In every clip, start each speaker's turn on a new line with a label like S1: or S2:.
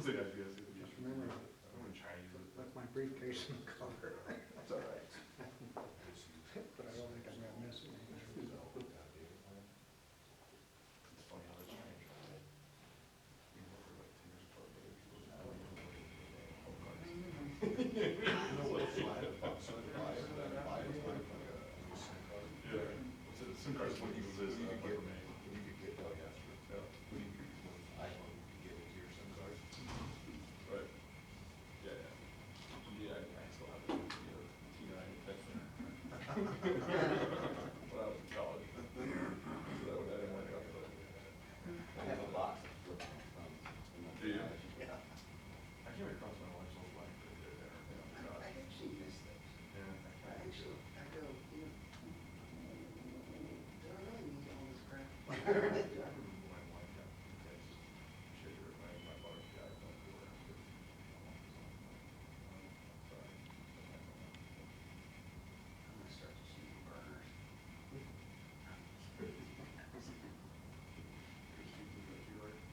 S1: say that, yes.
S2: Just remember,
S1: I'm gonna try to use it.
S2: left my briefcase in the car.
S1: That's all right.
S2: But I don't think I'm gonna miss it.
S1: It's funny how that's changed. You know, for like 10 years apart, but if you look at you know what? Yeah. SIM cards when you exist.
S3: You could get that after. iPhone, you could get into your SIM card.
S1: Right. Yeah, yeah. Yeah, I still have the T9 texting. When I was in college. So that would, I didn't want to go to
S4: I have a box of flip phones in my
S1: Do you?
S4: garage. Yeah.
S1: I came across my wife's old line for the other day.
S4: I actually miss those.
S1: Yeah.
S4: I go, you know, do I really need all this crap?
S1: I remember my wife got the text. She had to remind my daughter the iPhone for her. Sorry.
S4: I'm gonna start just using burners.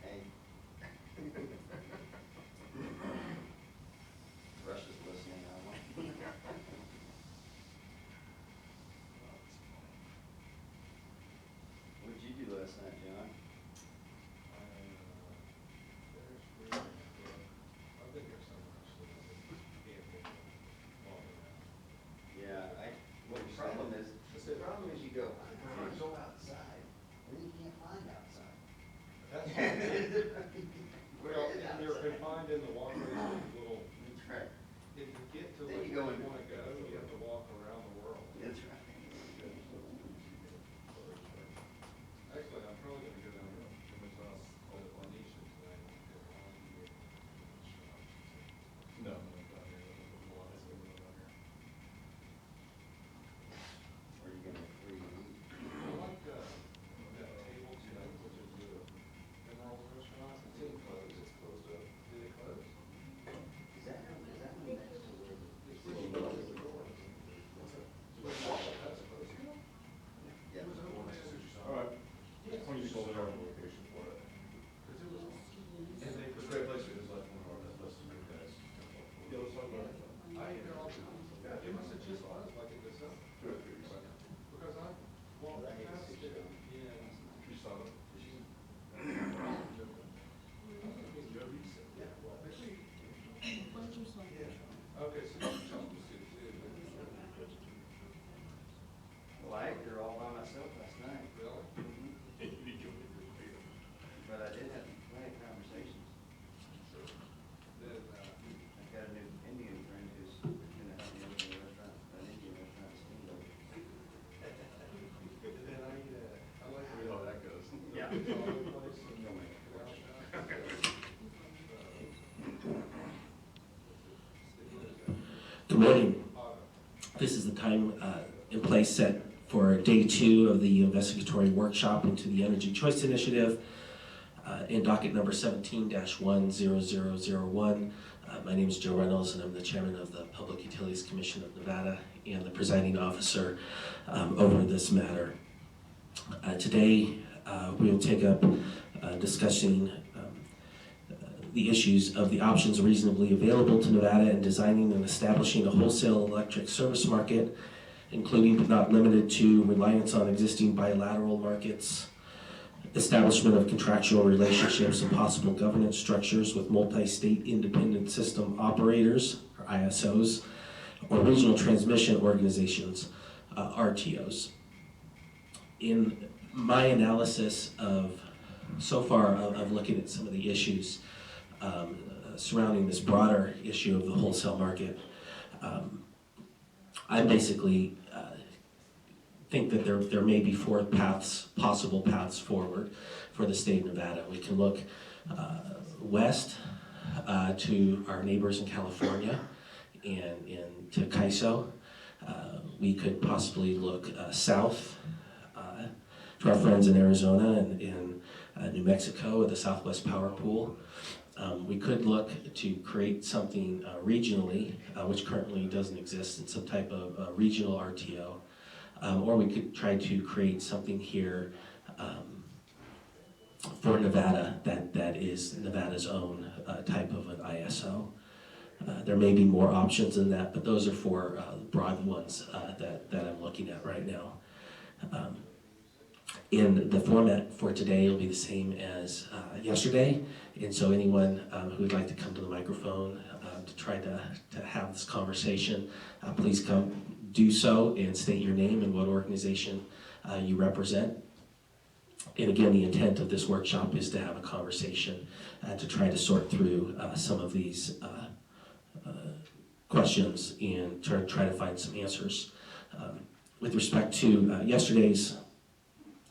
S4: Hey. Rush is listening, I want. What'd you do last night, John?
S5: I've been here somewhere, actually.
S4: Yeah, well, the problem is you go, I'm gonna go outside, and then you can't find outside.
S5: That's, well, and you're confined in the walkways with little,
S4: That's right.
S5: if you get to
S4: Then
S5: where
S4: you
S5: you
S4: go
S5: want
S4: in-
S5: to go, you have to walk around the world.
S4: That's right.
S5: Actually, I'm probably gonna go down to Lanisha tonight.
S1: No, no, down here. There's a lot of stuff going on here.
S4: Or you gonna free to eat.
S5: I like, that table tonight, which is the Emerald Restaurant. It's in closed.
S1: It's closed up.
S5: Did it close?
S4: Is that one next to where the?
S5: It's where you close the doors. That's closed.
S4: Yeah.
S5: It was open.
S1: All right. When you sold our location for it.
S5: Because it was,
S1: And they, the great place is like one of our best new guys. Yeah, let's talk about it.
S5: I eat there all the time. Yeah, it must have just buzzed like it does now.
S1: Good.
S5: Because I walked past it and.
S1: You saw them?
S5: Okay, so you tell me to.
S4: Well, I ate there all by myself last night.
S5: Really?
S4: But I did have plenty of conversations.
S5: Then,
S4: I've got a new Indian friend who's gonna help me open a restaurant, an Indian restaurant in Steamboat.
S5: then I like.
S1: We know how that goes.
S4: Yeah.
S5: Solid place and canal shop.
S6: Good morning. This is the time and place set for day 2 of the investigatory workshop into the Energy Choice Initiative in docket number 17-10001. My name is Joe Reynolds and I'm the chairman of the Public Utilities Commission of Nevada and the presiding officer over this matter. Today we will take up discussing the issues of the options reasonably available to Nevada in designing and establishing a wholesale electric service market, including but not limited to reliance on existing bilateral markets, establishment of contractual relationships and possible governance structures with multi-state independent system operators, or ISOs, or regional transmission organizations, RTOs. In my analysis of so far of looking at some of the issues surrounding this broader issue of the wholesale market, I basically think that there may be 4 possible paths forward for the state of Nevada. We can look west to our neighbors in California and to CAISO. We could possibly look south to our friends in Arizona and in New Mexico with the Southwest Power Pool. We could look to create something regionally, which currently doesn't exist, in some type of regional RTO. Or we could try to create something here for Nevada that that is Nevada's own type of an ISO. There may be more options than that, but those are four broad ones that I'm looking at right now. In the format for today, will be the same as yesterday, and so anyone who would like to come to the microphone to try to have this conversation, please come do so and state your name and what organization you represent. And again, the intent of this workshop is to have a conversation to try to sort through some of these questions and try to find some answers. With respect to yesterday's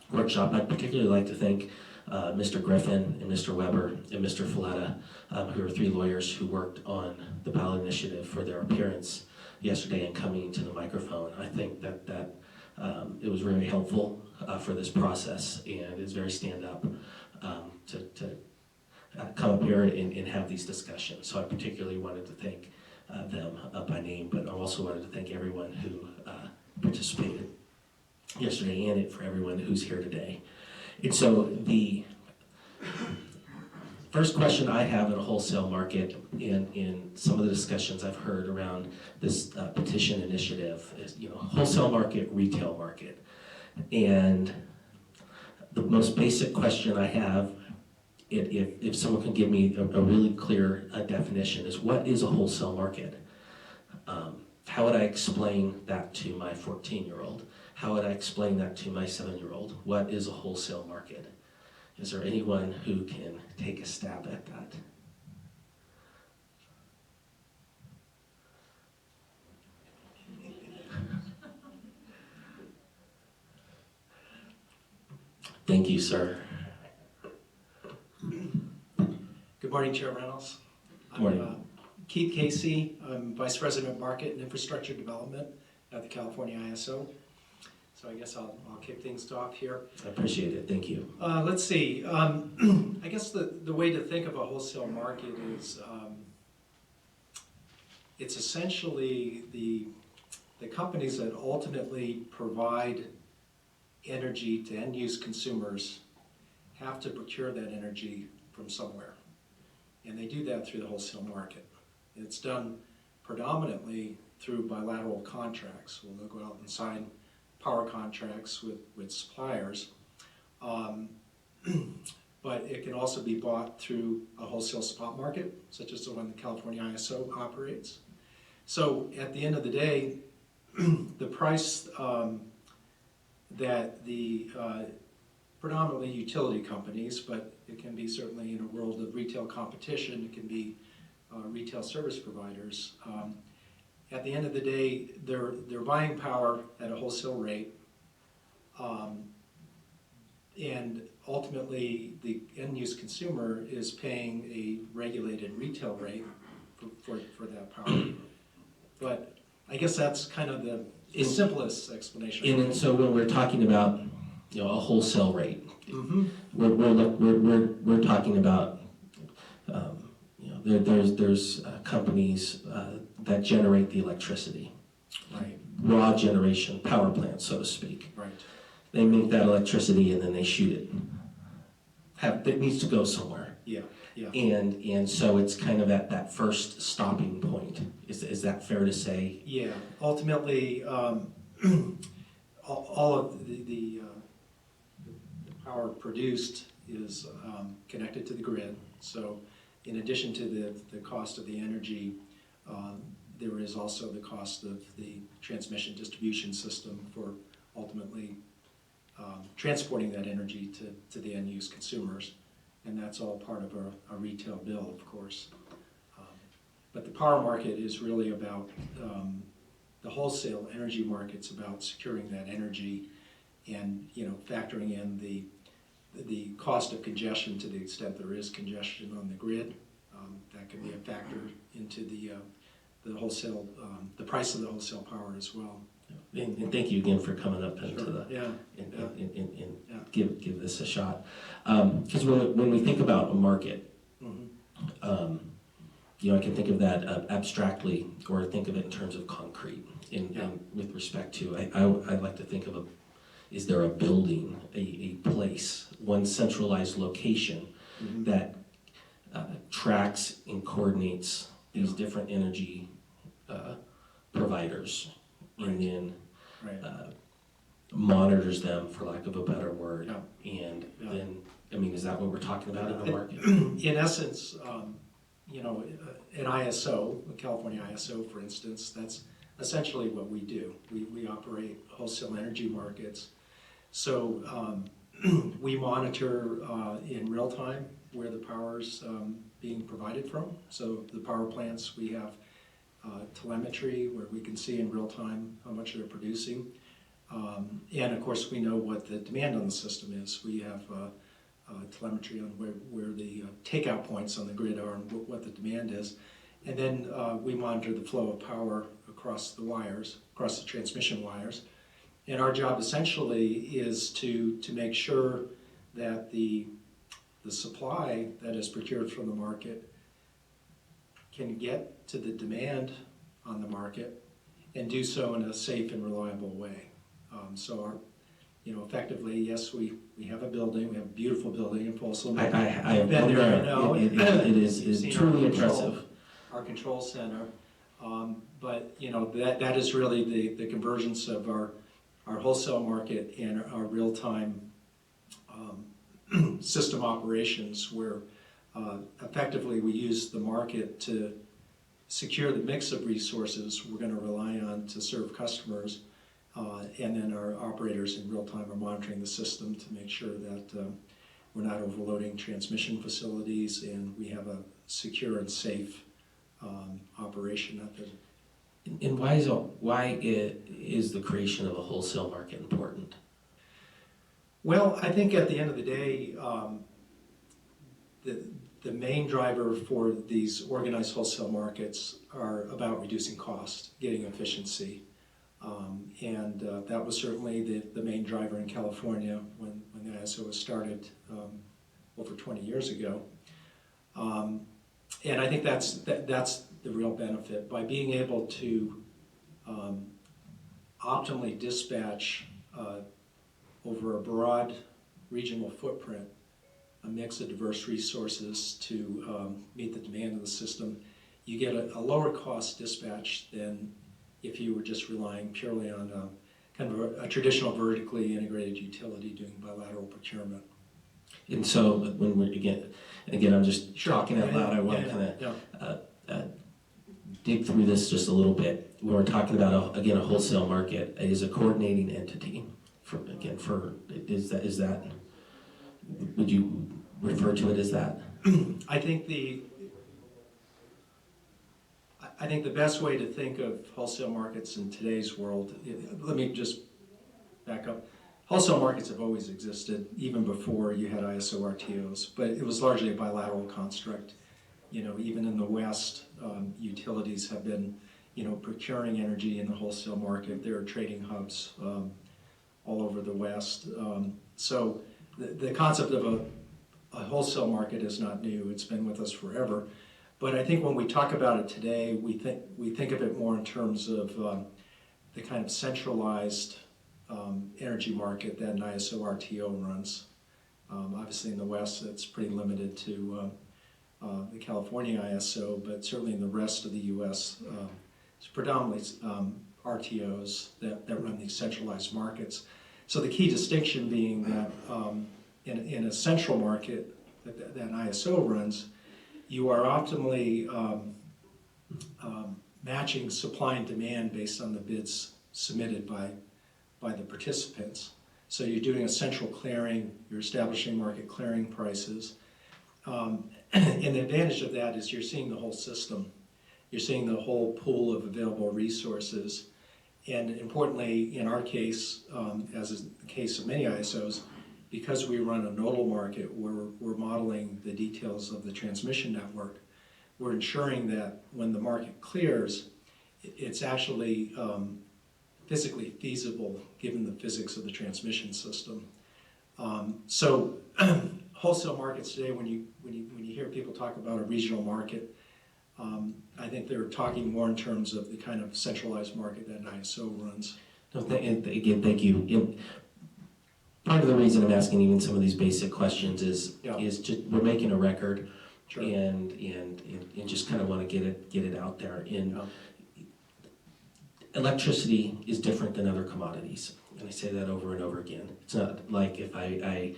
S6: workshop, I'd particularly like to thank Mr. Griffin and Mr. Weber and Mr. Folletta, who are three lawyers who worked on the ballot initiative, for their appearance yesterday and coming to the microphone. I think that it was very helpful for this process, and it's very stand-up to come up here and have these discussions. So I particularly wanted to thank them by name, but I also wanted to thank everyone who participated yesterday and for everyone who's here today. And so the first question I have in a wholesale market, in some of the discussions I've heard around this petition initiative, is, wholesale market, retail market. And the most basic question I have, if someone can give me a really clear definition, is what is a wholesale market? How would I explain that to my 14-year-old? How would I explain that to my 7-year-old? What is a wholesale market? Is there anyone who can take a stab at that? Thank you, sir.
S7: Good morning, Chair Reynolds.
S6: Good morning.
S7: I'm Keith Casey. I'm Vice President of Market and Infrastructure Development at the California ISO. So I guess I'll kick things off here.
S6: I appreciate it. Thank you.
S7: Let's see. I guess the way to think of a wholesale market is it's essentially the companies that ultimately provide energy to end-use consumers have to procure that energy from somewhere. And they do that through the wholesale market. It's done predominantly through bilateral contracts. Well, they'll go out and sign power contracts with suppliers. But it can also be bought through a wholesale spot market, such as the one the California ISO operates. So at the end of the day, the price that the predominantly utility companies, but it can be certainly in a world of retail competition, it can be retail service providers. At the end of the day, they're buying power at a wholesale rate, and ultimately the end-use consumer is paying a regulated retail rate for that power. But I guess that's kind of the simplest explanation.
S6: And so when we're talking about a wholesale rate, we're talking about there's companies that generate the electricity,
S7: Right.
S6: raw generation power plants, so to speak.
S7: Right.
S6: They make that electricity and then they shoot it. It needs to go somewhere.
S7: Yeah. Yeah.
S6: And so it's kind of at that first stopping point. Is that fair to say?
S7: Yeah. Ultimately, all of the power produced is connected to the grid. So in addition to the cost of the energy, there is also the cost of the transmission distribution system for ultimately transporting that energy to the end-use consumers. And that's all part of a retail bill, of course. But the power market is really about, the wholesale energy market's about securing that energy and factoring in the cost of congestion to the extent there is congestion on the grid. That can be a factor into the wholesale, the price of the wholesale power as well.
S6: And thank you again for coming up into
S7: Sure.
S6: and give this a shot. Because when we think about a market, I can think of that abstractly, or think of it in terms of concrete. And with respect to, I'd like to think of is there a building, a place, one centralized location that tracks and coordinates these different energy providers, and then
S7: Right.
S6: monitors them, for lack of a better word.
S7: Yeah.
S6: And
S7: Yeah.
S6: then, I mean, is that what we're talking about in the market?
S7: In essence, you know, an ISO, a California ISO, for instance, that's essentially what we do. We operate wholesale energy markets. So we monitor in real time where the power's being provided from. So the power plants, we have telemetry where we can see in real time how much they're producing. And of course, we know what the demand on the system is. We have telemetry on where the takeout points on the grid are and what the demand is. And then we monitor the flow of power across the wires, across the transmission wires. And our job essentially is to make sure that the supply that is procured from the market can get to the demand on the market and do so in a safe and reliable way. So our, you know, effectively, yes, we have a building, we have a beautiful building in Folsom.
S6: I have
S7: been
S6: been
S7: there, I
S6: there.
S7: know.
S6: It
S7: You've
S6: is
S7: seen
S6: truly
S7: our control-
S6: impressive.
S7: Our control center, but you know, that is really the convergence of our wholesale market and our real-time system operations, where effectively we use the market to secure the mix of resources we're going to rely on to serve customers, and then our operators in real time are monitoring the system to make sure that we're not overloading transmission facilities and we have a secure and safe operation method.
S6: And why is the creation of a wholesale market important?
S7: Well, I think at the end of the day, the main driver for these organized wholesale markets are about reducing cost, getting efficiency. And that was certainly the main driver in California when the ISO was started over 20 years ago. And I think that's the real benefit. By being able to optimally dispatch over a broad regional footprint a mix of diverse resources to meet the demand of the system, you get a lower cost dispatch than if you were just relying purely on kind of a traditional vertically integrated utility doing bilateral procurement.
S6: And so when we're, again, I'm just talking out loud, I want to kind of dig through this just a little bit. When we're talking about, a wholesale market is a coordinating entity. Is that, would you refer to it as that?
S7: I think the best way to think of wholesale markets in today's world, let me just back up. Wholesale markets have always existed, even before you had ISO RTOs, but it was largely a bilateral construct. You know, even in the West, utilities have been, procuring energy in the wholesale market. There are trading hubs all over the West. So the concept of a wholesale market is not new. It's been with us forever. But I think when we talk about it today, we think of it more in terms of the kind of centralized energy market that an ISO RTO runs. Obviously in the West, it's pretty limited to the California ISO, but certainly in the rest of the U.S., it's predominantly RTOs that run these centralized markets. So the key distinction being that in a central market that an ISO runs, you are optimally matching supply and demand based on the bids submitted by the participants. So you're doing a central clearing, you're establishing market clearing prices. And the advantage of that is you're seeing the whole system. You're seeing the whole pool of available resources. And importantly, in our case, as is the case of many ISOs, because we run a nodal market, we're modeling the details of the transmission network. We're ensuring that when the market clears, it's actually physically feasible given the physics of the transmission system. So wholesale markets today, when you hear people talk about a regional market, I think they're talking more in terms of the kind of centralized market that an ISO runs.
S6: No, again, thank you. Part of the reason I'm asking even some of these basic questions is just we're making a record.
S7: Sure.
S6: and just kind of want to get it out there. And
S7: Yeah.
S6: electricity is different than other commodities, and I say that over and over again. It's not like if I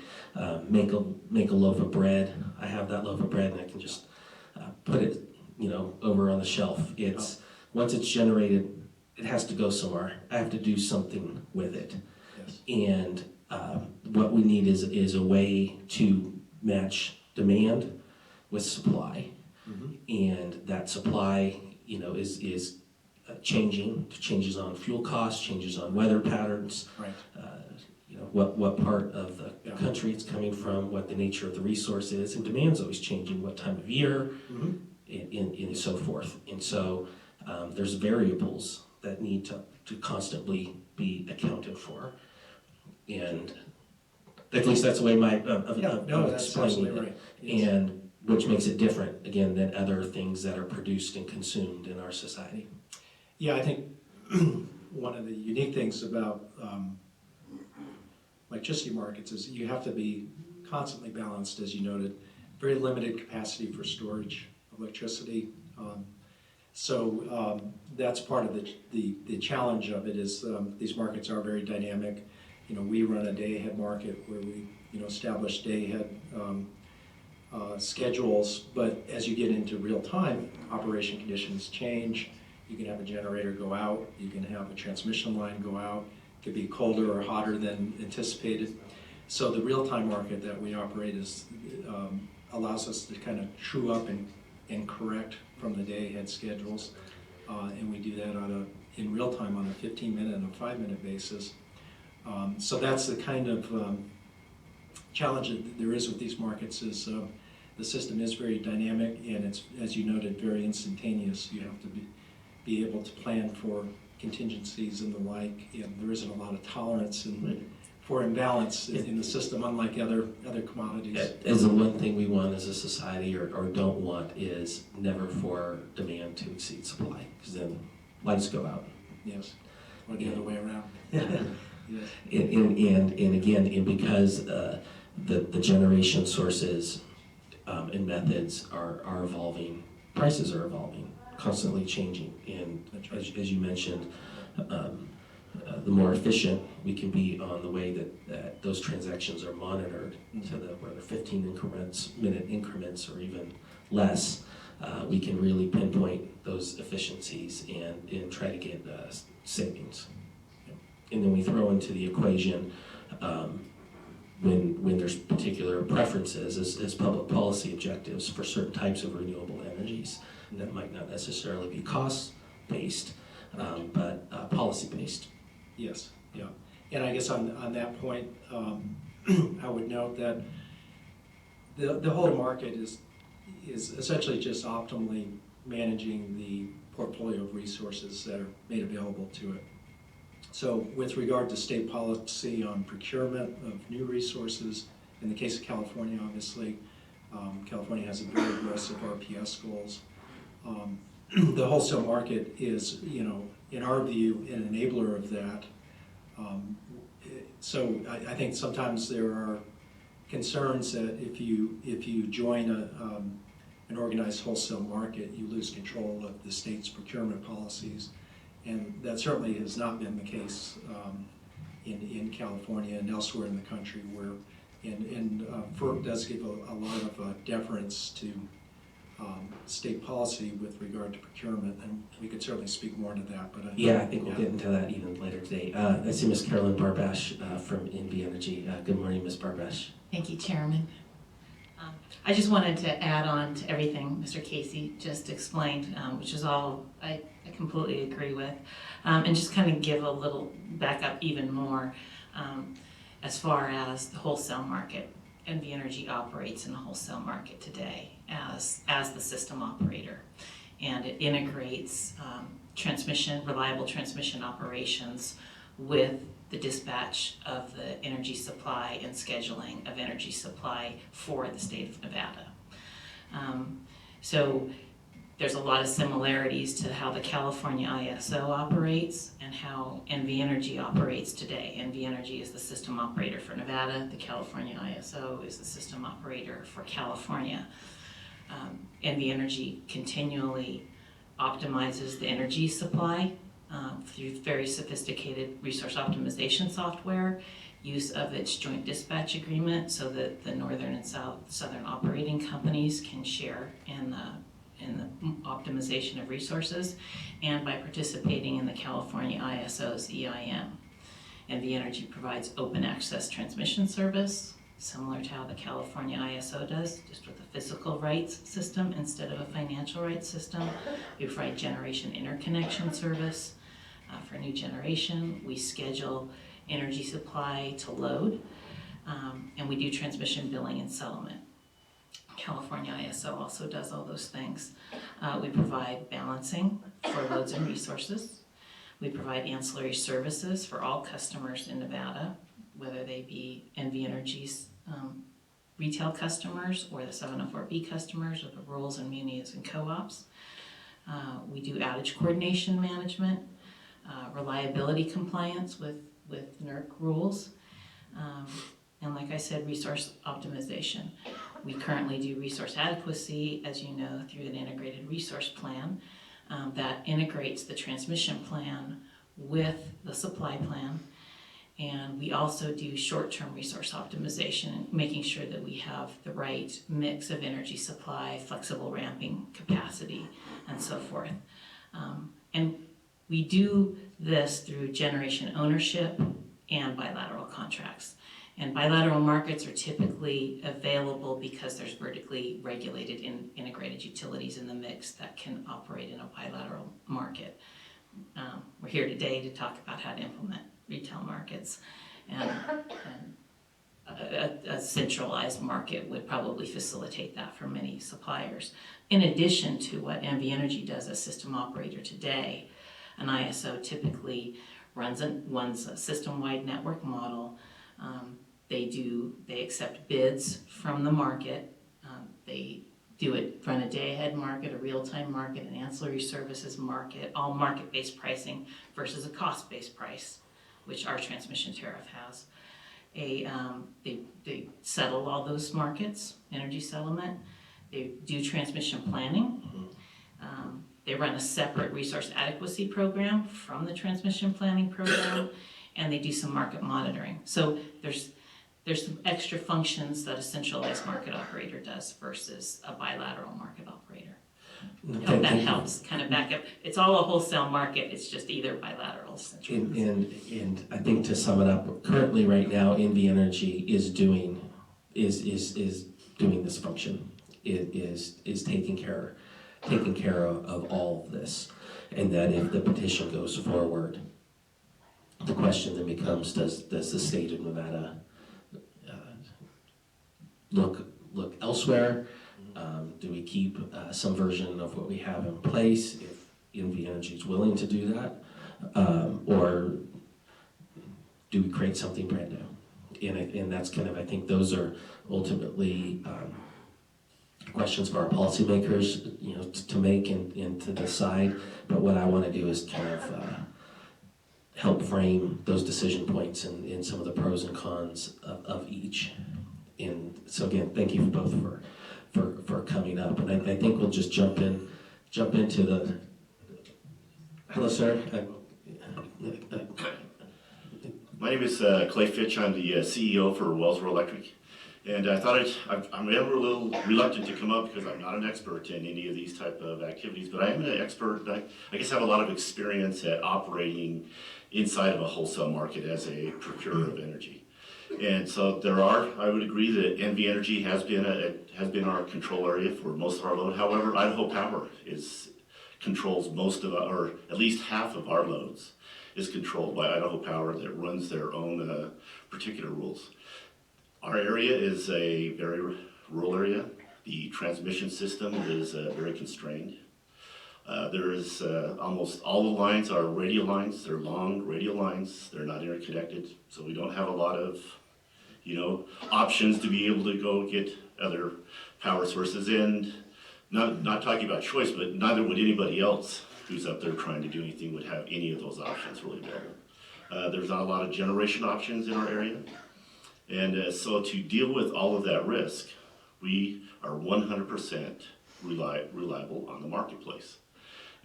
S6: make a loaf of bread, I have that loaf of bread and I can just put it, over on the shelf. It's once it's generated, it has to go somewhere. I have to do something with it.
S7: Yes.
S6: And what we need is a way to match demand with supply, and that supply, is changing. Changes on fuel costs, changes on weather patterns.
S7: Right.
S6: What part of the
S7: Yeah.
S6: country it's coming from, what the nature of the resource is, and demand's always changing. What time of year, and so forth. And so there's variables that need to constantly be accounted for. And at least that's the way of
S7: That's
S6: explaining
S7: absolutely
S6: it.
S7: right. Yes.
S6: And which makes it different, again, than other things that are produced and consumed in our society.
S7: Yeah, I think one of the unique things about electricity markets is you have to be constantly balanced, as you noted. Very limited capacity for storage of electricity. So that's part of the challenge of it is these markets are very dynamic. We run a day-ahead market where we establish day-ahead schedules, but as you get into real time, operation conditions change. You can have a generator go out, you can have a transmission line go out, it could be colder or hotter than anticipated. So the real-time market that we operate allows us to kind of true up and correct from the day-ahead schedules. And we do that in real time on a 15-minute and a 5-minute basis. So that's the kind of challenge that there is with these markets is the system is very dynamic and it's, as you noted, very instantaneous. You have to be able to plan for contingencies and the like, and there isn't a lot of tolerance for imbalance in the system, unlike other commodities.
S6: As the one thing we want as a society or don't want is never for demand to exceed supply, because then lights go out.
S7: Yes, or the other way around. Yes.
S6: And again, because the generation sources and methods are evolving, prices are evolving, constantly changing. And as you mentioned, the more efficient we can be on the way that those transactions are monitored to whether 15-minute increments or even less, we can really pinpoint those efficiencies and try to get savings. And then we throw into the equation when there's particular preferences as public policy objectives for certain types of renewable energies that might not necessarily be cost-based, but policy-based.
S7: Yes, yeah. And I guess on that point, I would note that the whole market is essentially just optimally managing the portfolio of resources that are made available to it. So with regard to state policy on procurement of new resources, in the case of California, obviously, California has a very aggressive RPS goals. The wholesale market is, in our view, an enabler of that. So I think sometimes there are concerns that if you join an organized wholesale market, you lose control of the state's procurement policies. And that certainly has not been the case in California and elsewhere in the country where, and FERC does give a lot of deference to state policy with regard to procurement, and we could certainly speak more to that. But
S6: I think we'll get into that even later today. I see Ms. Carolyn Barbash from NV Energy. Good morning, Ms. Barbash.
S8: Thank you, Chairman. I just wanted to add on to everything Mr. Casey just explained, which is all I completely agree with, and just kind of give a little back up even more as far as the wholesale market. NV Energy operates in the wholesale market today as the system operator, and it integrates reliable transmission operations with the dispatch of the energy supply and scheduling of energy supply for the state of Nevada. So there's a lot of similarities to how the California ISO operates and how NV Energy operates today. NV Energy is the system operator for Nevada. The California ISO is the system operator for California. NV Energy continually optimizes the energy supply through very sophisticated resource optimization software, use of its joint dispatch agreement so that the northern and southern operating companies can share in the optimization of resources, and by participating in the California ISO's EIM. NV Energy provides open access transmission service, similar to how the California ISO does, just with a physical rights system instead of a financial rights system. We provide generation interconnection service for new generation. We schedule energy supply to load, and we do transmission billing and settlement. California ISO also does all those things. We provide balancing for loads and resources. We provide ancillary services for all customers in Nevada, whether they be NV Energy's retail customers or the 704B customers or the rurals and munis and co-ops. We do outage coordination management, reliability compliance with NERC rules, and like I said, resource optimization. We currently do resource adequacy, as you know, through an integrated resource plan that integrates the transmission plan with the supply plan. And we also do short-term resource optimization, making sure that we have the right mix of energy supply, flexible ramping capacity, and so forth. And we do this through generation ownership and bilateral contracts. And bilateral markets are typically available because there's vertically regulated integrated utilities in the mix that can operate in a bilateral market. We're here today to talk about how to implement retail markets, and a centralized market would probably facilitate that for many suppliers. In addition to what NV Energy does as system operator today, an ISO typically runs a system-wide network model. They accept bids from the market. They run a day-ahead market, a real-time market, an ancillary services market, all market-based pricing versus a cost-based price, which our transmission tariff has. They settle all those markets, energy settlement. They do transmission planning. They run a separate resource adequacy program from the transmission planning program, and they do some market monitoring. So there's some extra functions that a centralized market operator does versus a bilateral market operator. I hope that helps kind of back up. It's all a wholesale market, it's just either bilateral or centralized.
S6: And I think to sum it up, currently right now, NV Energy is doing this function. It is taking care of all of this. And that if the petition goes forward, the question then becomes, does the state of Nevada look elsewhere? Do we keep some version of what we have in place if NV Energy is willing to do that? Or do we create something brand new? And that's kind of, I think those are ultimately questions for our policymakers, to make and to decide. But what I want to do is kind of help frame those decision points and some of the pros and cons of each. And so again, thank you both for coming up. And I think we'll just jump into the. Hello, sir.
S9: My name is Clay Fitch. I'm the CEO for Wholesale Electric. And I thought I'm a little reluctant to come up because I'm not an expert in any of these type of activities, but I am an expert. I guess I have a lot of experience at operating inside of a wholesale market as a procurer of energy. And so I would agree that NV Energy has been our control area for most of our load. However, Idaho Power controls most of or at least half of our loads is controlled by Idaho Power that runs their own particular rules. Our area is a very rural area. The transmission system is very constrained. There is almost all the lines are radial lines. They're long radial lines. They're not interconnected, so we don't have a lot of, options to be able to go get other power sources. And not talking about choice, but neither would anybody else who's up there trying to do anything would have any of those options really available. There's not a lot of generation options in our area. And so to deal with all of that risk, we are 100% reliable on the marketplace.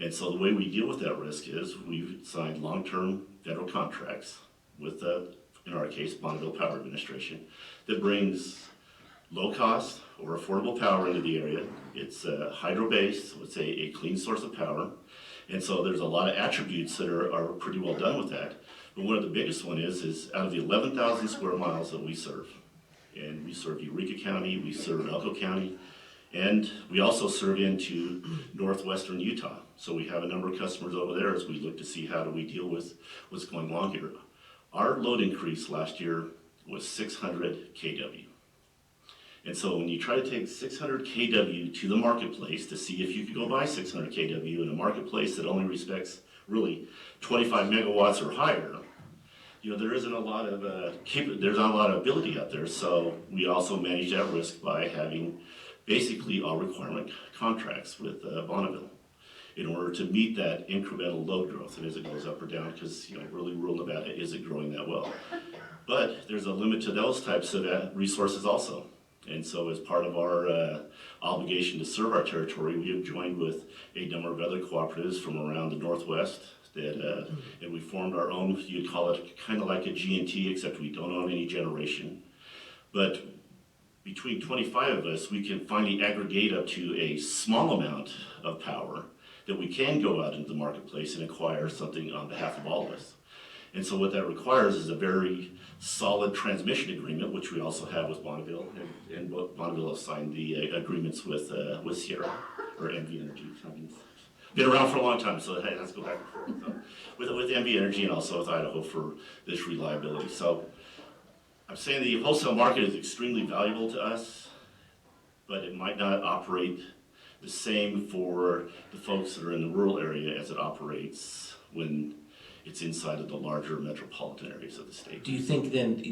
S9: And so the way we deal with that risk is we've signed long-term federal contracts with, in our case, Bonneville Power Administration, that brings low-cost or affordable power into the area. It's hydro-based, so it's a clean source of power. And so there's a lot of attributes that are pretty well done with that. But one of the biggest one is out of the 11,000 square miles that we serve, and we serve Eureka County, we serve Elko County, and we also serve into northwestern Utah. So we have a number of customers over there as we look to see how do we deal with what's going on here. Our load increase last year was 600 kW. And so when you try to take 600 kW to the marketplace to see if you could go buy 600 kW in a marketplace that only respects really 25 megawatts or higher, you know, there isn't a lot of there's not a lot of ability out there. So we also manage that risk by having basically all requirement contracts with Bonneville in order to meet that incremental load growth, and as it goes up or down, because, you know, really rural Nevada isn't growing that well. But there's a limit to those types of resources also. And so as part of our obligation to serve our territory, we have joined with a number of other cooperatives from around the Northwest that, and we formed our own, you'd call it kind of like a G&T, except we don't own any generation. But between 25 of us, we can finally aggregate up to a small amount of power that we can go out into the marketplace and acquire something on behalf of all of us. And so what that requires is a very solid transmission agreement, which we also have with Bonneville, and Bonneville has signed the agreements with Sierra, or NV Energy. I mean, been around for a long time, so hey, let's go back and forth. So, with NV Energy and also with Idaho for this reliability. So I'm saying the wholesale market is extremely valuable to us, but it might not operate the same for the folks that are in the rural area as it operates when it's inside of the larger metropolitan areas of the state.
S6: Do you think then,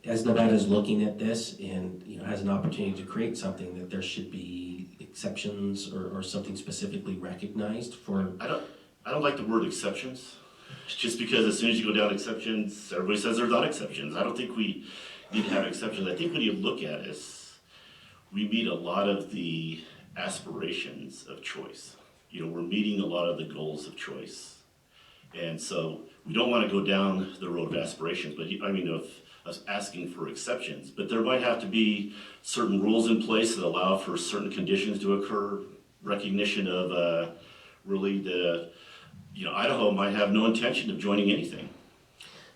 S6: as Nevada is looking at this and, you know, has an opportunity to create something, that there should be exceptions or something specifically recognized for?
S9: I don't like the word exceptions, just because as soon as you go down exceptions, everybody says there's not exceptions. I don't think we need to have exceptions. I think when you look at us, we meet a lot of the aspirations of choice. You know, we're meeting a lot of the goals of choice. And so we don't want to go down the road of aspirations, but I mean, of us asking for exceptions. But there might have to be certain rules in place that allow for certain conditions to occur, recognition of really the, you know, Idaho might have no intention of joining anything.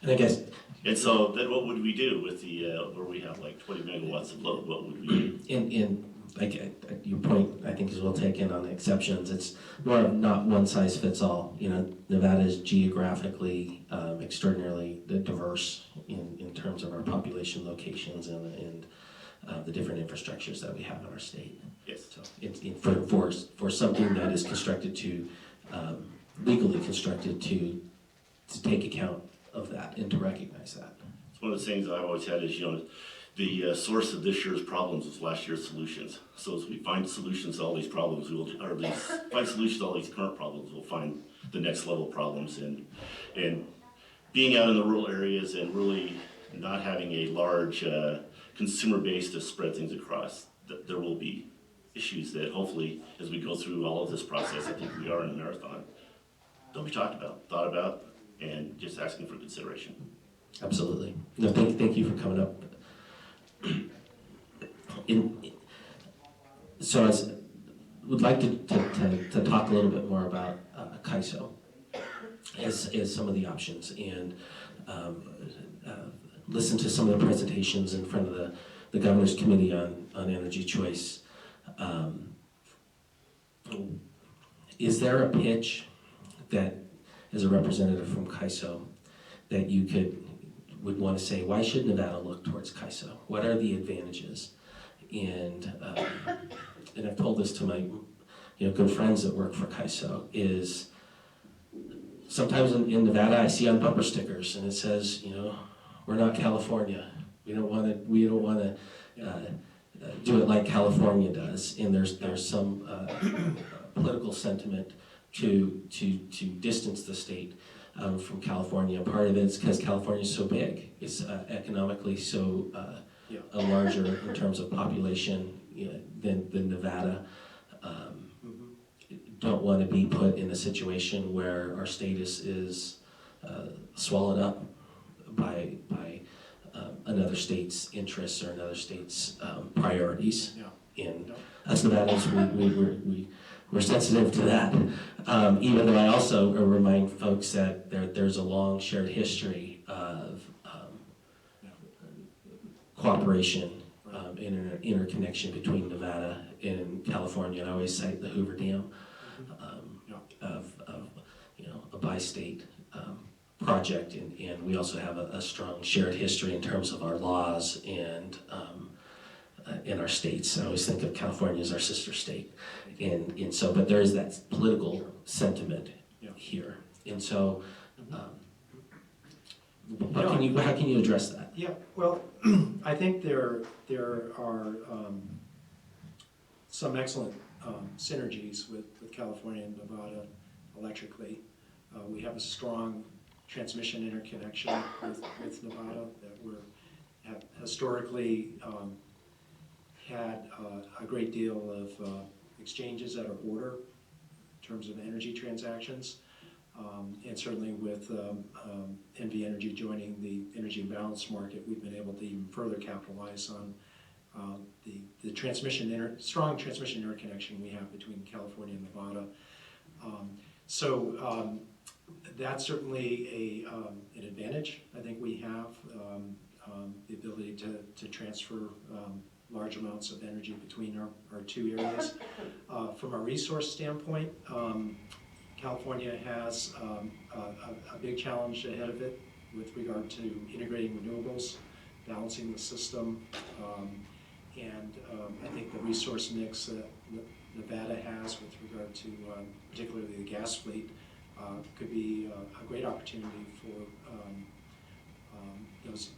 S6: And I guess.
S9: And so then what would we do with the, where we have like 20 megawatts of load, what would we do?
S6: In like your point, I think is well taken on the exceptions. It's more of not one size fits all. You know, Nevada is geographically extraordinarily diverse in terms of our population locations and the different infrastructures that we have in our state.
S9: Yes.
S6: So it's for something that is constructed to legally constructed to take account of that and to recognize that.
S9: It's one of the things I've always had is, you know, the source of this year's problems was last year's solutions. So as we find solutions to all these problems, we will, or at least find solutions to all these current problems, we'll find the next level problems. And being out in the rural areas and really not having a large consumer base to spread things across, there will be issues that hopefully, as we go through all of this process, I think we are in a marathon, they'll be talked about, thought about, and just asking for consideration.
S6: Absolutely. No, thank you for coming up. So I would like to talk a little bit more about CASIO as some of the options, and listen to some of the presentations in front of the Governor's Committee on Energy Choice. Is there a pitch that, as a representative from CASIO, that you would want to say, why should Nevada look towards CASIO? What are the advantages? And I've told this to my good friends that work for CASIO, is sometimes in Nevada I see on bumper stickers and it says, we're not California. We don't want to do it like California does. And there's some political sentiment to distance the state from California. Part of it is because California is so big. It's economically so larger in terms of population than Nevada. don't want to be put in a situation where our status is swallowed up by another state's interests or another state's priorities.
S7: Yeah.
S6: And us Nevadans, we're sensitive to that. Even though I also remind folks that there's a long shared history of cooperation and interconnection between Nevada and California. And I always cite the Hoover Dam of a bi-state project, and we also have a strong shared history in terms of our laws and in our states. I always think of California as our sister state, and so, but there is that political sentiment here, and so how can you address that?
S7: Yeah, well, I think there are some excellent synergies with California and Nevada electrically. We have a strong transmission interconnection with Nevada that have historically had a great deal of exchanges at our border in terms of energy transactions. And certainly with NV Energy joining the energy imbalance market, we've been able to even further capitalize on the strong transmission interconnection we have between California and Nevada. So that's certainly an advantage I think we have, the ability to transfer large amounts of energy between our two areas. From a resource standpoint, California has a big challenge ahead of it with regard to integrating renewables, balancing the system, and I think the resource mix that Nevada has with regard to particularly the gas fleet could be a great opportunity for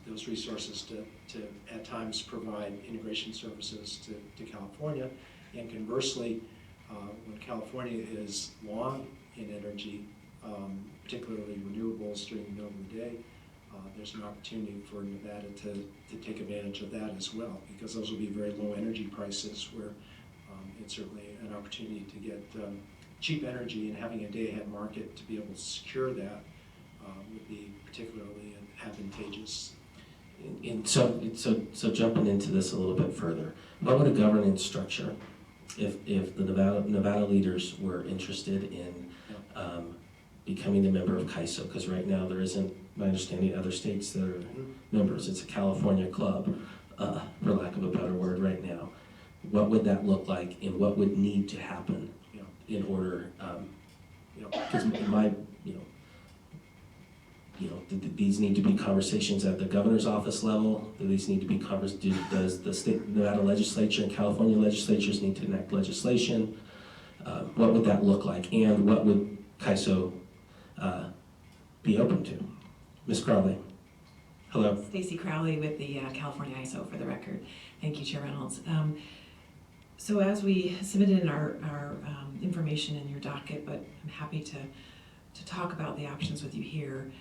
S7: those resources to at times provide integration services to California, and conversely, when California is long in energy, particularly renewables during the middle of the day, there's an opportunity for Nevada to take advantage of that as well, because those will be very low energy prices where it's certainly an opportunity to get cheap energy, and having a day-ahead market to be able to secure that would be particularly advantageous.
S6: And so jumping into this a little bit further, what would a governance structure, if the Nevada leaders were interested in becoming a member of CASIO, because right now there isn't, my understanding, other states that are members. It's a California club, for lack of a better word, right now. What would that look like, and what would need to happen in order, because these need to be conversations at the governor's office level. Do these need to be does the state Nevada legislature and California legislatures need to enact legislation? What would that look like, and what would CASIO be open to? Ms. Crowley. Hello.
S10: Stacy Crowley with the California ISO, for the record. Thank you, Chair Reynolds. So as we submitted in our information in your docket, but I'm happy to talk about the options with you here.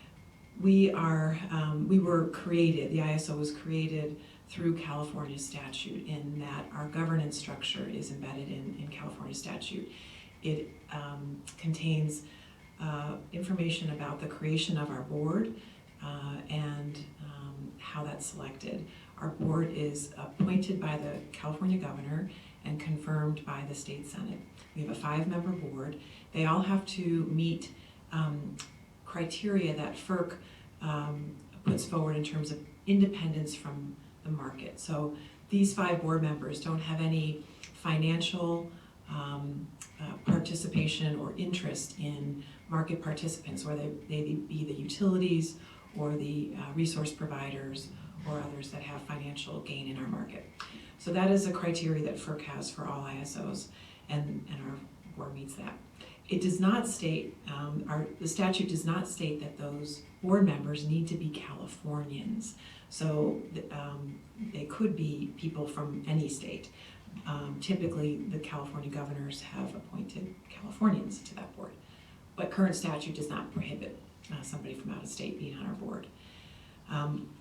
S10: We were created, the ISO was created through California statute, in that our governance structure is embedded in California statute. It contains information about the creation of our board and how that's selected. Our board is appointed by the California governor and confirmed by the state senate. We have a 5-member board. They all have to meet criteria that FERC puts forward in terms of independence from the market. So these 5 board members don't have any financial participation or interest in market participants, whether they be the utilities or the resource providers or others that have financial gain in our market. So that is a criteria that FERC has for all ISOs, and our board meets that. It does not state, the statute does not state that those board members need to be Californians. So they could be people from any state. Typically, the California governors have appointed Californians to that board, but current statute does not prohibit somebody from out of state being on our board.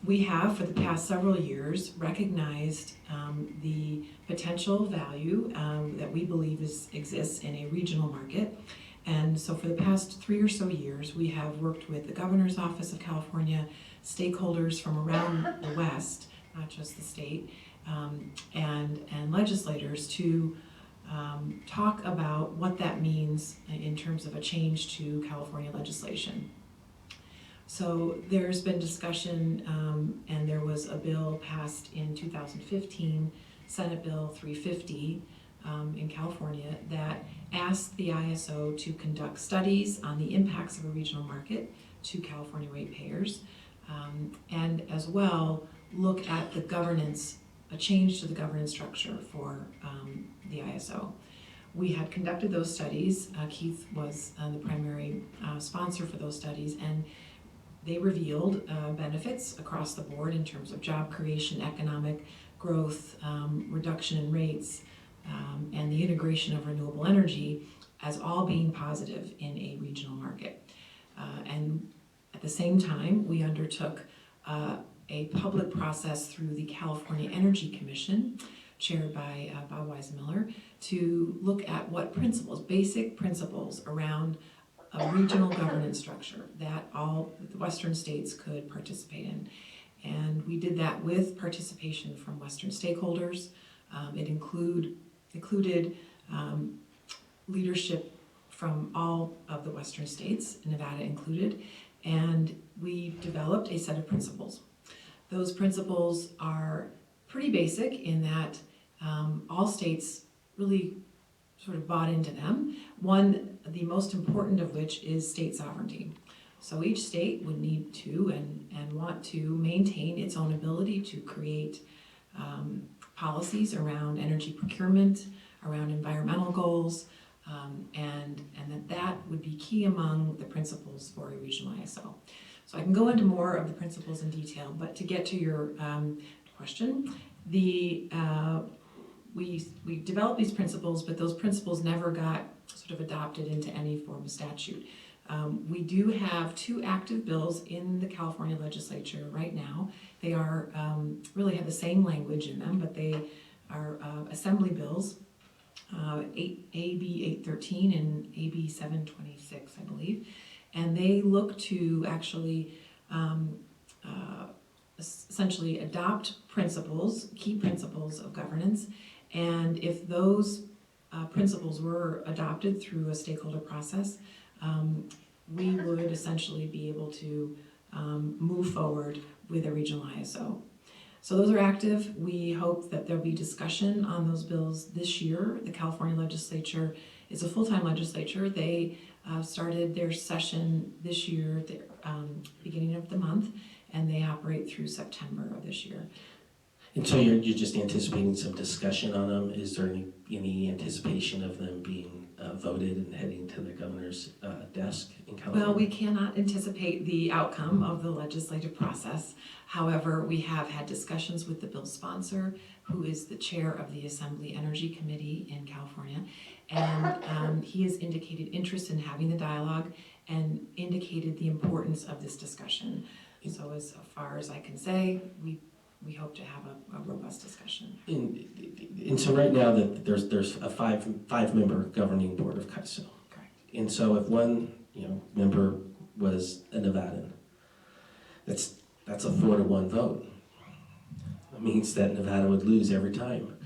S10: We have, for the past several years, recognized the potential value that we believe exists in a regional market. And so for the past 3 or so years, we have worked with the Governor's Office of California, stakeholders from around the West, not just the state, and legislators to talk about what that means in terms of a change to California legislation. So there's been discussion, and there was a bill passed in 2015, Senate Bill 350 in California, that asked the ISO to conduct studies on the impacts of a regional market to California ratepayers, and as well look at the governance, a change to the governance structure for the ISO. We had conducted those studies. Keith was the primary sponsor for those studies, and they revealed benefits across the board in terms of job creation, economic growth, reduction in rates, and the integration of renewable energy as all being positive in a regional market. And at the same time, we undertook a public process through the California Energy Commission, chaired by Bob Weismiller, to look at what principles, basic principles around a regional governance structure that all the Western states could participate in. And we did that with participation from Western stakeholders. It included leadership from all of the Western states, Nevada included, and we developed a set of principles. Those principles are pretty basic in that all states really sort of bought into them. One, the most important of which is state sovereignty. So each state would need to and want to maintain its own ability to create policies around energy procurement, around environmental goals, and that would be key among the principles for a regional ISO. So I can go into more of the principles in detail, but to get to your question, we developed these principles, but those principles never got sort of adopted into any form of statute. We do have 2 active bills in the California legislature right now. They are really have the same language in them, but they are assembly bills, AB 813 and AB 726, I believe, and they look to actually essentially adopt principles, key principles of governance, and if those principles were adopted through a stakeholder process, we would essentially be able to move forward with a regional ISO. So those are active. We hope that there'll be discussion on those bills this year. The California legislature is a full-time legislature. They started their session this year, at the beginning of the month, and they operate through September of this year.
S6: And so you're just anticipating some discussion on them? Is there any anticipation of them being voted and heading to the governor's desk in California?
S10: Well, we cannot anticipate the outcome of the legislative process. However, we have had discussions with the bill sponsor, who is the chair of the Assembly Energy Committee in California, and he has indicated interest in having the dialogue and indicated the importance of this discussion. So as far as I can say, we hope to have a robust discussion.
S6: And so right now that there's a five-member governing board of CASIO.
S10: Correct.
S6: And so if one member was a Nevadan, that's a 4-to-1 vote. That means that Nevada would lose every time.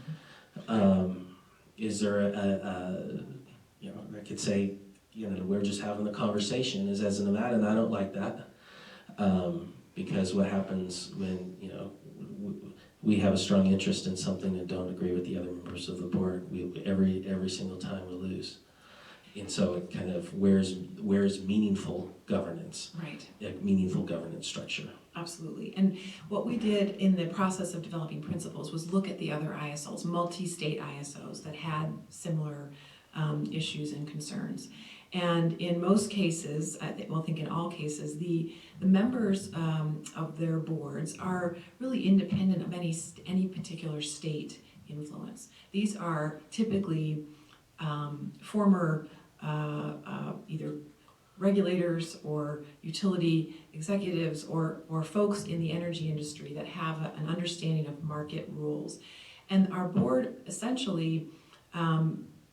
S6: Is there I could say, we're just having the conversation as a Nevadan, I don't like that. Because what happens when, we have a strong interest in something and don't agree with the other members of the board, every single time we lose. And so it kind of, where's meaningful governance?
S10: Right.
S6: A meaningful governance structure.
S10: Absolutely. And what we did in the process of developing principles was look at the other ISOs, multi-state ISOs that had similar issues and concerns. And in most cases, I think in all cases, the members of their boards are really independent of any particular state influence. These are typically former either regulators or utility executives or folks in the energy industry that have an understanding of market rules. And our board essentially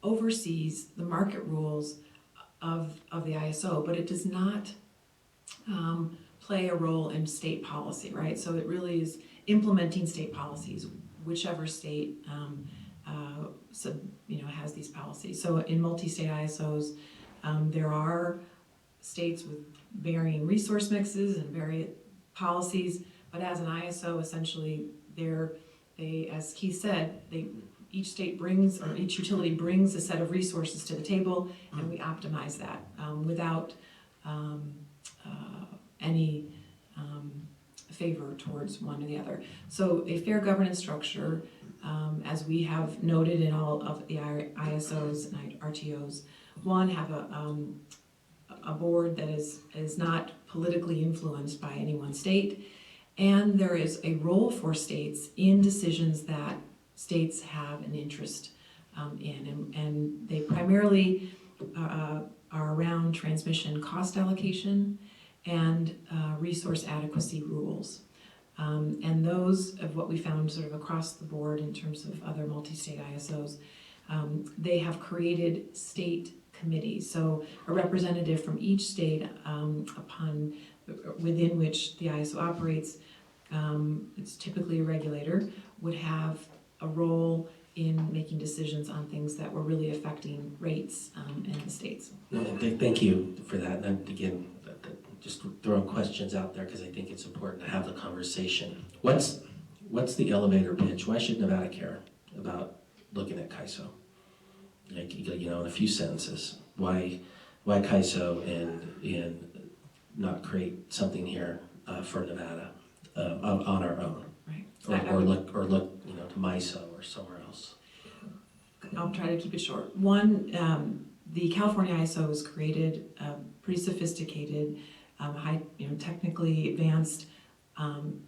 S10: oversees the market rules of the ISO, but it does not play a role in state policy, right? So it really is implementing state policies, whichever state has these policies. So in multi-state ISOs, there are states with varying resource mixes and various policies, but as an ISO, essentially, they, as Keith said, each state brings, or each utility brings a set of resources to the table, and we optimize that without any favor towards one or the other. So a fair governance structure, as we have noted in all of the ISOs and RTOs, one, have a board that is not politically influenced by any one state, and there is a role for states in decisions that states have an interest in, and they primarily are around transmission cost allocation and resource adequacy rules. And those of what we found sort of across the board in terms of other multi-state ISOs, they have created state committees. So a representative from each state within which the ISO operates, it's typically a regulator, would have a role in making decisions on things that were really affecting rates in the states.
S6: Thank you for that. And again, just throwing questions out there because I think it's important to have the conversation. What's the elevator pitch? Why should Nevada care about looking at CAISO? Like, in a few sentences. Why CAISO and not create something here for Nevada on our own?
S10: Right.
S6: Or look to MISO or somewhere else.
S10: I'll try to keep it short. One, the California ISO was created pretty sophisticated, high, technically advanced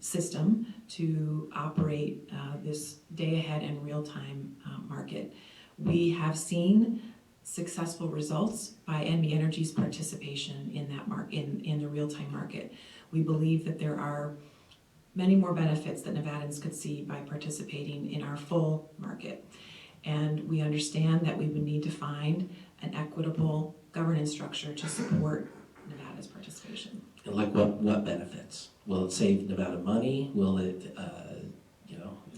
S10: system to operate this day-ahead and real-time market. We have seen successful results by NV Energy's participation in that in the real-time market. We believe that there are many more benefits that Nevadans could see by participating in our full market. And we understand that we would need to find an equitable governance structure to support Nevada's participation.
S6: And like what benefits? Will it save Nevada money? Will it,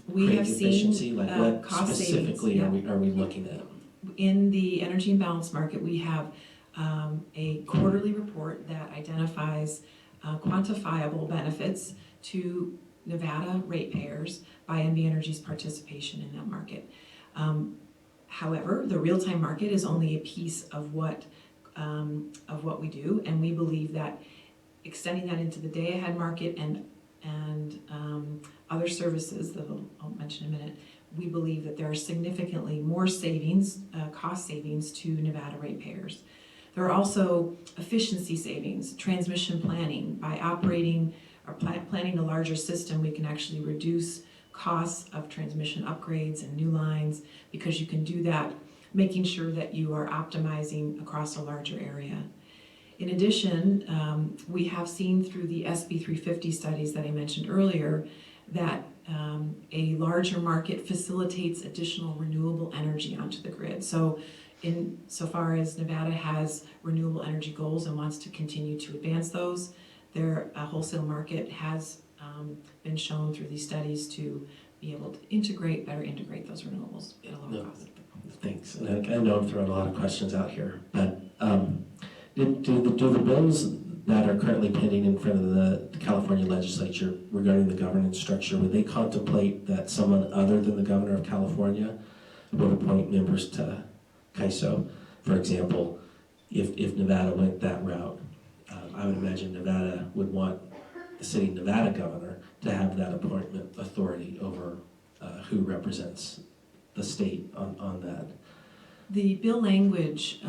S10: we
S6: create
S10: have
S6: efficiency?
S10: seen
S6: Like what
S10: cost
S6: specifically
S10: savings,
S6: are we looking at?
S10: In the energy imbalance market, we have a quarterly report that identifies quantifiable benefits to Nevada ratepayers by NV Energy's participation in that market. However, the real-time market is only a piece of what we do, and we believe that extending that into the day-ahead market and other services that I'll mention in a minute, we believe that there are significantly more savings, cost savings to Nevada ratepayers. There are also efficiency savings, transmission planning. By operating or planning a larger system, we can actually reduce costs of transmission upgrades and new lines because you can do that, making sure that you are optimizing across a larger area. In addition, we have seen through the SB 350 studies that I mentioned earlier that a larger market facilitates additional renewable energy onto the grid. So insofar as Nevada has renewable energy goals and wants to continue to advance those, their wholesale market has been shown through these studies to be able to better integrate those renewables at a lower cost.
S6: Thanks. And I know I'm throwing a lot of questions out here, but do the bills that are currently pending in front of the California legislature regarding the governance structure, would they contemplate that someone other than the governor of California would appoint members to CAISO? For example, if Nevada went that route, I would imagine Nevada would want the sitting Nevada governor to have that appointment authority over who represents the state on that.
S10: The bill language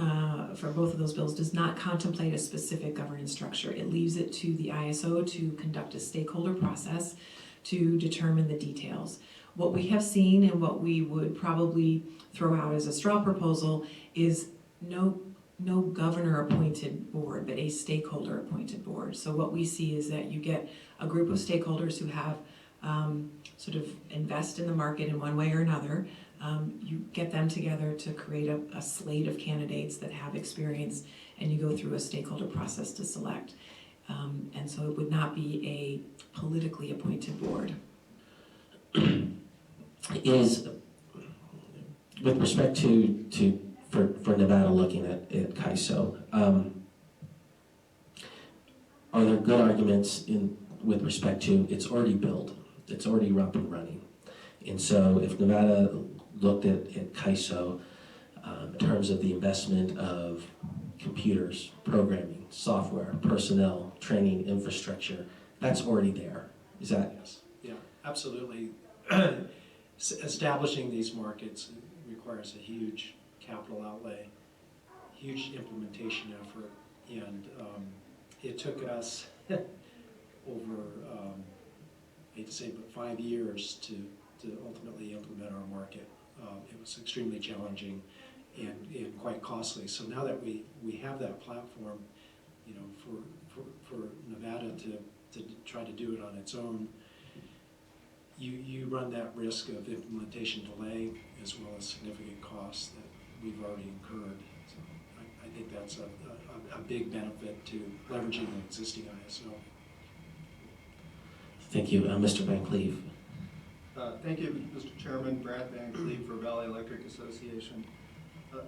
S10: for both of those bills does not contemplate a specific governance structure. It leaves it to the ISO to conduct a stakeholder process to determine the details. What we have seen and what we would probably throw out as a straw proposal is no no governor-appointed board, but a stakeholder-appointed board. So what we see is that you get a group of stakeholders who have sort of invest in the market in one way or another. You get them together to create a slate of candidates that have experience, and you go through a stakeholder process to select. And so it would not be a politically appointed board.
S6: Is, with respect to for Nevada looking at CAISO, are there good arguments with respect to it's already built, it's already up and running? And so if Nevada looked at CAISO in terms of the investment of computers, programming, software, personnel, training, infrastructure, that's already there. Is that?
S7: Yes, yeah, absolutely. Establishing these markets requires a huge capital outlay, huge implementation effort, and it took us over, I hate to say, but 5 years to ultimately implement our market. It was extremely challenging and quite costly. So now that we have that platform, you know, for Nevada to try to do it on its own, you run that risk of implementation delay as well as significant costs that we've already incurred. So I think that's a big benefit to leveraging an existing ISO.
S6: Thank you. Mr. Van Cleve.
S2: Thank you, Mr. Chairman. Brad Van Cleve for Valley Electric Association.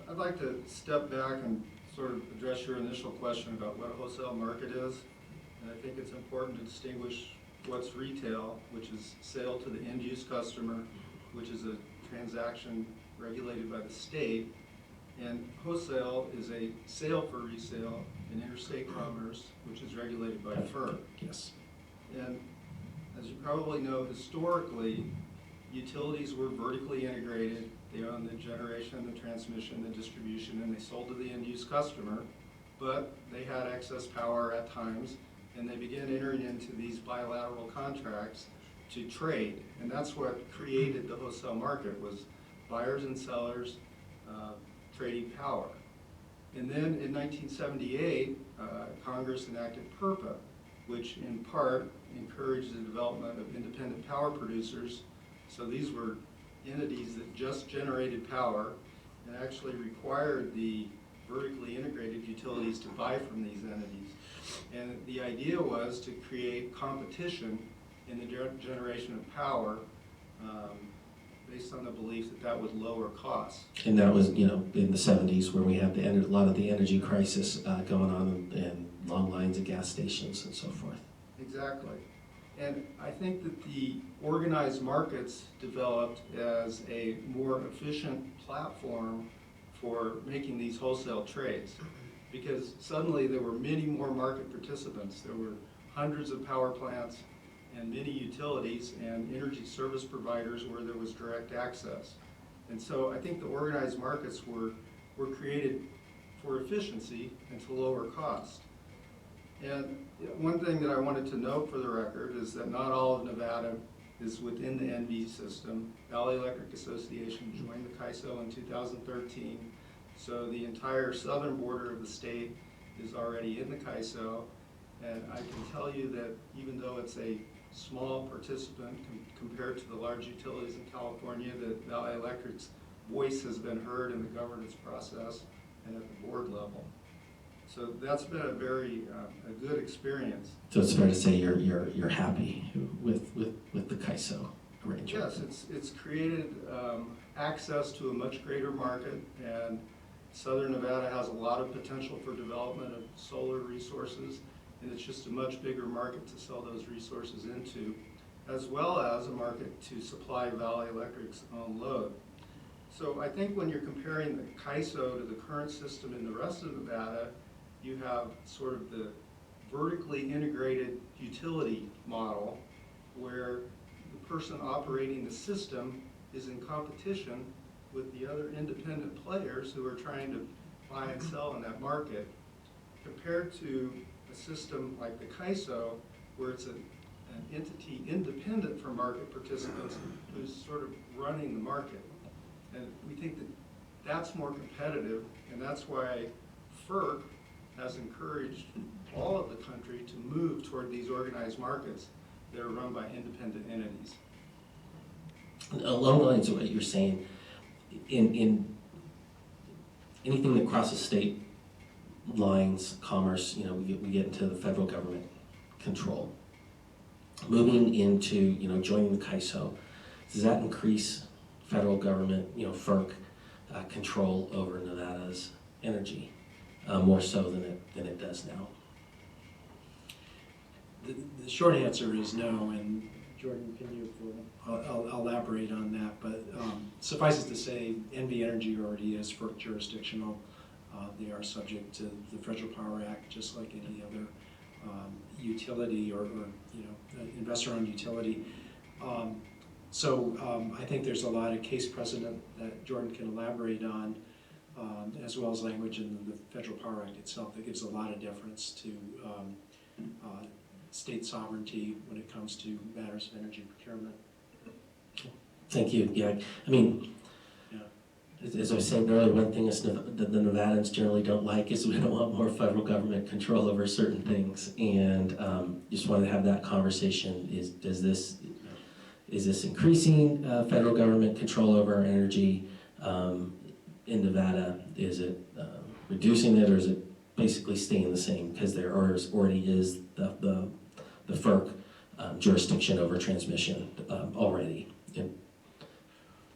S2: I'd like to step back and sort of address your initial question about what a wholesale market is. And I think it's important to distinguish what's retail, which is sale to the end-use customer, which is a transaction regulated by the state, and wholesale is a sale for resale in interstate commerce, which is regulated by FERC.
S7: Yes.
S2: And as you probably know, historically, utilities were vertically integrated. They owned the generation, the transmission, the distribution, and they sold to the end-use customer, but they had excess power at times, and they began entering into these bilateral contracts to trade. And that's what created the wholesale market, was buyers and sellers trading power. And then in 1978, Congress enacted PURPA, which in part encouraged the development of independent power producers. So these were entities that just generated power and actually required the vertically integrated utilities to buy from these entities. And the idea was to create competition in the generation of power based on the belief that that would lower costs.
S6: And that was, you know, in the 70s where we had a lot of the energy crisis going on and long lines at gas stations and so forth.
S2: Exactly. And I think that the organized markets developed as a more efficient platform for making these wholesale trades, because suddenly there were many more market participants. There were hundreds of power plants and many utilities and energy service providers where there was direct access. And so I think the organized markets were created for efficiency and to lower cost. And one thing that I wanted to note for the record is that not all of Nevada is within the NV system. Valley Electric Association joined the CAISO in 2013, so the entire southern border of the state is already in the CAISO, and I can tell you that even though it's a small participant compared to the large utilities in California, that Valley Electric's voice has been heard in the governance process and at the board level. So that's been a very a good experience.
S6: So it's fair to say you're happy with the CAISO arrangement.
S2: Yes, it's created access to a much greater market, and Southern Nevada has a lot of potential for development of solar resources, and it's just a much bigger market to sell those resources into, as well as a market to supply Valley Electric's own load. So I think when you're comparing the CAISO to the current system in the rest of Nevada, you have sort of the vertically integrated utility model where the person operating the system is in competition with the other independent players who are trying to buy and sell in that market, compared to a system like the CAISO where it's an entity independent from market participants who's sort of running the market. And we think that that's more competitive, and that's why FERC has encouraged all of the country to move toward these organized markets that are run by independent entities.
S6: Along the lines of what you're saying, in anything that crosses state lines, commerce, we get into the federal government control. Moving into, joining the CAISO, does that increase federal government, FERC, control over Nevada's energy, more so than it does now?
S7: The short answer is no, and Jordan, can you, I'll elaborate on that, but suffice it to say, NV Energy already is FERC jurisdictional. They are subject to the Federal Power Act, just like any other utility or investor-owned utility. So I think there's a lot of case precedent that Jordan can elaborate on, as well as language in the Federal Power Act itself that gives a lot of deference to state sovereignty when it comes to matters of energy procurement.
S6: Thank you. Yeah, I mean, as I was saying earlier, one thing is that the Nevadans generally don't like is we don't want more federal government control over certain things, and just wanted to have that conversation. Is this increasing federal government control over our energy in Nevada? Is it reducing it, or is it basically staying the same because there already is the FERC jurisdiction over transmission already?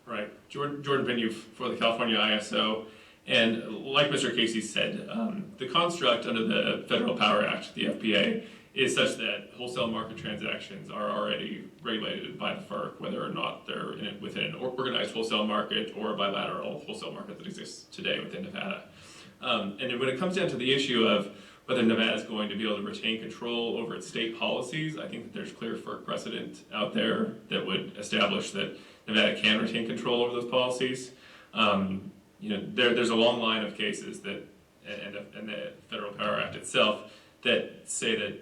S1: Right, Jordan Venue for the California ISO, and like Mr. Casey said, the construct under the Federal Power Act, the FPA, is such that wholesale market transactions are already regulated by the FERC, whether or not they're within an organized wholesale market or a bilateral wholesale market that exists today within Nevada. And when it comes down to the issue of whether Nevada is going to be able to retain control over its state policies, I think that there's clear FERC precedent out there that would establish that Nevada can retain control over those policies. There's a long line of cases that, and the Federal Power Act itself, that say that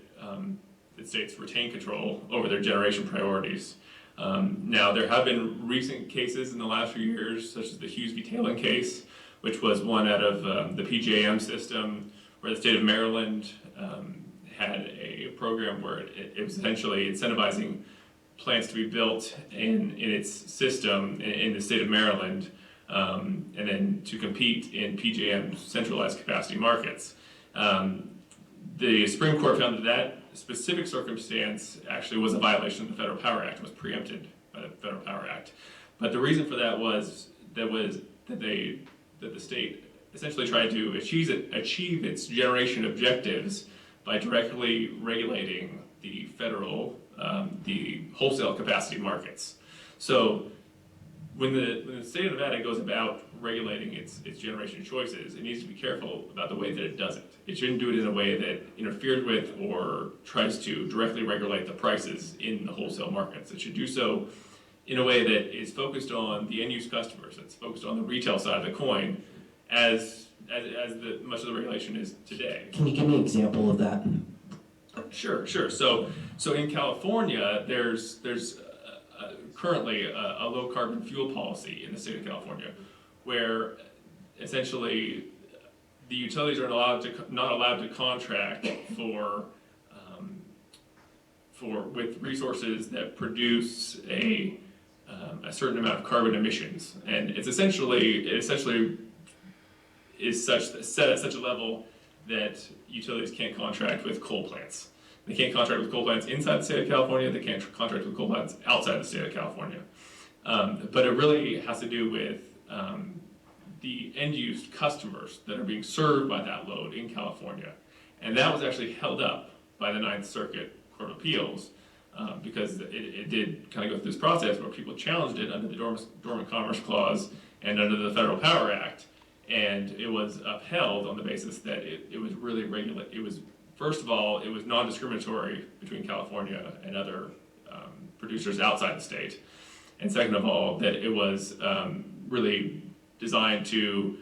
S1: states retain control over their generation priorities. Now, there have been recent cases in the last few years, such as the Hughes v. Talon case, which was one out of the PJM system, where the state of Maryland had a program where it was essentially incentivizing plants to be built in its system in the state of Maryland, and then to compete in PJM centralized capacity markets. The Supreme Court found that that specific circumstance actually was a violation of the Federal Power Act, was preempted by the Federal Power Act. But the reason for that was that the state essentially tried to achieve its generation objectives by directly regulating the the wholesale capacity markets. So when the state of Nevada goes about regulating its generation choices, it needs to be careful about the way that it does it. It shouldn't do it in a way that interferes with or tries to directly regulate the prices in the wholesale markets. It should do so in a way that is focused on the end-use customers, that's focused on the retail side of the coin, as much of the regulation is today.
S6: Can you give me an example of that?
S1: Sure. So in California, there's currently a low carbon fuel policy in the state of California, where essentially the utilities are not allowed to contract with resources that produce a certain amount of carbon emissions, and it essentially is set at such a level that utilities can't contract with coal plants. They can't contract with coal plants inside the state of California. They can't contract with coal plants outside the state of California. But it really has to do with the end-use customers that are being served by that load in California. And that was actually held up by the Ninth Circuit Court of Appeals because it did kind of go through this process where people challenged it under the Dormant Commerce Clause and under the Federal Power Act. And it was upheld on the basis that it was really first of all, it was non-discriminatory between California and other producers outside the state. And second of all, that it was really designed for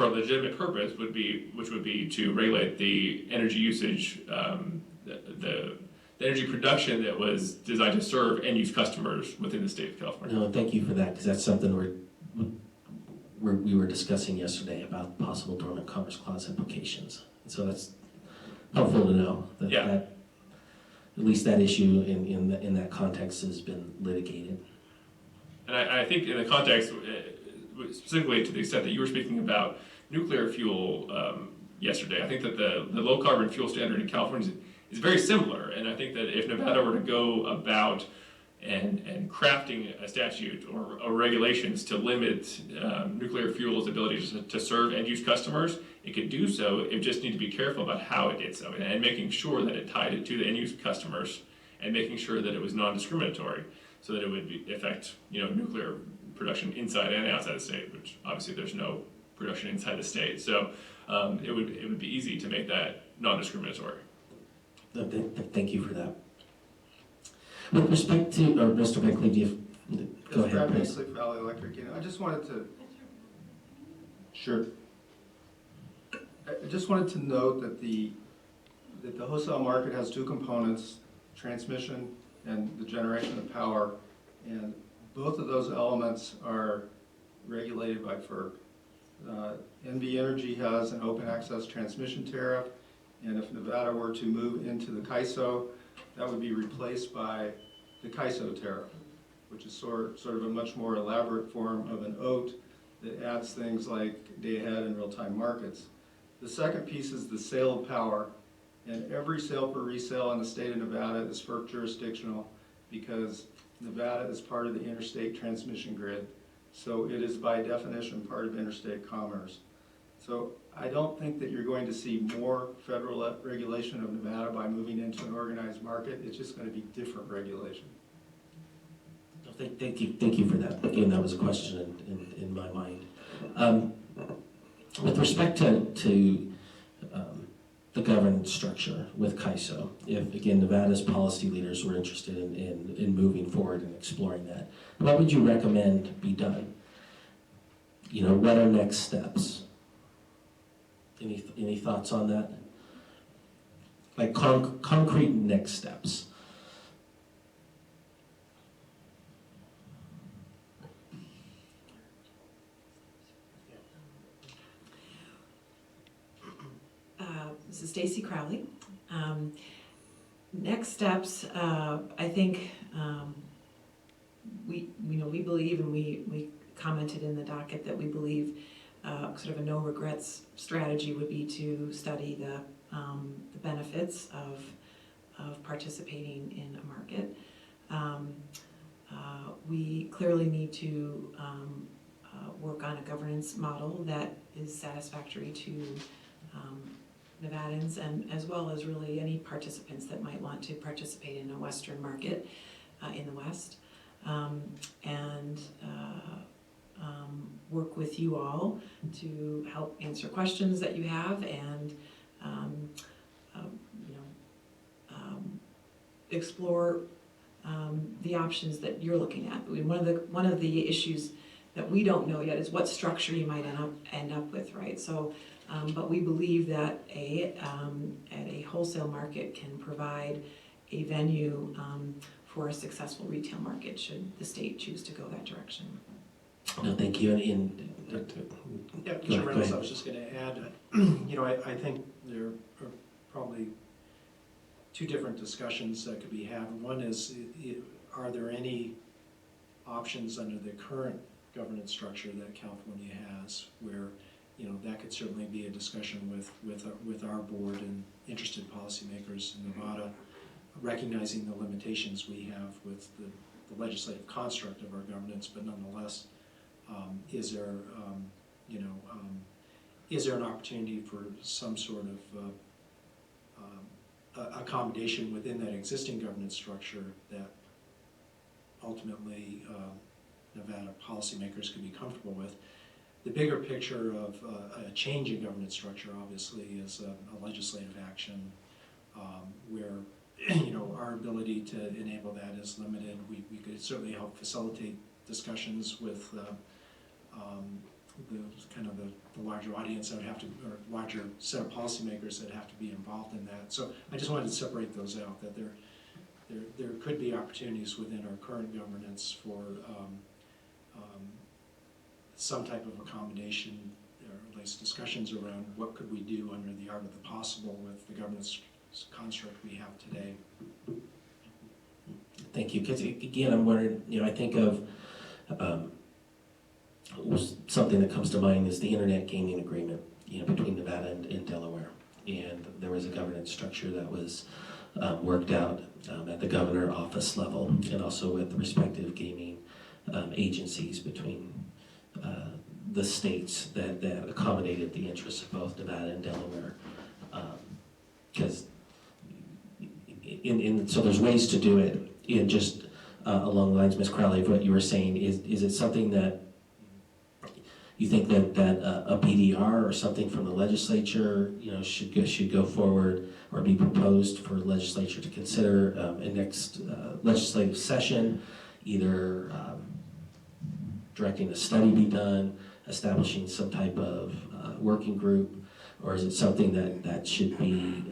S1: a legitimate purpose, which would be to regulate the energy usage, the energy production that was designed to serve end-use customers within the state of California.
S6: No, thank you for that, because that's something we were discussing yesterday about possible dormant commerce clause implications. And so that's helpful to know that,
S1: Yeah.
S6: that at least that issue in that context has been litigated.
S1: And I think in the context, specifically to the extent that you were speaking about nuclear fuel yesterday, I think that the low carbon fuel standard in California is very similar. And I think that if Nevada were to go about and crafting a statute or regulations to limit nuclear fuel's ability to serve end-use customers, it could do so. It just need to be careful about how it did so, and making sure that it tied it to the end-use customers, and making sure that it was non-discriminatory, so that it would affect nuclear production inside and outside the state, which obviously there's no production inside the state. So it would be easy to make that non-discriminatory.
S6: Thank you for that. With respect to, Mr. Beckley, do you, go ahead, please.
S2: Sleep Valley Electric, I just wanted to, sure. I just wanted to note that the wholesale market has two components, transmission and the generation of power, and both of those elements are regulated by FERC. NV Energy has an open access transmission tariff, and if Nevada were to move into the CAISO, that would be replaced by the CAISO tariff, which is sort of a much more elaborate form of an OAT that adds things like day ahead and real-time markets. The second piece is the sale of power, and every sale per resale in the state of Nevada is FERC jurisdictional because Nevada is part of the interstate transmission grid, so it is by definition part of interstate commerce. So I don't think that you're going to see more federal regulation of Nevada by moving into an organized market. It's just going to be different regulation.
S6: Thank you for that. Again, that was a question in my mind. With respect to the governance structure with CAISO, if again Nevada's policy leaders were interested in moving forward and exploring that, what would you recommend be done? What are next steps? Any thoughts on that? Like concrete next steps.
S10: This is Stacy Crowley. Next steps, I think we believe, and we commented in the docket that we believe sort of a no regrets strategy would be to study the benefits of participating in a market. We clearly need to work on a governance model that is satisfactory to Nevadans, and as well as really any participants that might want to participate in a Western market in the West, and work with you all to help answer questions that you have, and explore the options that you're looking at. One of the issues that we don't know yet is what structure you might end up with, right? So. But we believe that at a wholesale market can provide a venue for a successful retail market should the state choose to go that direction.
S6: No, thank you.
S7: Yeah, Mr. Reynolds, I was just going to add, I think there are probably two different discussions that could be had. One is, are there any options under the current governance structure that California has where that could certainly be a discussion with our board and interested policymakers in Nevada, recognizing the limitations we have with the legislative construct of our governance, but nonetheless, is there an opportunity for some sort of accommodation within that existing governance structure that ultimately Nevada policymakers could be comfortable with? The bigger picture of a change in governance structure, obviously, is a legislative action where our ability to enable that is limited. We could certainly help facilitate discussions with the larger audience that would have to, or larger set of policymakers that have to be involved in that. So I just wanted to separate those out, that there could be opportunities within our current governance for some type of accommodation, or at least discussions around what could we do under the art of the possible with the governance construct we have today.
S6: Thank you. Because again, I'm wondering, I think of something that comes to mind is the internet gaming agreement, between Nevada and Delaware. And there was a governance structure that was worked out at the governor office level and also with the respective gaming agencies between the states that accommodated the interests of both Nevada and Delaware. Because so there's ways to do it. And just along the lines, Ms. Crowley, of what you were saying, is it something that you think that a BDR or something from the legislature, should go forward or be proposed for the legislature to consider in next legislative session, either directing a study be done, establishing some type of working group, or is it something that should be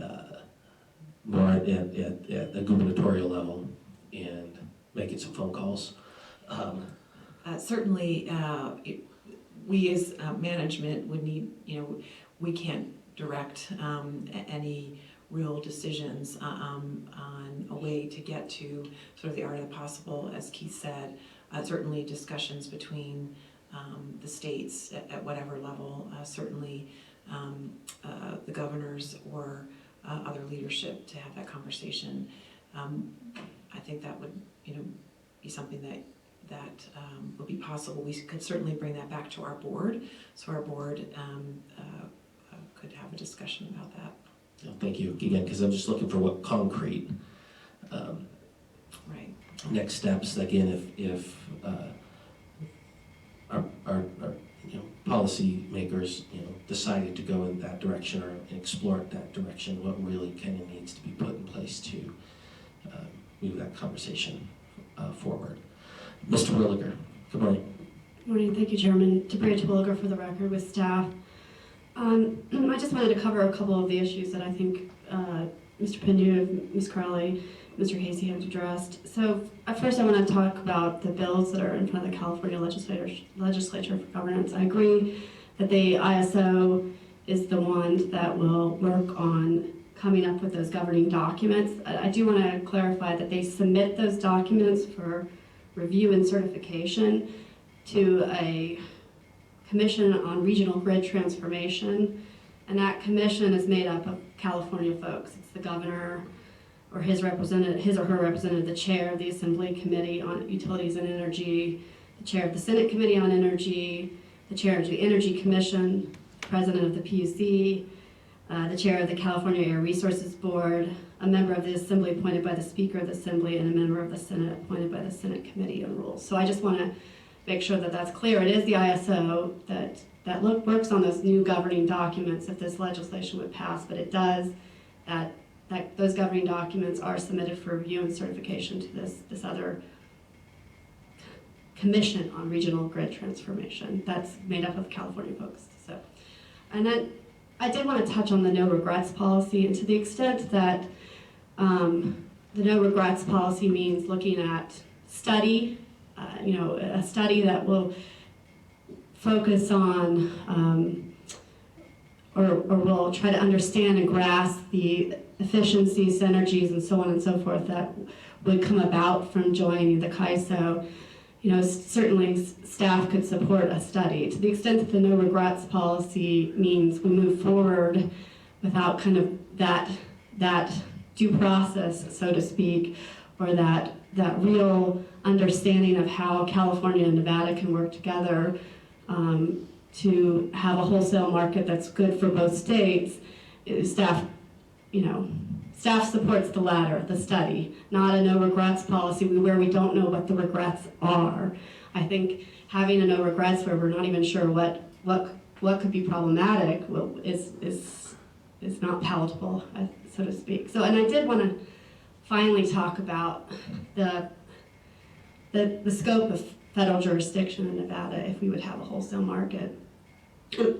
S6: more at a gubernatorial level and making some phone calls?
S10: Certainly, we as management would need, we can't direct any real decisions on a way to get to sort of the art of the possible, as Keith said. Certainly discussions between the states at whatever level, certainly the governors or other leadership to have that conversation. I think that would, be something that would be possible. We could certainly bring that back to our board, so our board could have a discussion about that.
S6: Thank you again, because I'm just looking for what concrete
S10: Right.
S6: next steps. Again, if our policy makers decided to go in that direction or explore it that direction, what really kind of needs to be put in place to move that conversation forward. Mr. Williger, good morning.
S11: Good morning, thank you, Chairman. Debra Williger for the record with staff. I just wanted to cover a couple of the issues that I think Mr. Penu, Ms. Crowley, Mr. Casey have addressed. So first I want to talk about the bills that are in front of the California legislature for governance. I agree that the ISO is the one that will work on coming up with those governing documents. I do want to clarify that they submit those documents for review and certification to a commission on regional grid transformation, and that commission is made up of California folks. It's the governor or his or her representative, the chair of the Assembly Committee on Utilities and Energy, the chair of the Senate Committee on Energy, the chair of the Energy Commission, the president of the PUC, the chair of the California Air Resources Board, a member of the Assembly appointed by the Speaker of the Assembly, and a member of the Senate appointed by the Senate Committee on Rules. So I just want to make sure that that's clear. It is the ISO that works on those new governing documents if this legislation would pass, but it does that those governing documents are submitted for review and certification to this other commission on regional grid transformation that's made up of California folks. So, and then I did want to touch on the no regrets policy, and to the extent that the no regrets policy means looking at study, a study that will focus on or will try to understand and grasp the efficiencies, synergies, and so on and so forth that would come about from joining the CAISO. Certainly staff could support a study. To the extent that the no regrets policy means we move forward without kind of that due process, so to speak, or that real understanding of how California and Nevada can work together to have a wholesale market that's good for both states, staff supports the latter, the study, not a no regrets policy where we don't know what the regrets are. I think having a no regrets where we're not even sure what could be problematic is not palatable, so to speak. So, and I did want to finally talk about the scope of federal jurisdiction in Nevada if we would have a wholesale market.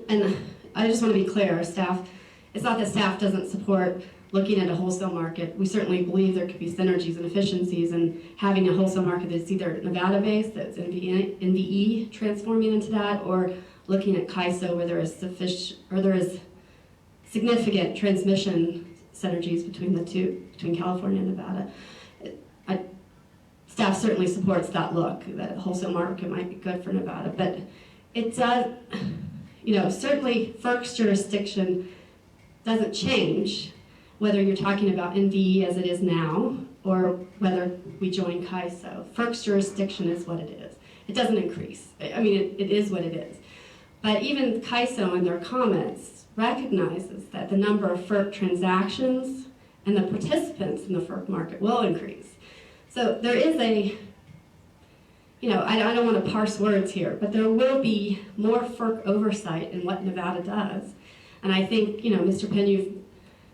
S11: And I just want to be clear, staff, it's not that staff doesn't support looking at a wholesale market, we certainly believe there could be synergies and efficiencies in having a wholesale market that's either Nevada-based, that's NVE transforming into that, or looking at CAISO where there is significant transmission synergies between the two, between California and Nevada. Staff certainly supports that look, that wholesale market might be good for Nevada, but it does, certainly FERC's jurisdiction doesn't change whether you're talking about NVE as it is now or whether we join CAISO. FERC's jurisdiction is what it is. It doesn't increase. I mean, it is what it is. But even CAISO in their comments recognizes that the number of FERC transactions and the participants in the FERC market will increase. So there is I don't want to parse words here, but there will be more FERC oversight in what Nevada does. And I think, Mr. Penn, you've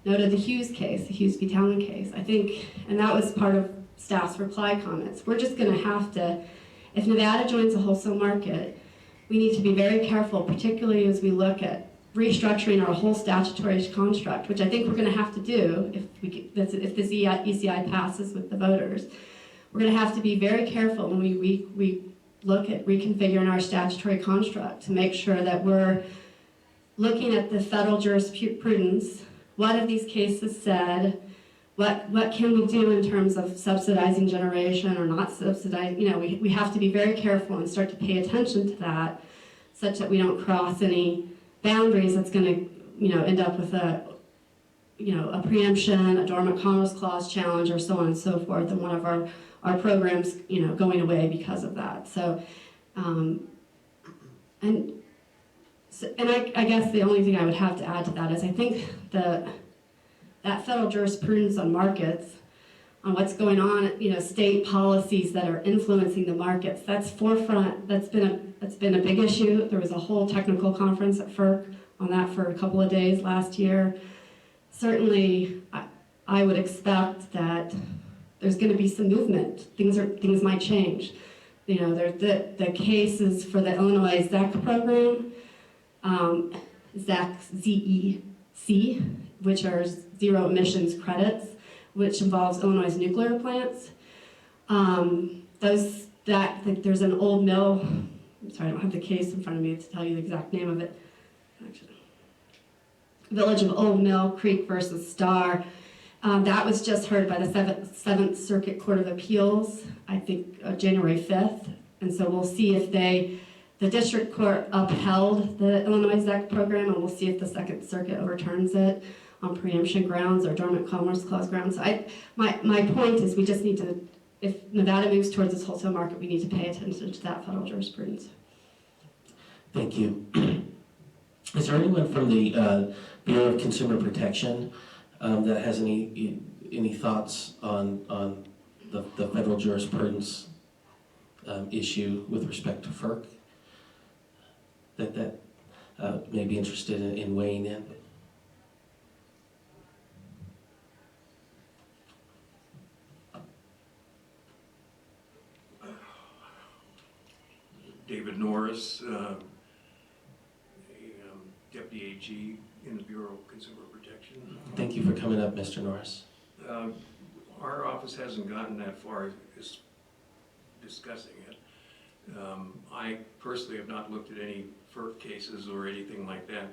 S11: noted the Hughes case, the Hughes v. Talon case. I think, and that was part of staff's reply comments. We're just going to have to, if Nevada joins a wholesale market, we need to be very careful, particularly as we look at restructuring our whole statutory construct, which I think we're going to have to do if this ECI passes with the voters. We're going to have to be very careful when we look at reconfiguring our statutory construct to make sure that we're looking at the federal jurisprudence. What have these cases said? What can we do in terms of subsidizing generation or not subsidizing? We have to be very careful and start to pay attention to that, such that we don't cross any boundaries that's going to, end up with a preemption, a dormant commerce clause challenge, or so on and so forth, and one of our programs, going away because of that. So, I guess the only thing I would have to add to that is I think that federal jurisprudence on markets, on what's going on, state policies that are influencing the markets, that's forefront. That's been a big issue. There was a whole technical conference at FERC on that for a couple of days last year. Certainly, I would expect that there's going to be some movement. Things might change. There's the cases for the Illinois ZEC program, ZEC, which are zero emissions credits, which involves Illinois nuclear plants. There's an old mill. I'm sorry, I don't have the case in front of me to tell you the exact name of it. Actually, Village of Old Mill Creek versus Star. That was just heard by the Seventh Circuit Court of Appeals, I think January 5th. And so we'll see if the district court upheld the Illinois ZEC program, and we'll see if the Second Circuit overturns it on preemption grounds or dormant commerce clause grounds. So my point is we just need to, if Nevada moves towards this wholesale market, we need to pay attention to that federal jurisprudence.
S6: Thank you. Is there anyone from the Bureau of Consumer Protection that has any thoughts on the federal jurisprudence issue with respect to FERC that may be interested in weighing in?
S5: David Norris, Deputy AG in the Bureau of Consumer Protection.
S6: Thank you for coming up, Mr. Norris.
S5: Our office hasn't gotten that far as discussing it. I personally have not looked at any FERC cases or anything like that.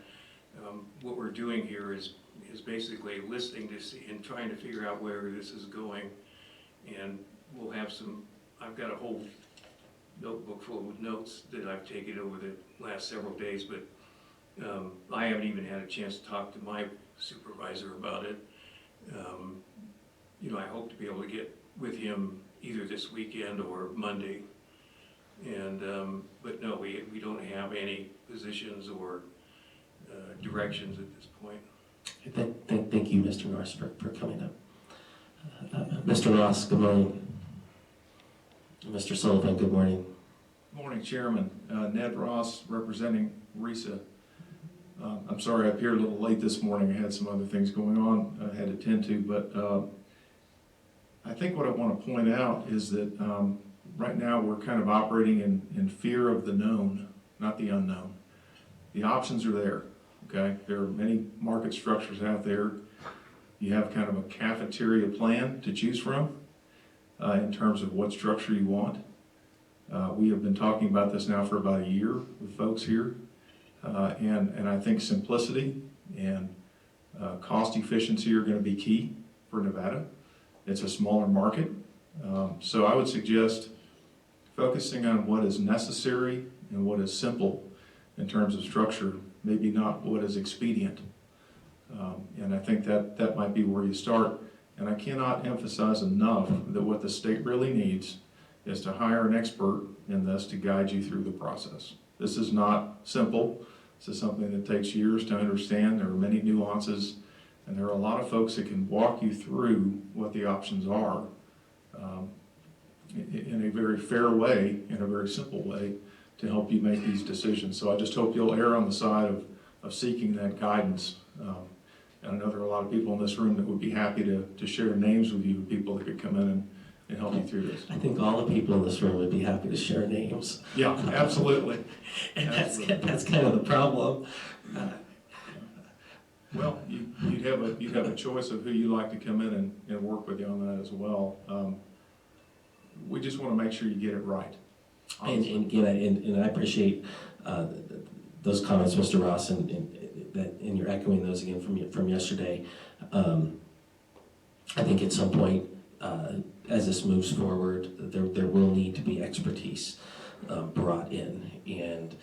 S5: What we're doing here is basically listening to see and trying to figure out where this is going. And we'll have I've got a whole notebook full of notes that I've taken over the last several days, but I haven't even had a chance to talk to my supervisor about it. I hope to be able to get with him either this weekend or Monday. And but no, we don't have any positions or directions at this point.
S6: Thank you, Mr. Norris, for coming up. Mr. Ross, good morning. Mr. Sullivan, good morning.
S12: Morning, Chairman. Ned Ross, representing RISA. I'm sorry I appeared a little late this morning. I had some other things going on I had to attend to, but I think what I want to point out is that right now we're kind of operating in fear of the known, not the unknown. The options are there, okay? There are many market structures out there. You have kind of a cafeteria plan to choose from in terms of what structure you want. We have been talking about this now for about a year with folks here. And I think simplicity and cost efficiency are going to be key for Nevada. It's a smaller market. So I would suggest focusing on what is necessary and what is simple in terms of structure, maybe not what is expedient. And I think that might be where you start. And I cannot emphasize enough that what the state really needs is to hire an expert in this to guide you through the process. This is not simple. This is something that takes years to understand. There are many nuances, and there are a lot of folks that can walk you through what the options are in a very fair way, in a very simple way, to help you make these decisions. So I just hope you'll err on the side of seeking that guidance. And I know there are a lot of people in this room that would be happy to share names with you, people that could come in and help you through this.
S6: I think all the people in this room would be happy to share names.
S12: Yeah, absolutely.
S6: And
S12: Absolutely.
S6: that's kind of the problem.
S12: Well, you'd have a choice of who you like to come in and work with you on that as well. We just want to make sure you get it right.
S6: And again, and I appreciate those comments, Mr. Ross, and you're echoing those again from yesterday. I think at some point, as this moves forward, there will need to be expertise brought in, and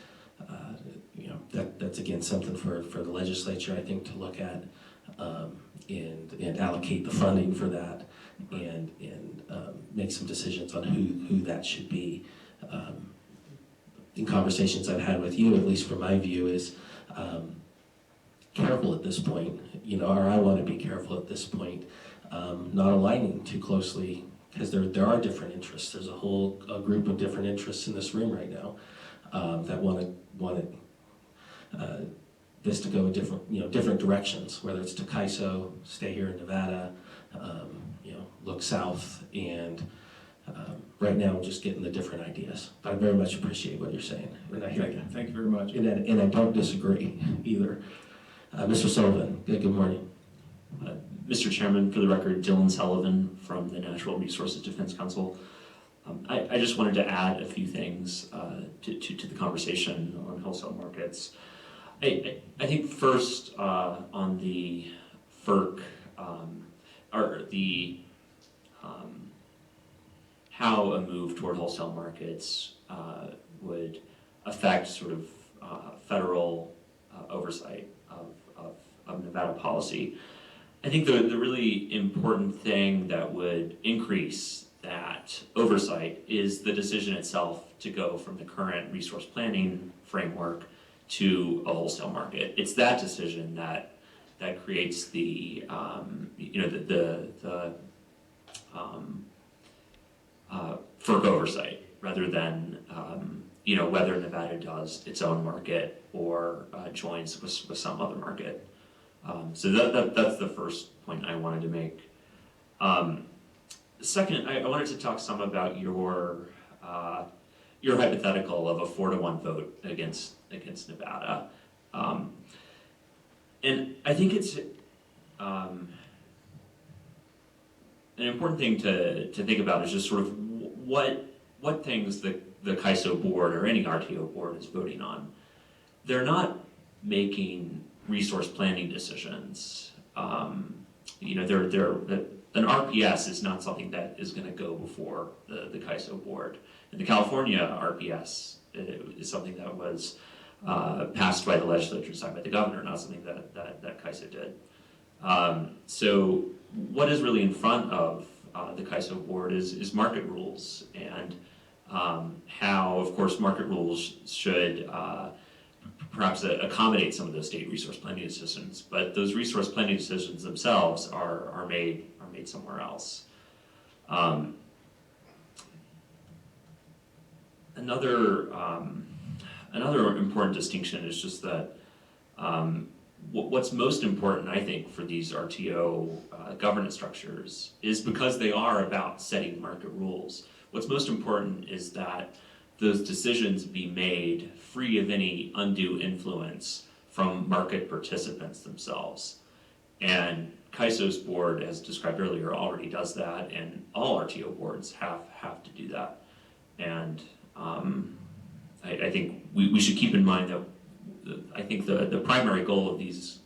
S6: that's again something for the legislature, I think, to look at and allocate the funding for that, and make some decisions on who that should be. In conversations I've had with you, at least from my view, is careful at this point, or I want to be careful at this point, not aligning too closely, because there are different interests. There's a group of different interests in this room right now that want this to go different directions, whether it's to CAISO, stay here in Nevada, look south, and right now I'm just getting the different ideas. But I very much appreciate what you're saying, and I hear you.
S12: Thank you very much.
S6: And I don't disagree either. Mr. Sullivan, good morning.
S13: Mr. Chairman, for the record, Dylan Sullivan from the Natural Resources Defense Council. I just wanted to add a few things to the conversation on wholesale markets. I think first on the FERC, or the how a move toward wholesale markets would affect sort of federal oversight of Nevada policy. I think the really important thing that would increase that oversight is the decision itself to go from the current resource planning framework to a wholesale market. It's that decision that creates the FERC oversight, rather than whether Nevada does its own market or joins with some other market. So that's the first point I wanted to make. Second, I wanted to talk some about your hypothetical of a 4-to-1 vote against Nevada. And I think it's an important thing to think about is just sort of what things the CAISO board or any RTO board is voting on. They're not making resource planning decisions. An RPS is not something that is going to go before the CAISO board. And the California RPS is something that was passed by the legislature, signed by the governor, not something that CAISO did. So what is really in front of the CAISO board is market rules, and how, of course, market rules should perhaps accommodate some of those state resource planning decisions, but those resource planning decisions themselves are made somewhere else. Another important distinction is just that what's most important, I think, for these RTO governance structures is because they are about setting market rules. What's most important is that those decisions be made free of any undue influence from market participants themselves. And CAISO's board, as described earlier, already does that, and all RTO boards have to do that. And I think we should keep in mind that I think the primary goal of these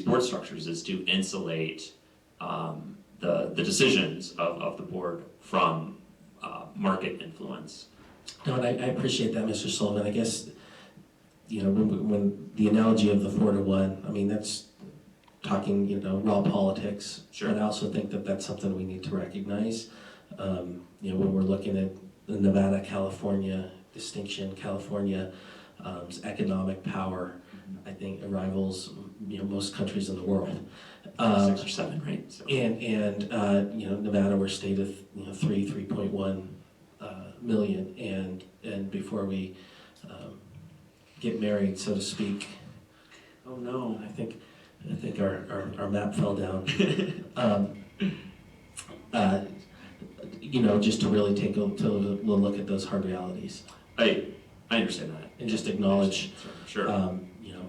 S13: board structures is to insulate the decisions of the board from market influence.
S6: No, and I appreciate that, Mr. Sullivan. I guess, you know, when the analogy of the 4-to-1, I mean, that's talking, you know, raw politics.
S13: Sure.
S6: But I also think that that's something we need to recognize. You know, when we're looking at the Nevada-California distinction, California's economic power, I think, rivals, you know, most countries in the world.
S13: 6 or 7, right? So.
S6: And you know, Nevada, we're state of, you know, 3.1 million, and before we get married, so to speak.
S13: Oh no!
S6: I think our map fell down. You know, just to really take a look at those hard realities.
S13: I understand that.
S6: And just acknowledge.
S13: Sure.
S6: You know,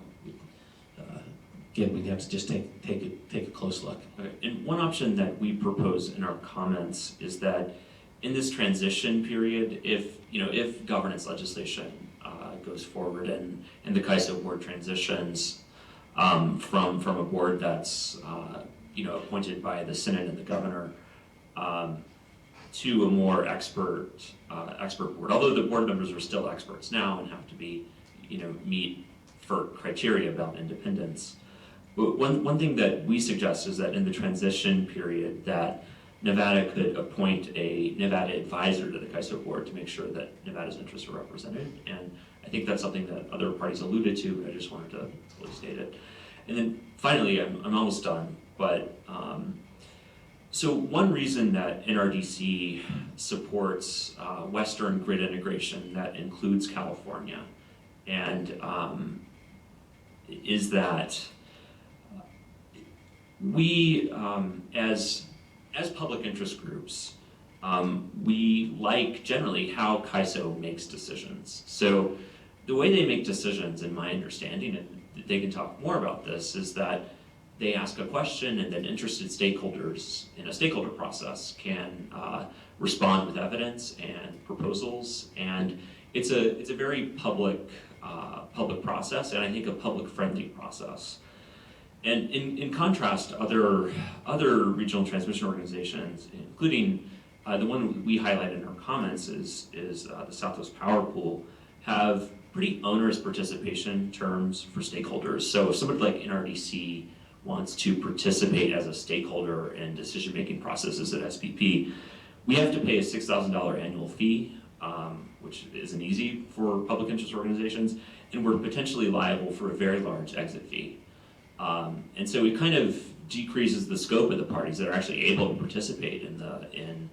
S6: again, we have to just take a close look.
S13: Okay. And one option that we propose in our comments is that in this transition period, if governance legislation goes forward and the CAISO board transitions from a board that's appointed by the Senate and the governor to a more expert board. Although the board members are still experts now and have to be, meet for criteria about independence. But one thing that we suggest is that in the transition period that Nevada could appoint a Nevada advisor to the CAISO board to make sure that Nevada's interests are represented. And I think that's something that other parties alluded to, but I just wanted to really state it. And then finally, I'm almost done, but so one reason that NRDC supports Western grid integration that includes California and is that we, as public interest groups, we like generally how CAISO makes decisions. So the way they make decisions, in my understanding, and they can talk more about this, is that they ask a question and then interested stakeholders in a stakeholder process can respond with evidence and proposals. And it's a very public process, and I think a public-friendly process. And in contrast, other regional transmission organizations, including the one we highlighted in our comments is the Southwest Power Pool, have pretty onerous participation terms for stakeholders. So if somebody like NRDC wants to participate as a stakeholder in decision-making processes at SPP, we have to pay a $6,000 annual fee, which isn't easy for public interest organizations, and we're potentially liable for a very large exit fee. And so it kind of decreases the scope of the parties that are actually able to participate in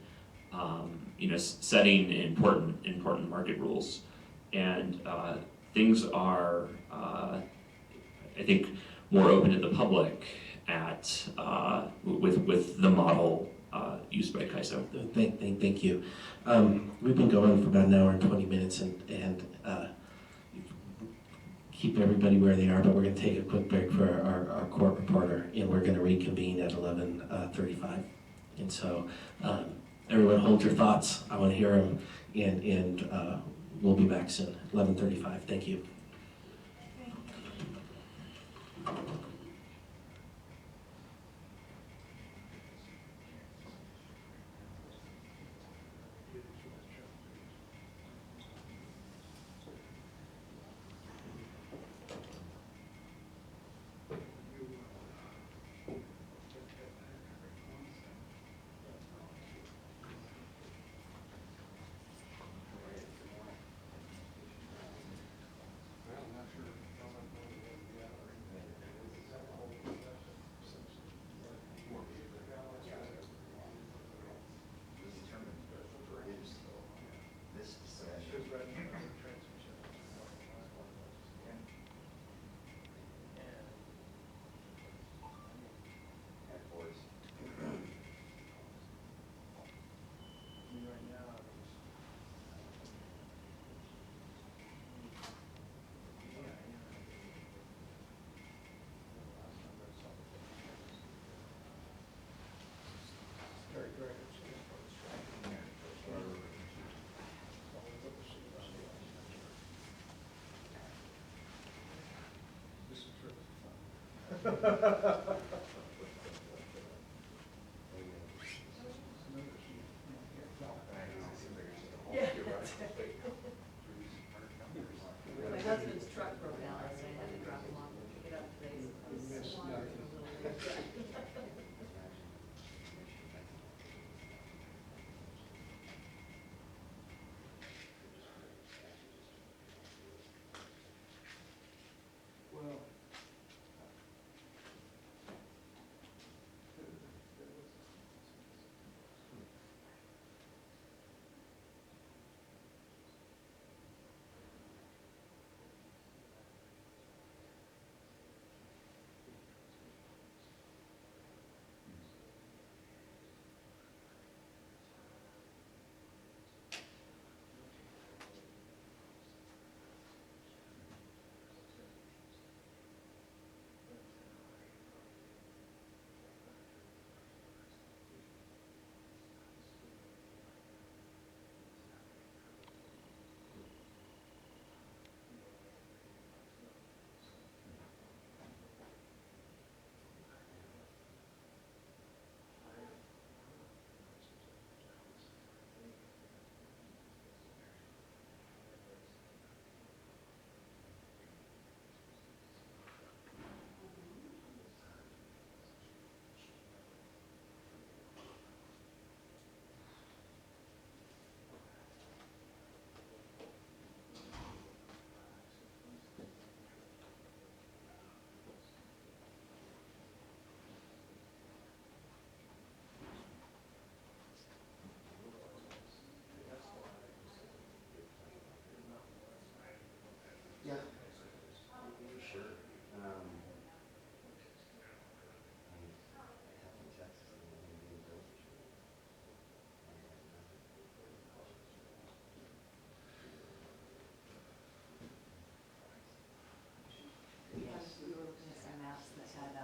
S13: setting important market rules. And things are, I think, more open to the public with the model used by CAISO.
S6: Thank you. We've been going for about an hour and 20 minutes, and keep everybody where they are, but we're going to take a quick break for our court reporter, and we're going to reconvene at 11:35. And so everyone hold your thoughts. I want to hear them, and we'll be back soon, 11:35. Thank you.
S8: My husband's truck broke down, so I had to drop him off and pick it up today, so I was wandering a little bit.
S3: Well.
S4: Yeah, for sure. I mean, half in Texas, and then being built.
S8: Yeah, we were looking at some maps that had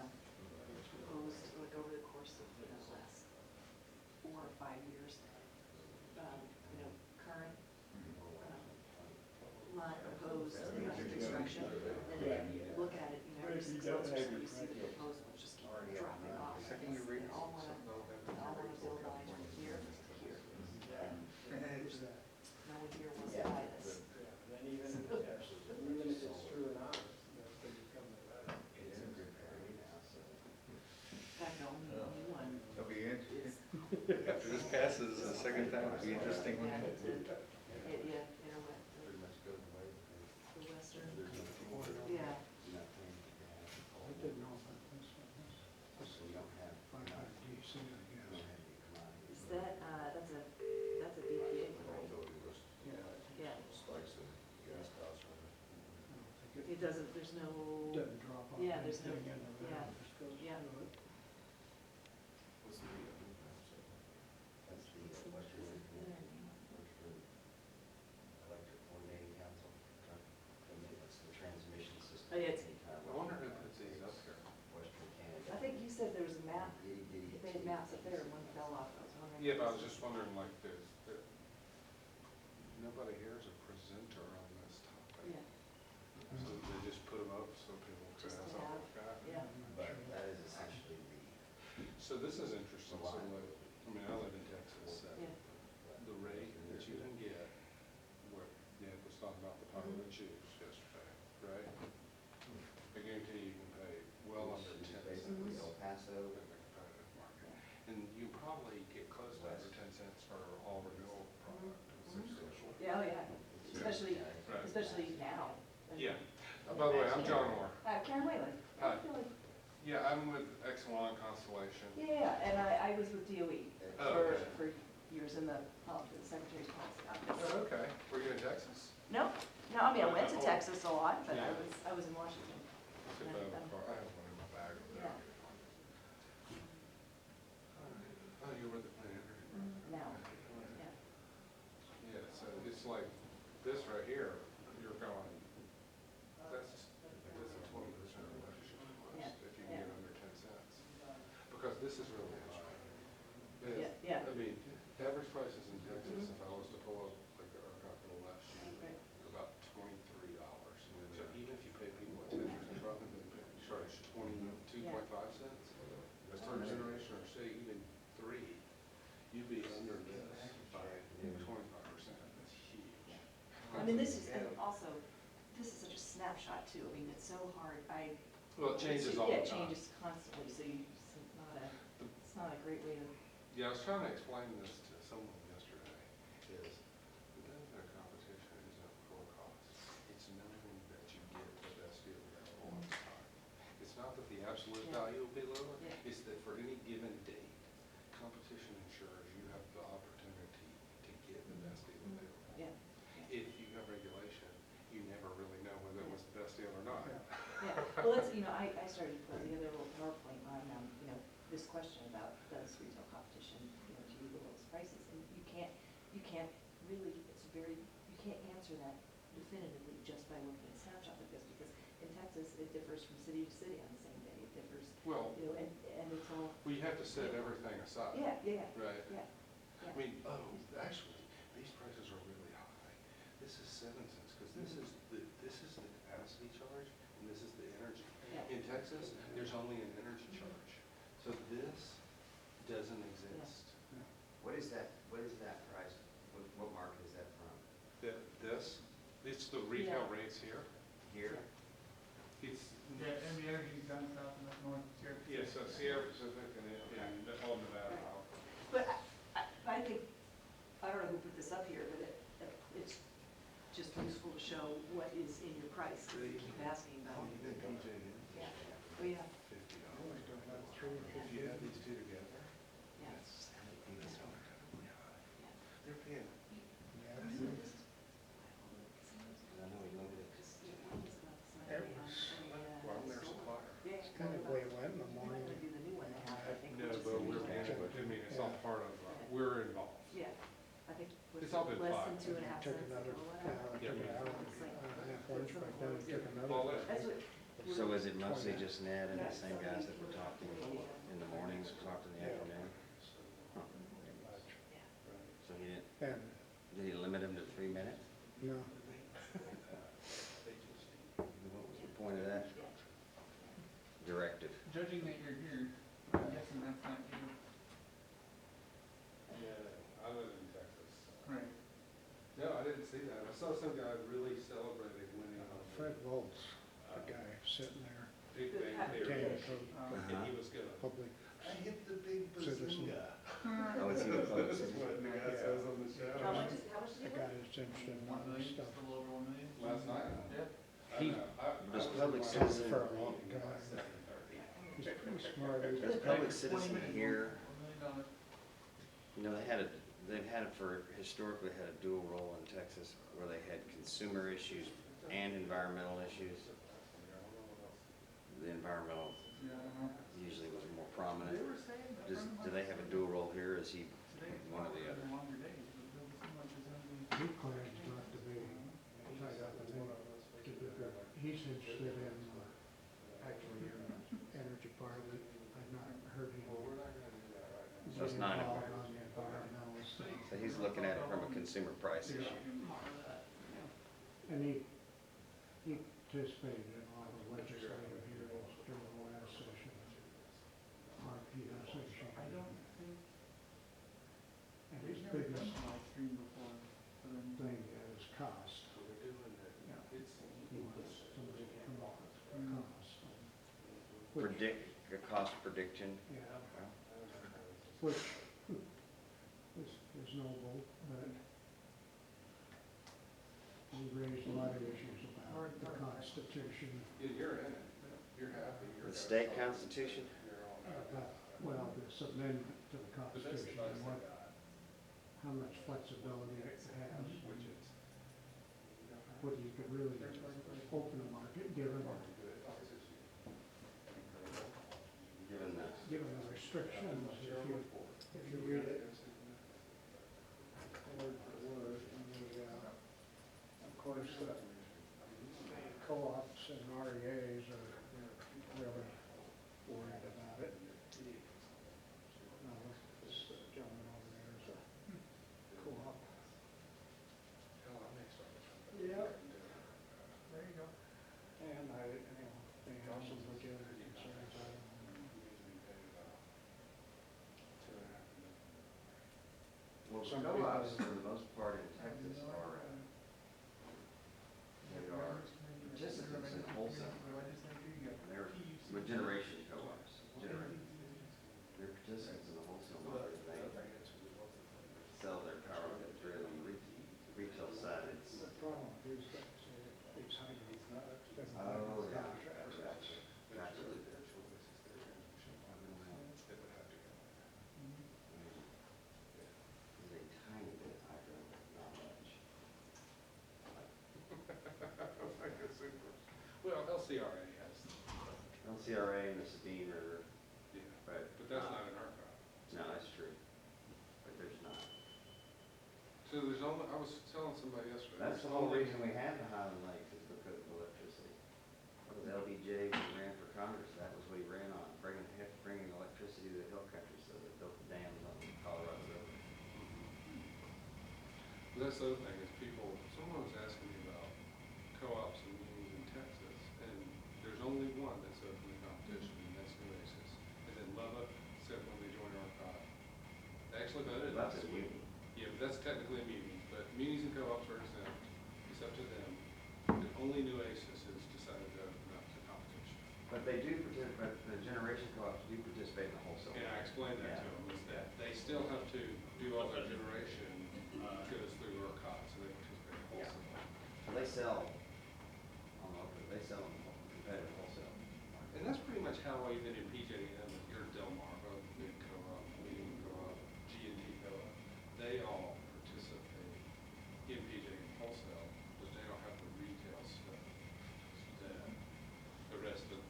S8: proposed, like over the course of the last 4 or 5 years, current lot proposed under construction. And then you look at it, every 6 months or so, you see the proposed ones just keep dropping off. They all wanna build on here, here. And there's no one here wants to buy this.
S2: Even if it's true or not, they become the
S4: It's in a good area now, so.
S8: In fact, the only one
S3: It'll be interesting.
S8: is.
S3: After this passes the second time, it'll be interesting.
S8: Yeah, went
S4: Pretty much goes away.
S8: the western,
S4: There's no fuel.
S8: yeah.
S4: You're not paying for gas.
S2: I didn't know about this one.
S4: So you don't have, you don't have the commodities.
S8: Is that, that's a BPA one, right? Yeah.
S3: Spikes in gas costs,
S8: It doesn't, there's no,
S2: Doesn't drop off.
S8: yeah, there's no,
S2: anything in the
S8: yeah,
S2: road, just goes
S8: yeah.
S2: through it.
S4: What's the deal? That's the electric coordinating council. That's the transmission system.
S8: Oh, yeah, it's-
S3: I wonder who puts these up here.
S4: Western Canada.
S8: I think you said there was a map,
S4: Itty bitty.
S8: they had maps up there and one fell off, I was wondering.
S14: Yeah, but I was just wondering, like, nobody here is a presenter on this topic.
S8: Yeah,
S14: So they just put them up so people could
S8: Just
S14: ask
S8: to
S14: all
S8: have-
S14: the guy.
S8: yeah.
S4: But that is essentially
S14: So this is interesting, so like, I mean, I live in Texas,
S8: Yeah.
S14: the rate that you can get, where Ned was talking about the power and choose yesterday, right? I guarantee you can pay well under 10 cents
S4: basically
S14: in
S4: El Paso.
S14: the competitive market. And you probably get close to under 10 cents for all renewable product.
S8: Yeah, oh, yeah, especially,
S14: Right.
S8: especially now.
S14: Yeah. By the way, I'm John Orr.
S8: Karen Whalen.
S14: Hi. Yeah, I'm with Exelon Constellation.
S8: Yeah, and I was with DOE
S14: Oh, okay.
S8: for years in the Secretary's Policy Office.
S14: Oh, okay. Were you in Texas?
S8: No, I mean, I went to Texas a lot, but
S14: Yeah.
S8: I was in Washington.
S14: If I have a car, I have one in my bag over there.
S8: Yeah.
S14: Oh, you were the planner?
S8: Now, yeah.
S14: Yeah, so it's like this right here, you're going, that's a 20% reduction
S8: Yeah,
S14: almost if you
S8: yeah.
S14: can get under 10 cents. Because this is really high.
S8: Yeah, yeah.
S14: I mean, average prices in Texas, if I was to pull up like our capital last year,
S8: Right.
S14: about $23. So even if you pay people at 10% rather than charge
S15: too. I mean, it's so hard.
S14: Well, it changes all
S15: Yeah,
S14: the
S15: it
S14: time.
S15: changes constantly, so it's not a great way to.
S14: Yeah, I was trying to explain this to someone yesterday, is the benefit of competition isn't for cost. It's knowing that you get the best deal available all the time. It's not that the absolute value will be lower, it's that for any given date, competition ensures you have the opportunity to get the best deal available.
S15: Yeah.
S14: If you have regulation, you never really know whether it was the best deal or not.
S15: Yeah, well, that's, I started putting together a little PowerPoint on, this question about does retail competition, do you the lowest prices? And you can't really, you can't answer that definitively just by looking at a snapshot like this, because in Texas, it differs from city to city on the same day. It differs,
S14: Well,
S15: and it's all.
S14: we have to set everything aside.
S15: Yeah.
S14: Right?
S15: Yeah.
S14: I mean, actually, these prices are really high. This is 7 cents, because this is the capacity charge, and this is the energy.
S15: Yeah.
S14: In Texas, there's only an energy charge. So this doesn't exist.
S4: What is that price? What market is that from?
S14: It's the retail
S15: Yeah.
S14: rates here.
S4: Here?
S14: It's,
S16: Yeah, NV Energy's down south and up north, Sierra Pacific.
S14: yes, Sierra Pacific and all Nevada.
S15: But I think, I don't know who put this up here, but it's just useful to show what is in your price, because you keep asking about. Yeah. Oh, yeah.
S14: If you add these two together,
S15: Yeah.
S14: that's incredibly high. They're paying.
S4: I know we loaded it.
S14: Well, I'm their supplier.
S15: It's
S16: kind of the way it went in the morning.
S15: We're gonna do the new one they have, I think.
S14: No,
S15: which is
S14: but
S15: in
S14: we're,
S15: Utah.
S14: I mean, it's all part of, we're involved.
S15: Yeah, I think
S14: It's all been
S15: less
S14: filed.
S15: than 2.5
S16: Took
S15: cents
S16: another,
S15: or whatever.
S16: took an hour,
S15: It's like-
S16: and a half lunch break, then we took
S14: Well,
S16: another.
S15: That's what.
S4: So is it mostly just Ned and the same guys that were talking in the mornings, talked in the afternoon? Huh. So he didn't,
S16: And,
S4: did he limit him to 3 minutes?
S16: no,
S4: What was the point of that? Directive.
S16: judging that you're here, I'm guessing that's not you.
S14: Yeah, I live in Texas.
S16: Right.
S14: No, I didn't see that. I saw some guy really celebrating winning on
S16: Fred Volz, the guy sitting there,
S14: Big Bang
S16: tan
S14: Theory.
S16: coat,
S14: And he was gonna,
S16: public
S14: I hit the big
S16: citizen.
S14: bazooka.
S4: Oh, is he the
S14: That's what the guy says on the show.
S15: How much did
S16: The
S15: you
S16: guy
S15: get?
S16: that's interested in 1 that million, stuff. just a little over 1 million.
S14: Last night?
S16: Yeah.
S14: I
S4: He-
S14: know. I
S4: does
S14: was
S4: public
S14: in my
S4: citizen-
S16: For a long time.
S14: 7:30.
S16: He's pretty smart.
S4: Does public citizen here,
S16: $1 million.
S4: they've had it for, historically had a dual role in Texas where they had consumer issues and environmental issues. The environmental
S16: Yeah, I don't know.
S4: usually was more prominent.
S16: They were saying that.
S4: Do they have a dual role here? Is he
S16: Today,
S4: one or the other?
S16: longer days, but there'll be so much is gonna be. He claims not to be tied up in any, he's interested in, actually, in the energy part of it. I've not heard him.
S14: Well, we're not gonna do that right now.
S4: So it's not
S16: involved
S4: a-
S16: on the environmental stuff.
S4: So he's looking at it from a consumer price issue.
S16: And he participated in all the legislative hearings during the last session. RPS session. I don't think. And his biggest thing is cost.
S14: So we're doing that. It's,
S16: He wants somebody to come up with cost. Which-
S4: Predict, a cost prediction.
S16: Yeah, which is noble, but he raised a lot of issues about the Constitution.
S14: you're in it. You're happy. You're
S4: The state constitution?
S16: Well, this amendment to the Constitution, and how much flexibility it has, whether you could really open a market, given the restrictions, if you read it word for word, and of course, the co-ops and REAs are really worried about it. This gentleman over there is a co-op. Yeah. There you go. And they have some legitimate concerns on it.
S4: Well,
S16: Some
S4: co-ops,
S16: people-
S4: for the most part in Texas, are, they are participants in wholesale.
S14: LCRA has,
S4: LCRA and the Sabine River,
S14: yeah,
S4: but.
S14: but that's not in our crop.
S4: No, that's true, but there's not.
S14: So there's only, I was telling somebody yesterday.
S4: That's the
S14: there's
S4: whole
S14: only-
S4: reason we have the Highland Lakes is because of electricity. That was LBJ when he ran for Congress, that was what he ran on, bringing electricity to the hill country, so they built the dams on the Colorado River.
S14: But that's the other thing is people, someone was asking me about co-ops and unions in Texas, and there's only one that's open to competition, and that's Oasis. And then Lubbock said when they joined our co-op, they actually voted.
S4: That's a union.
S14: Yeah, but that's technically a muni, but munis and co-ops are exempt, it's up to them. And only New Oasis has decided to open up to competition.
S4: But they do participate, the generation co-ops do participate in the wholesale.
S14: And I explained that to them, is that they still have to do all their generation, goes through our costs, so they participate in
S4: Yeah.
S14: wholesale.
S4: So they sell on the, they sell in the competitive wholesale.
S14: And that's pretty much how even in PJM, your Del Mar, both big co-op, medium co-op, G&T co-op, they all participate in PJM wholesale, but they don't have the retail stuff that the rest of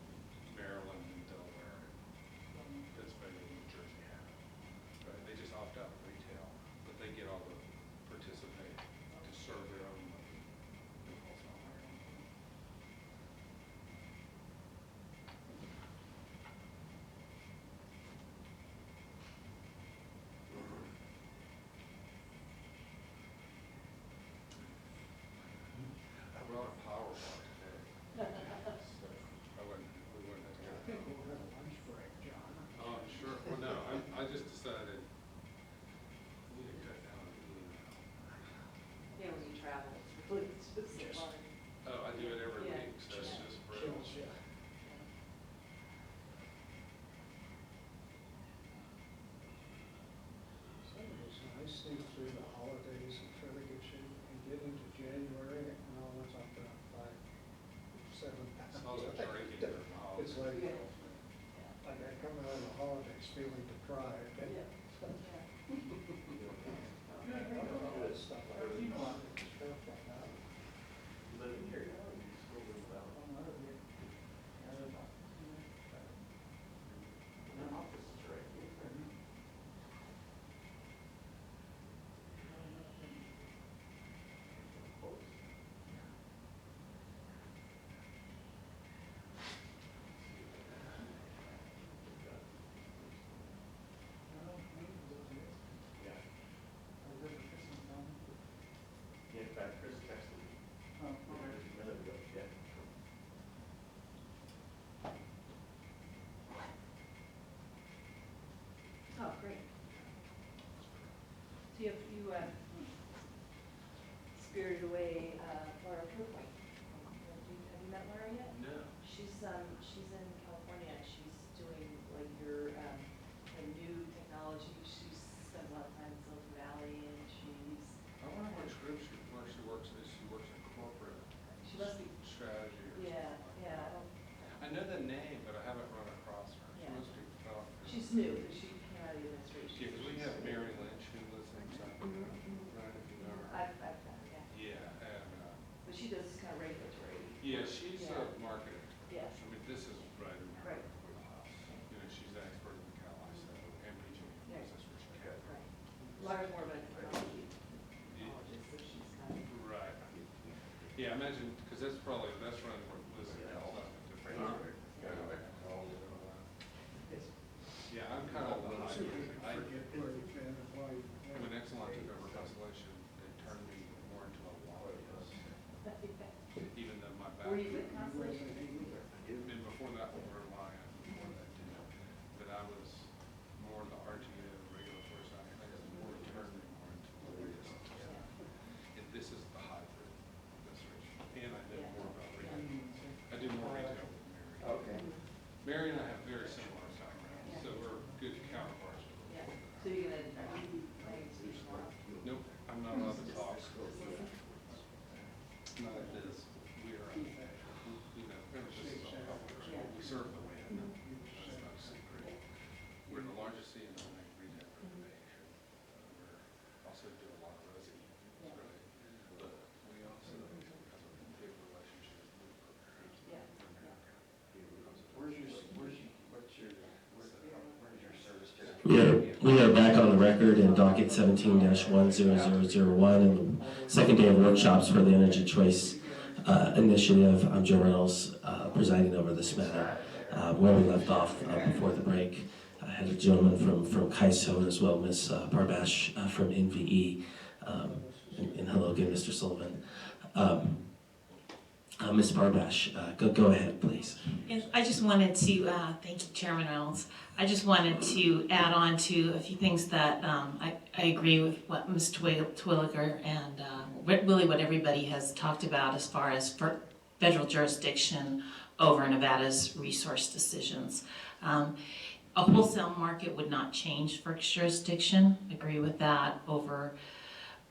S14: Maryland and Delaware and Pennsylvania and New Jersey have. Right, they just opt out of retail, but they get all the participate to serve their own money in wholesale. I brought a power bar today. So I wouldn't, we wouldn't have to
S16: I
S14: go.
S16: think we'll have a lunch break, John.
S14: Oh, sure, well, no, I just decided, we need to cut down on eating now.
S15: Yeah, when you travel, it's really just a lot.
S14: Oh, I do it every
S15: Yeah.
S14: week, so it's just for.
S16: Kills ya. So it was nice seeing through the holidays in fairly good shape and get into January and I was up to 5, 7 pounds.
S14: Smells like drinking during the holidays.
S16: It's like,
S15: Yeah.
S16: like I come out of the holidays feeling deprived.
S15: Yeah. Yeah.
S16: Stuff like that. Stuff like that.
S4: Living here. Yeah, in fact, Chris texted me. A minute ago, yeah.
S15: Oh, great. So you spirited away Laura Kerpoint. Have you met Laura yet?
S14: No.
S15: She's in California. She's doing like your new technology. She spends a lot of time in Silicon Valley, and she's.
S14: I wonder which group where she works in, she works in corporate.
S15: She must be.
S14: Strategy or
S15: Yeah,
S14: something like
S15: yeah.
S14: that. I know the name, but I haven't run across her. She
S15: Yeah.
S14: must be tough.
S15: She's new, but she came out of the administration.
S14: Yeah, because we have Mary Lynch who lives in South
S15: Mhm,
S14: Carolina,
S15: mhm.
S14: right, if you know her.
S15: I've met her, yeah.
S14: Yeah, and,
S15: But she does kind of regulatory.
S14: yeah, she's
S15: Yeah.
S14: a marketer.
S15: Yeah.
S14: I mean, this is right in her
S15: Right.
S14: wheelhouse. You know, she's an expert in the Cal ISO and PG,
S15: Yeah.
S14: that's what she can.
S15: Right. Laura's more of a technology technologist, so she's kind of.
S14: Right. Yeah, I imagine, because that's probably, that's running where Liz is. Yeah, I'm kind of the high end.
S16: Forget where you've been and why you've been.
S14: When Exelon took over Constellation, they turned me more into a lobbyist, even though my
S15: Were you with
S14: background.
S15: Constellation?
S14: And before that, we were Reliant, before that too. But I was more on the RTA, regulatory side, I guess more turned me more into a lobbyist. And this is the hybrid, this which, and I did more about retail. I do more retail with Mary.
S4: Okay.
S14: Mary and I have very similar backgrounds, so we're good counterparts.
S15: Yeah, so you're gonna, are you planning to speak tomorrow?
S14: Nope, I'm not allowed to talk. Not like this, we are, you know, this is all public, we serve the wind, that's not a secret. We're the largest C&I retailer in the nation. We're also do a lot of resi, right? But we also have a big relationship with programs.
S15: Yeah, yeah.
S6: We are back on the record in docket 17-10001 and the second day of workshops for the Energy Choice Initiative. I'm Joe Reynolds, presiding over this matter. Where we left off before the break, I had a gentleman from CAISO as well, Ms. Barbash from NVE, and hello again, Mr. Sullivan. Ms. Barbash, go ahead, please.
S8: Yes, I just wanted to, thank you, Chairman Reynolds. I just wanted to add on to a few things that I agree with what Ms. Twilliger and really what everybody has talked about as far as federal jurisdiction over Nevada's resource decisions. A wholesale market would not change FERC's jurisdiction. Agree with that over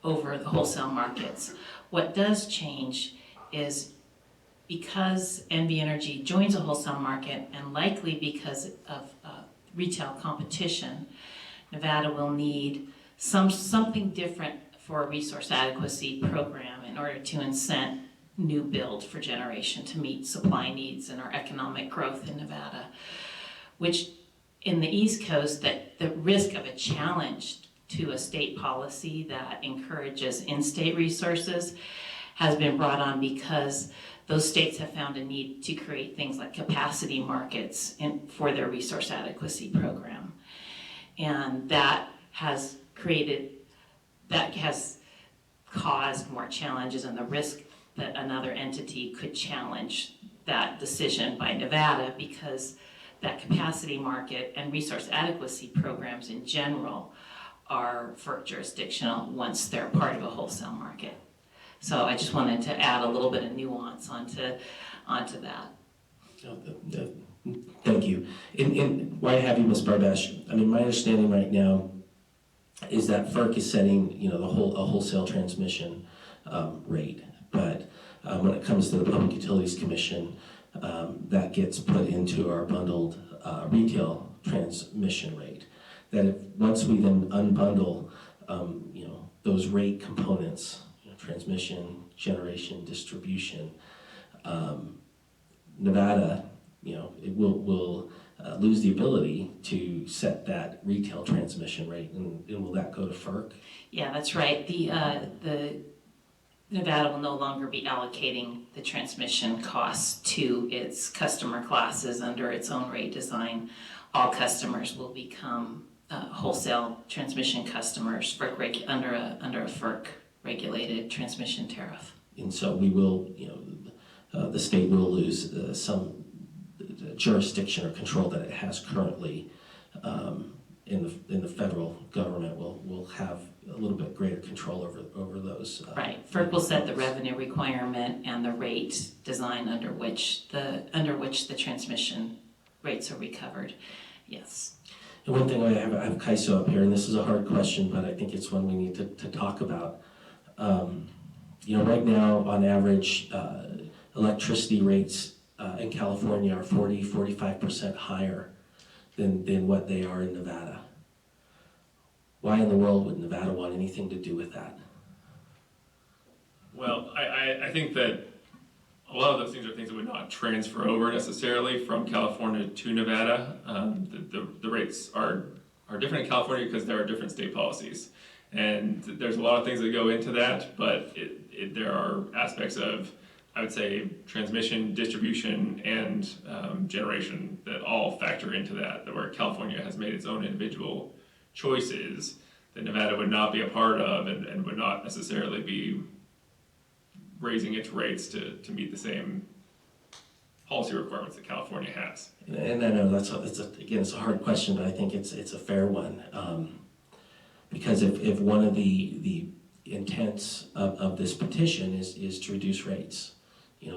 S8: the wholesale markets. What does change is because NV Energy joins a wholesale market, and likely because of retail competition, Nevada will need something different for a resource adequacy program in order to incent new build for generation to meet supply needs and our economic growth in Nevada, which in the East Coast, that the risk of a challenge to a state policy that encourages in-state resources has been brought on because those states have found a need to create things like capacity markets for their resource adequacy program. And that has caused more challenges and the risk that another entity could challenge that decision by Nevada, because that capacity market and resource adequacy programs in general are FERC jurisdictional once they're part of a wholesale market. So I just wanted to add a little bit of nuance onto that.
S6: Thank you. And why have you, Ms. Barbash? I mean, my understanding right now is that FERC is setting, a wholesale transmission rate, but when it comes to the Public Utilities Commission, that gets put into our bundled retail transmission rate. That once we then unbundle, those rate components, transmission, generation, distribution, Nevada, it will lose the ability to set that retail transmission rate, and will that go to FERC?
S8: Yeah, that's right. The Nevada will no longer be allocating the transmission costs to its customer classes under its own rate design. All customers will become wholesale transmission customers under a FERC regulated transmission tariff.
S6: And so we will, the state will lose some jurisdiction or control that it has currently in the federal government. Will have a little bit greater control over those.
S8: Right. FERC will set the revenue requirement and the rate design under which the transmission rates are recovered. Yes.
S6: And one thing I have CAISO up here, and this is a hard question, but I think it's one we need to talk about. Right now, on average, electricity rates in California are 45% higher than what they are in Nevada. Why in the world would Nevada want anything to do with that?
S1: Well, I think that a lot of those things are things that would not transfer over necessarily from California to Nevada. The rates are different in California because there are different state policies. And there's a lot of things that go into that, but there are aspects of, I would say, transmission, distribution, and generation that all factor into that, where California has made its own individual choices that Nevada would not be a part of and would not necessarily be raising its rates to meet the same policy requirements that California has.
S6: And I know it's a hard question, but I think it's a fair one. Because if one of the intents of this petition is to reduce rates,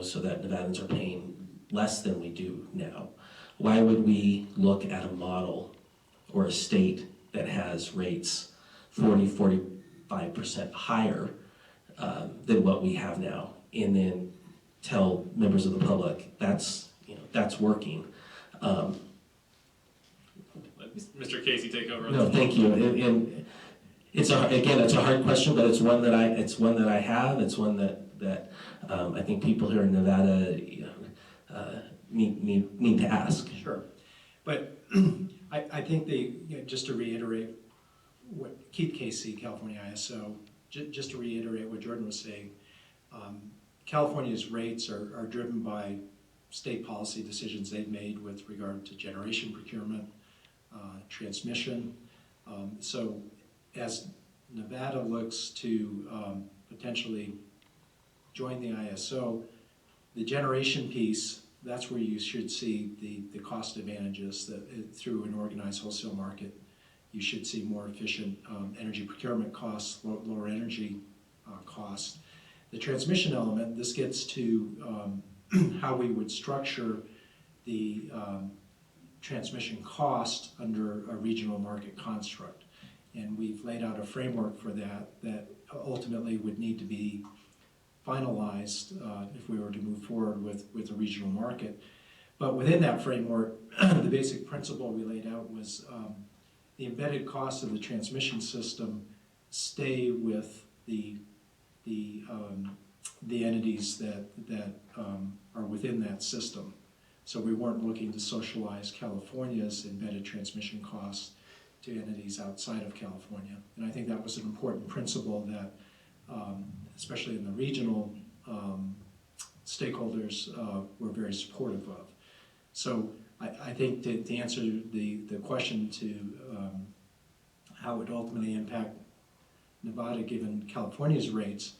S6: so that Nevadans are paying less than we do now, why would we look at a model or a state that has rates 45% higher than what we have now, and then tell members of the public that's working?
S1: Let Mr. Casey take over.
S6: No, thank you. And it's a hard question, but it's one that I have. It's one that I think people here in Nevada need to ask.
S7: Sure. But I think just to reiterate what Keith Casey, California ISO, just to reiterate what Jordan was saying, California's rates are driven by state policy decisions they've made with regard to generation procurement, transmission. So as Nevada looks to potentially join the ISO, the generation piece, that's where you should see the cost advantages that through an organized wholesale market. You should see more efficient energy procurement costs, lower energy costs. The transmission element, this gets to how we would structure the transmission cost under a regional market construct. And we've laid out a framework for that ultimately would need to be finalized if we were to move forward with a regional market. But within that framework, the basic principle we laid out was the embedded costs of the transmission system stay with the entities that are within that system. So we weren't looking to socialize California's embedded transmission costs to entities outside of California. And I think that was an important principle that, especially in the regional stakeholders, were very supportive of. So I think to answer the question to how it would ultimately impact Nevada given California's rates,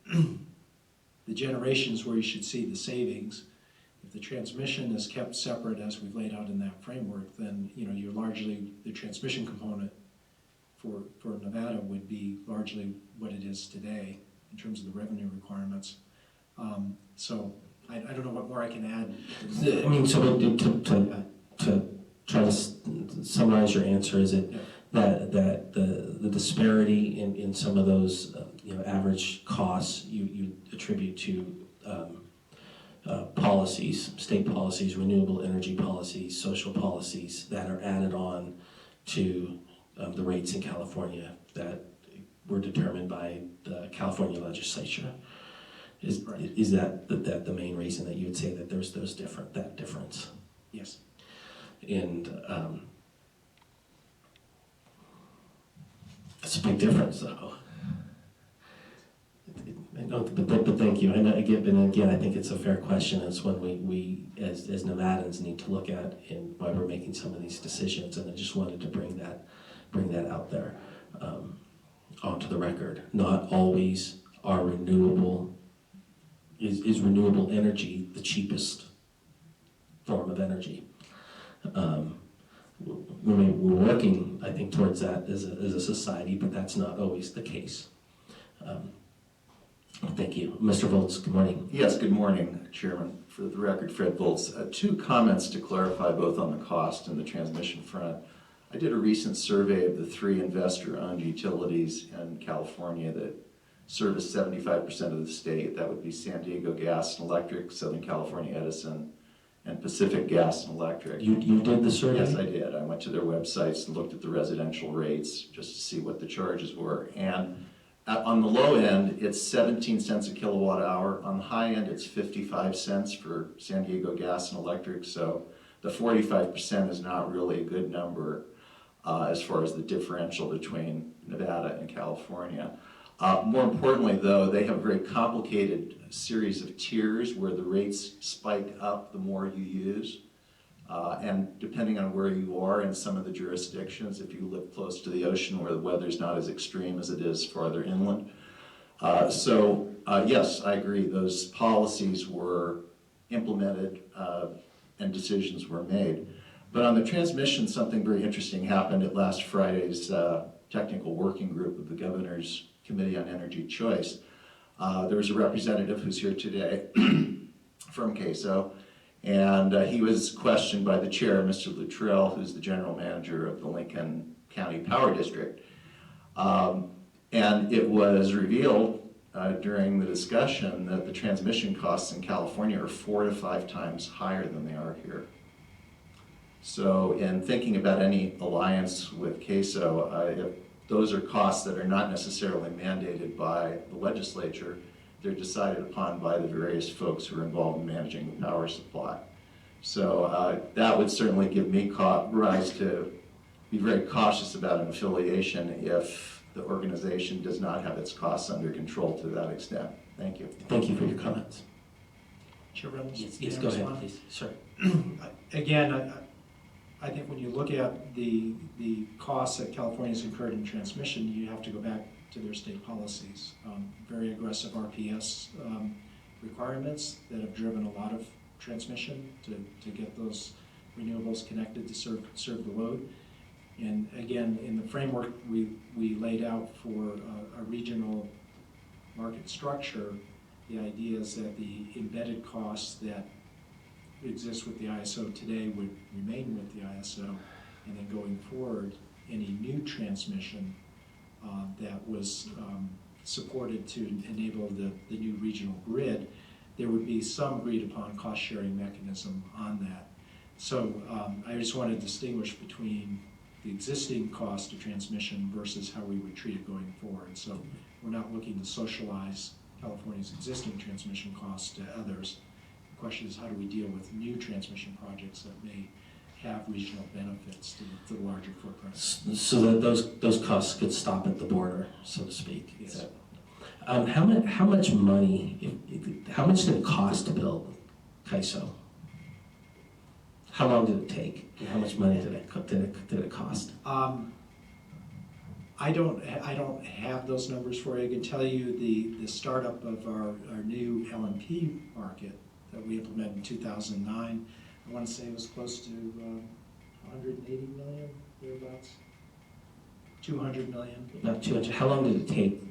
S7: the generations where you should see the savings. If the transmission is kept separate as we've laid out in that framework, then you're largely, the transmission component for Nevada would be largely what it is today in terms of the revenue requirements. So I don't know what more I can add.
S6: I mean, so to try to summarize your answer, is it that the disparity in some of those average costs you attribute to policies, state policies, renewable energy policies, social policies that are added on to the rates in California that were determined by the California legislature? Is that the main reason that you would say that there's that difference?
S7: Yes.
S6: And it's a big difference, though. But thank you. And again, I think it's a fair question. It's one we as Nevadans need to look at in why we're making some of these decisions. And I just wanted to bring that out there onto the record. Not always are renewable. Is renewable energy the cheapest form of energy? We're working, I think, towards that as a society, but that's not always the case. Thank you. Mr. Volz, good morning.
S3: Yes, good morning, Chairman. For the record, Fred Volz. Two comments to clarify both on the cost and the transmission front. I did a recent survey of the 3 investor-owned utilities in California that service 75% of the state. That would be San Diego Gas and Electric, Southern California Edison, and Pacific Gas and Electric.
S6: You did the survey?
S3: Yes, I did. I went to their websites and looked at the residential rates just to see what the charges were. And on the low end, it's 17 cents a kilowatt hour. On the high end, it's 55 cents for San Diego Gas and Electric. So the 45% is not really a good number as far as the differential between Nevada and California. More importantly, though, they have a very complicated series of tiers where the rates spike up the more you use. And depending on where you are in some of the jurisdictions, if you live close to the ocean where the weather's not as extreme as it is farther inland. Yes, I agree, those policies were implemented and decisions were made. But on the transmission, something very interesting happened at last Friday's technical working group of the Governor's Committee on Energy Choice. There was a representative who's here today from CASIO, and he was questioned by the chair, Mr. Luttrell, who's the general manager of the Lincoln County Power District. And it was revealed during the discussion that the transmission costs in California are 4 to 5 times higher than they are here. So in thinking about any alliance with CASIO, those are costs that are not necessarily mandated by the legislature. They're decided upon by the various folks who are involved in managing the power supply. So that would certainly give me rise to be very cautious about an affiliation if the organization does not have its costs under control to that extent. Thank you.
S6: Thank you for your comments.
S7: Chair Reynolds?
S6: Yes,
S7: may I
S6: go ahead,
S7: respond?
S6: please. Sure.
S7: Again, I think when you look at the costs that California's incurred in transmission, you have to go back to their state policies. Very aggressive RPS requirements that have driven a lot of transmission to get those renewables connected to serve the load. And again, in the framework we laid out for a regional market structure, the idea is that the embedded costs that exist with the ISO today would remain with the ISO, and then going forward, any new transmission that was supported to enable the new regional grid, there would be some agreed upon cost sharing mechanism on that. So I just want to distinguish between the existing cost of transmission versus how we would treat it going forward. So we're not looking to socialize California's existing transmission costs to others. The question is, how do we deal with new transmission projects that may have regional benefits to the larger footprint?
S6: So that those costs could stop at the border, so to speak.
S7: Yes.
S6: How much money, how much did it cost to build CAISO? How long did it take? How much money did it cost?
S7: I don't have those numbers for you. I can tell you the startup of our new LNP market that we implemented in 2009, I want to say it was close to 180 million, thereabouts. 200 million.
S6: About 200. How long did it take?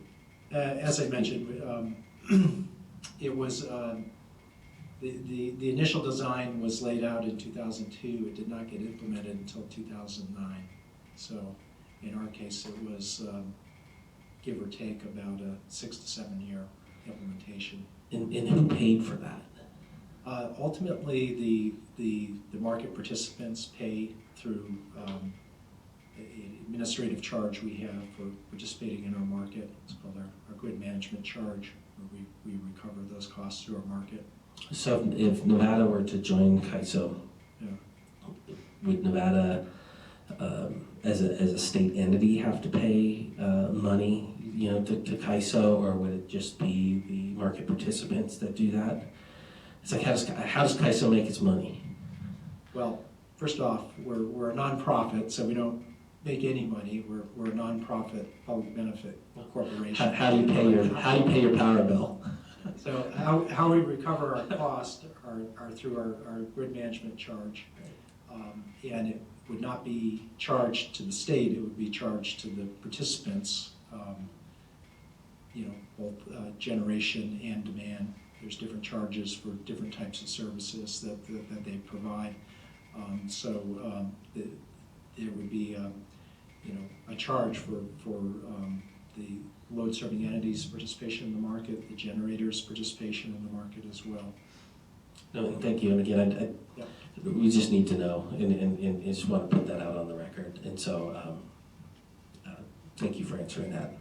S7: As I mentioned, it was the initial design was laid out in 2002. It did not get implemented until 2009. So in our case, it was give or take about a 6 to 7 year implementation.
S6: And who paid for that?
S7: Ultimately, the market participants pay through an administrative charge we have for participating in our market. It's called our grid management charge, where we recover those costs through our market.
S6: So if Nevada were to join CAISO,
S7: Yeah.
S6: would Nevada, as a state entity, have to pay money, to CAISO, or would it just be the market participants that do that? It's like, how does CAISO make its money?
S7: Well, first off, we're a nonprofit, so we don't make any money. We're a nonprofit public benefit corporation.
S6: How do you pay your power bill?
S7: So how we recover our costs are through our grid management charge. And it would not be charged to the state, it would be charged to the participants, both generation and demand. There's different charges for different types of services that they provide. There would be a charge for the load serving entities' participation in the market, the generators' participation in the market as well.
S6: No, thank you. And again, we just need to know, and just want to put that out on the record. And so, thank you for answering that.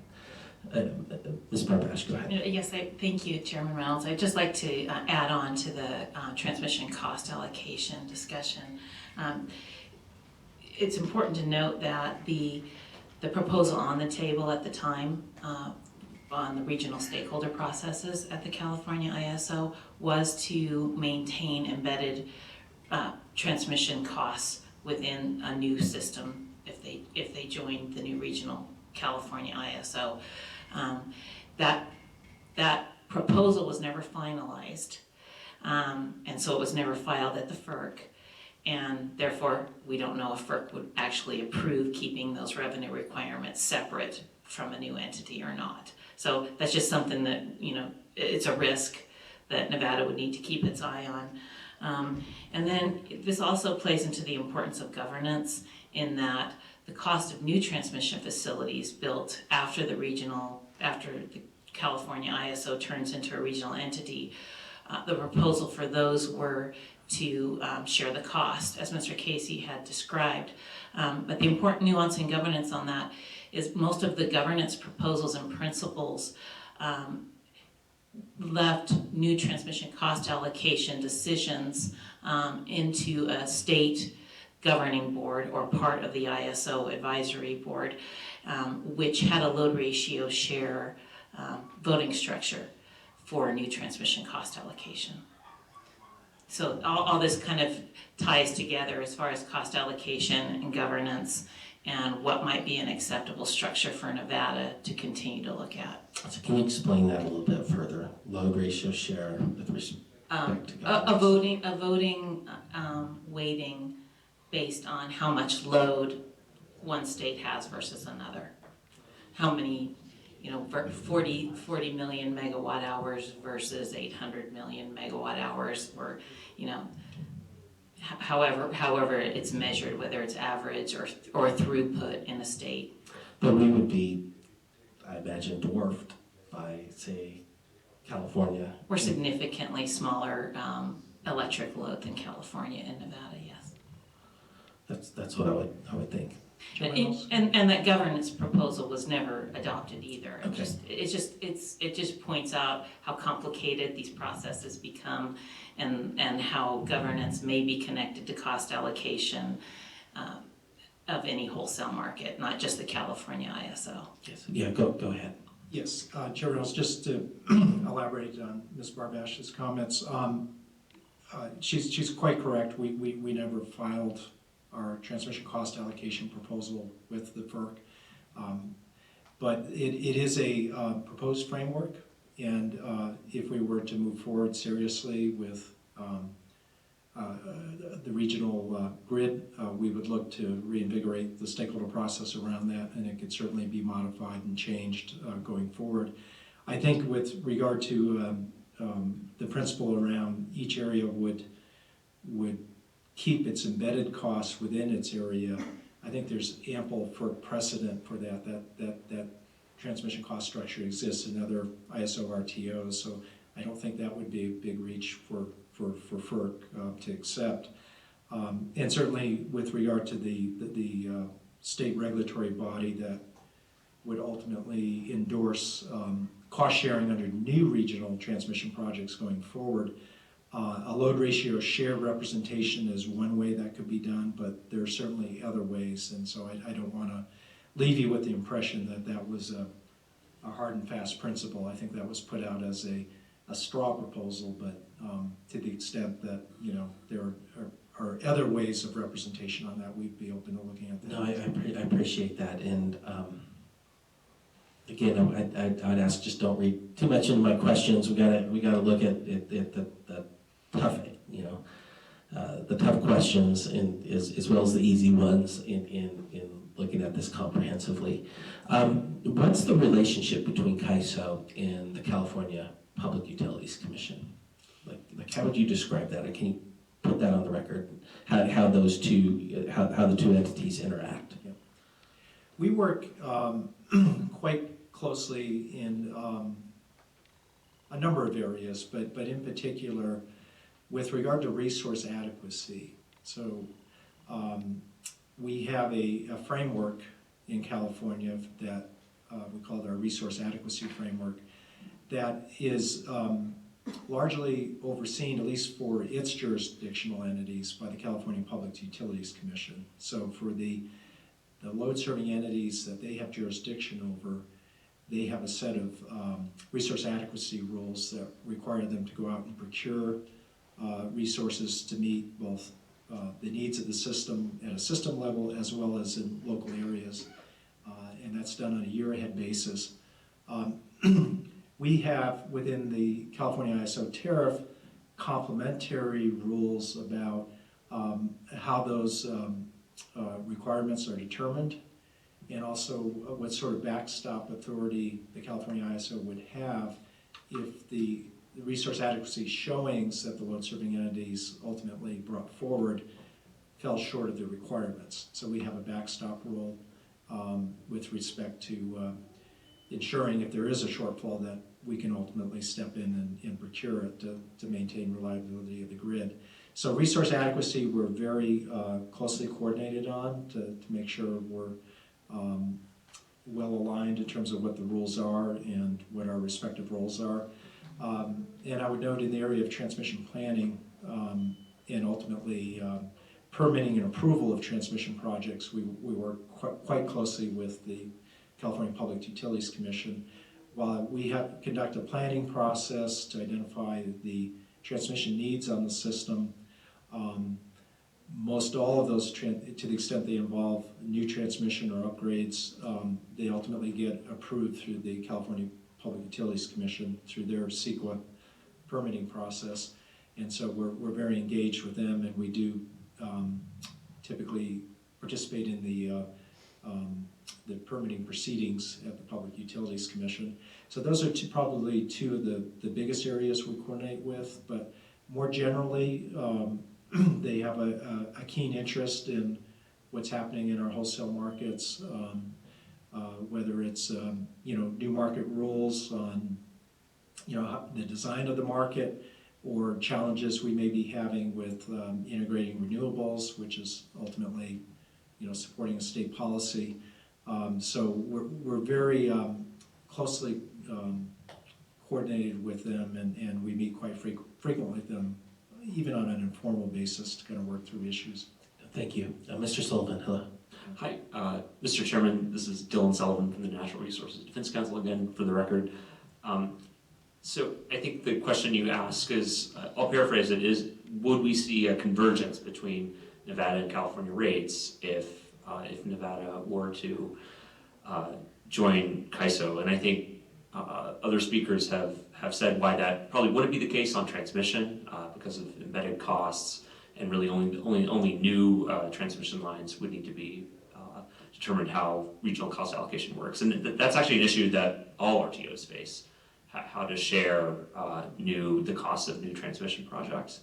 S6: Ms. Barbash, go ahead.
S8: Yes, thank you, Chairman Reynolds. I'd just like to add on to the transmission cost allocation discussion. It's important to note that the proposal on the table at the time on the regional stakeholder processes at the California ISO was to maintain embedded transmission costs within a new system if they joined the new regional California ISO. That proposal was never finalized, and so it was never filed at the FERC, and therefore we don't know if FERC would actually approve keeping those revenue requirements separate from a new entity or not. So that's just something that, it's a risk that Nevada would need to keep its eye on. And then this also plays into the importance of governance, in that the cost of new transmission facilities built after the California ISO turns into a regional entity, the proposal for those were to share the cost, as Mr. Casey had described. But the important nuance in governance on that is most of the governance proposals and principles left new transmission cost allocation decisions into a state governing board or part of the ISO advisory board, which had a load ratio share voting structure for new transmission cost allocation. So all this kind of ties together as far as cost allocation and governance and what might be an acceptable structure for Nevada to continue to look at.
S6: So can you explain that a little bit further? Load ratio share with respect to governance?
S8: A voting weighting based on how much load one state has versus another. How many, 40 million megawatt hours versus 800 million megawatt hours, or, however it's measured, whether it's average or throughput in a state.
S6: But we would be, I imagine, dwarfed by, say, California.
S8: We're significantly smaller electric load than California and Nevada, yes.
S6: That's what I would think.
S8: And that governance proposal was never adopted either.
S6: Okay.
S8: It just points out how complicated these processes become, and how governance may be connected to cost allocation of any wholesale market, not just the California ISO.
S6: Yes. Yeah, go ahead.
S7: Yes, Chair Reynolds, just to elaborate on Ms. Barbash's comments, she's quite correct. We never filed our transmission cost allocation proposal with the FERC, but it is a proposed framework, and if we were to move forward seriously with the regional grid, we would look to reinvigorate the stakeholder process around that, and it could certainly be modified and changed going forward. I think with regard to the principle around each area would keep its embedded costs within its area, I think there's ample precedent for that transmission cost structure exists in other ISO RTOs, so I don't think that would be a big reach for FERC to accept. And certainly with regard to the state regulatory body that would ultimately endorse cost sharing under new regional transmission projects going forward, a load ratio share representation is one way that could be done, but there are certainly other ways, and so I don't want to leave you with the impression that was a hard and fast principle. I think that was put out as a straw proposal, but to the extent that there are other ways of representation on that, we'd be open to looking at that.
S6: No, I appreciate that, and again, I'd ask, just don't read too much into my questions. We gotta look at the tough, the tough questions, as well as the easy ones in looking at this comprehensively. What's the relationship between CAISO and the California Public Utilities Commission? Like how would you describe that? Or can you put that on the record? How the two entities interact?
S7: Yeah. We work quite closely in a number of areas, but in particular with regard to resource adequacy. So we have a framework in California that we call our resource adequacy framework that is largely overseen, at least for its jurisdictional entities, by the California Public Utilities Commission. So for the load serving entities that they have jurisdiction over, they have a set of resource adequacy rules that require them to go out and procure resources to meet both the needs of the system at a system level as well as in local areas. And that's done on a year-ahead basis. We have, within the California ISO tariff, complementary rules about how those requirements are determined, and also what sort of backstop authority the California ISO would have if the resource adequacy showings that the load serving entities ultimately brought forward fell short of the requirements. So we have a backstop rule with respect to ensuring if there is a shortfall that we can ultimately step in and procure it to maintain reliability of the grid. So resource adequacy we're very closely coordinated on to make sure we're well aligned in terms of what the rules are and what our respective roles are. And I would note in the area of transmission planning and ultimately permitting and approval of transmission projects, we work quite closely with the California Public Utilities Commission. While we have conduct a planning process to identify the transmission needs on the system, most all of those, to the extent they involve new transmission or upgrades, they ultimately get approved through the California Public Utilities Commission through their CEQA permitting process. And so we're very engaged with them, and we do typically participate in the permitting proceedings at the Public Utilities Commission. So those are probably two of the biggest areas we coordinate with, but more generally, they have a keen interest in what's happening in our wholesale markets, whether it's new market rules on the design of the market, or challenges we may be having with integrating renewables, which is ultimately supporting a state policy. So we're very closely coordinated with them, and we meet quite frequently with them, even on an informal basis, to kind of work through issues.
S6: Thank you. Mr. Sullivan, hello.
S13: Hi, Mr. Chairman, this is Dylan Sullivan from the Natural Resources Defense Council again, for the record. So I think the question you ask is, I'll paraphrase it, is would we see a convergence between Nevada and California rates if Nevada were to join CAISO? And I think other speakers have said why that probably wouldn't be the case on transmission because of embedded costs, and really only new transmission lines would need to be determined how regional cost allocation works. And that's actually an issue that all RTOs face, how to share the cost of new transmission projects.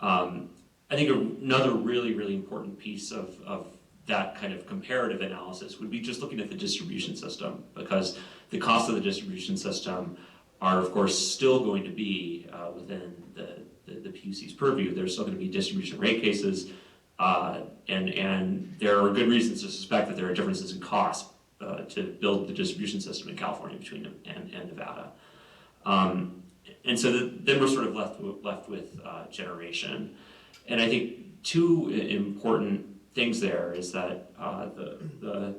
S13: I think another really important piece of that kind of comparative analysis would be just looking at the distribution system, because the cost of the distribution system are, of course, still going to be within the PUC's purview. There's still going to be distribution rate cases, and there are good reasons to suspect that there are differences in cost to build the distribution system in California between them and Nevada. And so then we're sort of left with generation. And I think two important things there is that the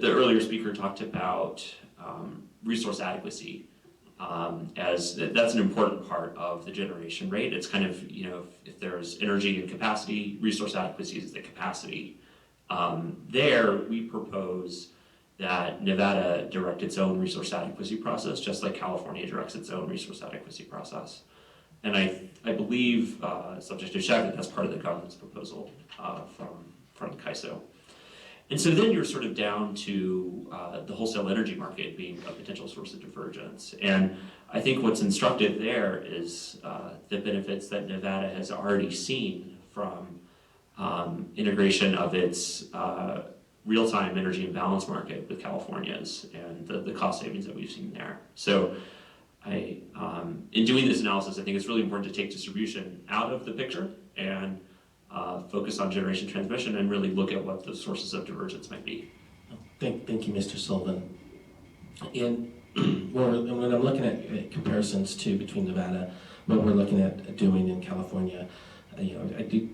S13: earlier speaker talked about resource adequacy as that's an important part of the generation rate. It's kind of, if there's energy and capacity, resource adequacy is the capacity. There we propose that Nevada direct its own resource adequacy process, just like California directs its own resource adequacy process. And I believe, subject to check, that that's part of the government's proposal from CAISO. And so then you're sort of down to the wholesale energy market being a potential source of divergence. And I think what's instructive there is the benefits that Nevada has already seen from integration of its real-time energy imbalance market with California's, and the cost savings that we've seen there. So in doing this analysis, I think it's really important to take distribution out of the picture and focus on generation transmission and really look at what the sources of divergence might be.
S6: Thank you, Mr. Sullivan. And when I'm looking at comparisons between Nevada, what we're looking at doing in California, I do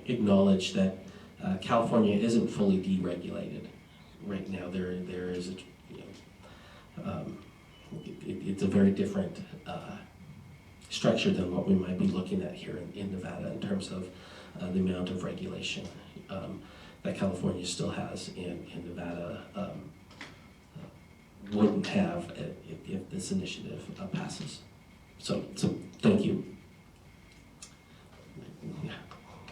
S6: acknowledge that California isn't fully deregulated right now. There is it's a very different structure than what we might be looking at here in Nevada in terms of the amount of regulation that California still has, and Nevada wouldn't have if this initiative passes. So thank you.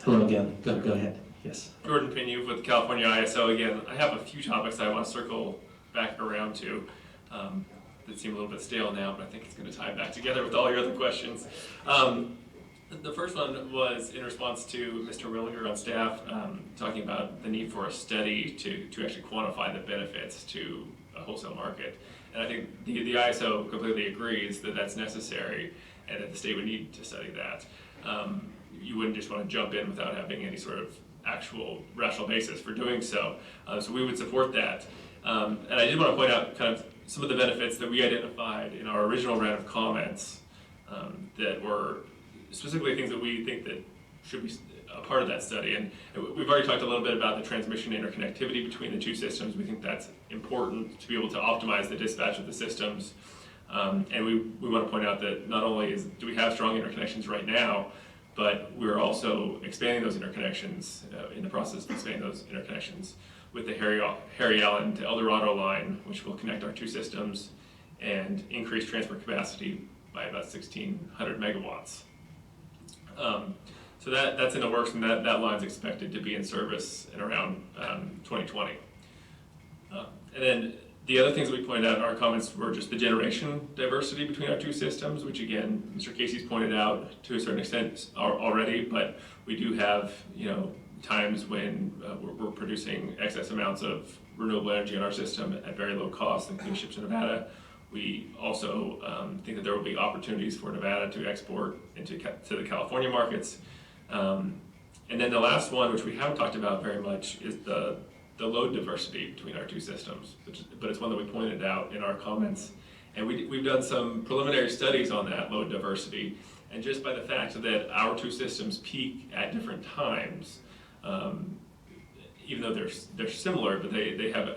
S6: Hello again. Go ahead. Yes.
S1: Jordan Pinu with California ISO again. I have a few topics I want to circle back around to that seem a little bit stale now, but I think it's going to tie back together with all your other questions. The first one was in response to Mr. Willinger on staff talking about the need for a study to actually quantify the benefits to a wholesale market. And I think the ISO completely agrees that that's necessary and that the state would need to study that. You wouldn't just want to jump in without having any sort of actual rational basis for doing so. So we would support that. And I did want to point out kind of some of the benefits that we identified in our original round of comments that were specifically things that we think that should be a part of that study. And we've already talked a little bit about the transmission interconnectivity between the two systems. We think that's important to be able to optimize the dispatch of the systems. And we want to point out that not only do we have strong interconnections right now, but we're also expanding those interconnections, in the process of expanding those interconnections with the Harry Allen to El Dorado line, which will connect our two systems and increase transfer capacity by about 1,600 megawatts. So that's in the works, and that line's expected to be in service in around 2020. And then the other things that we pointed out in our comments were just the generation diversity between our two systems, which again, Mr. Casey's pointed out to a certain extent already, but we do have, times when we're producing excess amounts of renewable energy in our system at very low cost, including ships to Nevada. We also think that there will be opportunities for Nevada to export to the California markets. And then the last one, which we haven't talked about very much, is the load diversity between our two systems, but it's one that we pointed out in our comments. And we've done some preliminary studies on that load diversity, and just by the fact that our two systems peak at different times, even though they're similar, but they have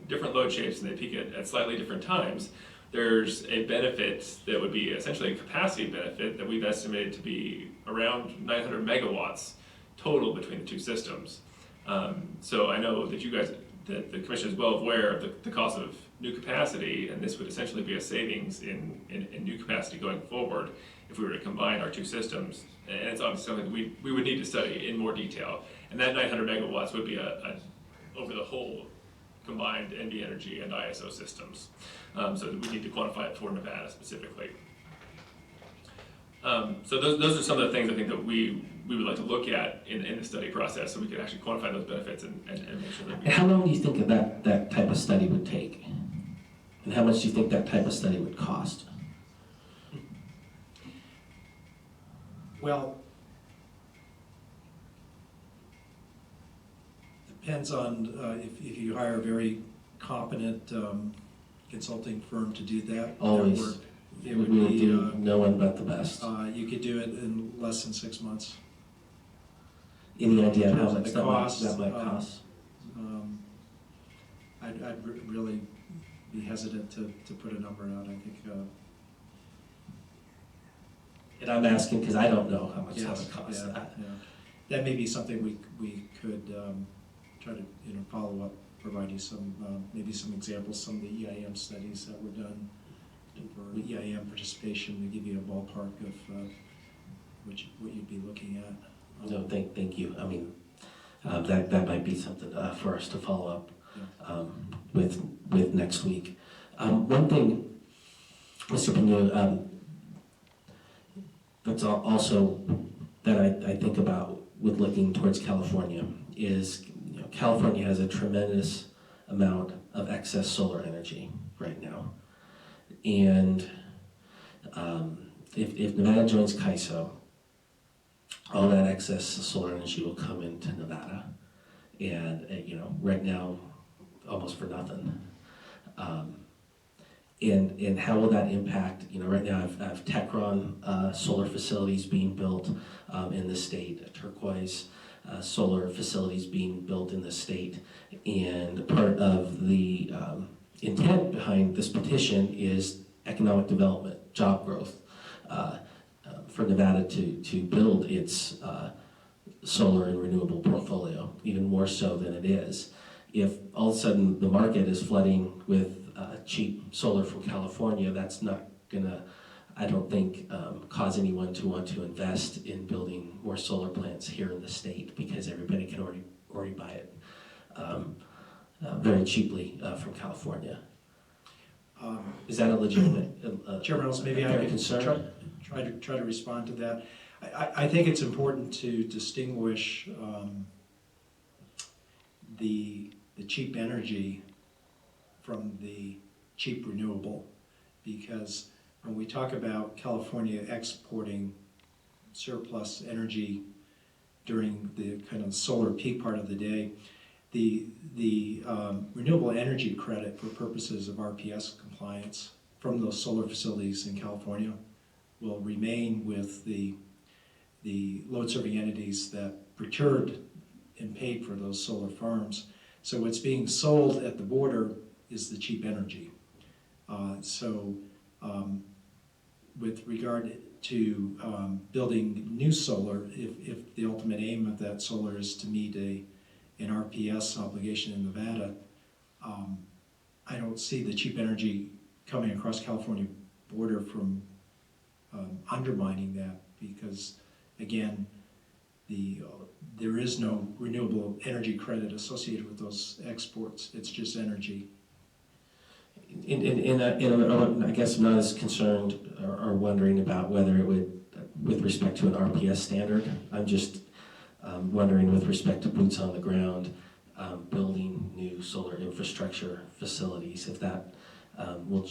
S1: different load shapes and they peak at slightly different times, there's a benefit that would be essentially a capacity benefit that we've estimated to be around 900 megawatts total between the two systems. So I know that that the Commission is well aware of the cost of new capacity, and this would essentially be a savings in new capacity going forward if we were to combine our two systems. And it's obviously something we would need to study in more detail. And that 900 megawatts would be over the whole combined NV Energy and ISO systems. So we need to quantify it for Nevada specifically. So those are some of the things I think that we would like to look at in the study process, so we can actually quantify those benefits and make sure that we...
S6: How long do you think that type of study would take? And how much do you think that type of study would cost?
S7: Well, depends on if you hire a very competent consulting firm to do that.
S6: Always.
S7: Work, it
S6: We
S7: would
S6: will
S7: be,
S6: do no one but the best.
S7: you could do it in less than 6 months.
S6: Any idea
S7: In
S6: how
S7: terms of
S6: much
S7: the cost,
S6: that might cost?
S7: I'd really be hesitant to put a number out. I think.
S6: And I'm asking because I don't know how much that
S7: Yes,
S6: would cost.
S7: yeah. That may be something we could try to follow up, provide you some maybe some examples, some of the EIM studies that were done for EIM participation to give you a ballpark of what you'd be looking at.
S6: No, thank you. I mean, that might be something for us to follow up with next week. One thing, Mr. Pinu, that's also that I think about with looking towards California is, California has a tremendous amount of excess solar energy right now. And if Nevada joins CAISO, all that excess solar energy will come into Nevada, and right now, almost for nothing. And how will that impact? Right now I've Techron solar facilities being built in the state, Turquoise solar facilities being built in the state, and part of the intent behind this petition is economic development, job growth. For Nevada to build its solar and renewable portfolio, even more so than it is. If all of a sudden the market is flooding with cheap solar from California, that's not gonna, I don't think, cause anyone to want to invest in building more solar plants here in the state, because everybody can already buy it very cheaply from California. Is that a legitimate
S7: Chairman Reynolds, maybe I could
S6: concern?
S7: try to respond to that. I think it's important to distinguish the cheap energy from the cheap renewable, because when we talk about California exporting surplus energy during the kind of solar peak part of the day, the renewable energy credit for purposes of RPS compliance from those solar facilities in California will remain with the load-serving entities that procured and paid for those solar farms. So what's being sold at the border is the cheap energy. With regard to building new solar, if the ultimate aim of that solar is to meet an RPS obligation in Nevada, I don't see the cheap energy coming across California border from undermining that, because again, there is no renewable energy credit associated with those exports. It's just energy.
S6: I guess I'm not as concerned or wondering about whether it would, with respect to an RPS standard. I'm just wondering with respect to boots on the ground, building new solar infrastructure facilities, if that will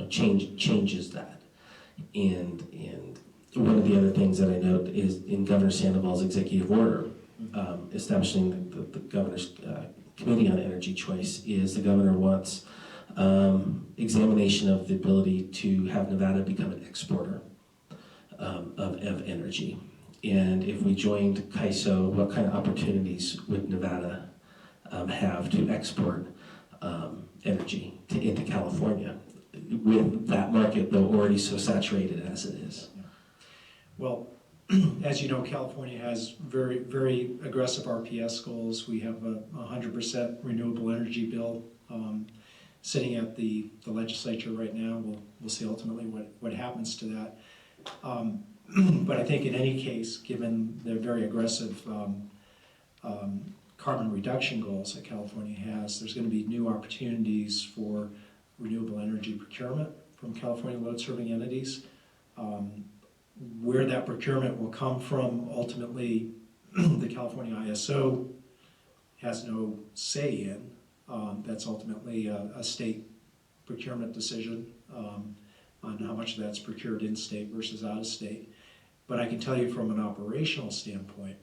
S6: changes that. And one of the other things that I note is in Governor Sandoval's executive order establishing the governor's committee on energy choice, is the governor wants examination of the ability to have Nevada become an exporter of energy. And if we joined CAISO, what kind of opportunities would Nevada have to export energy into California, with that market, though, already so saturated as it is?
S7: Well, as you know, California has very, very aggressive RPS goals. We have a 100% renewable energy bill sitting at the legislature right now. We'll see ultimately what happens to that. But I think in any case, given their very aggressive carbon reduction goals that California has, there's going to be new opportunities for renewable energy procurement from California load-serving entities. Where that procurement will come from, ultimately, the California ISO has no say in. That's ultimately a state procurement decision on how much that's procured in-state versus out-of-state. But I can tell you from an operational standpoint,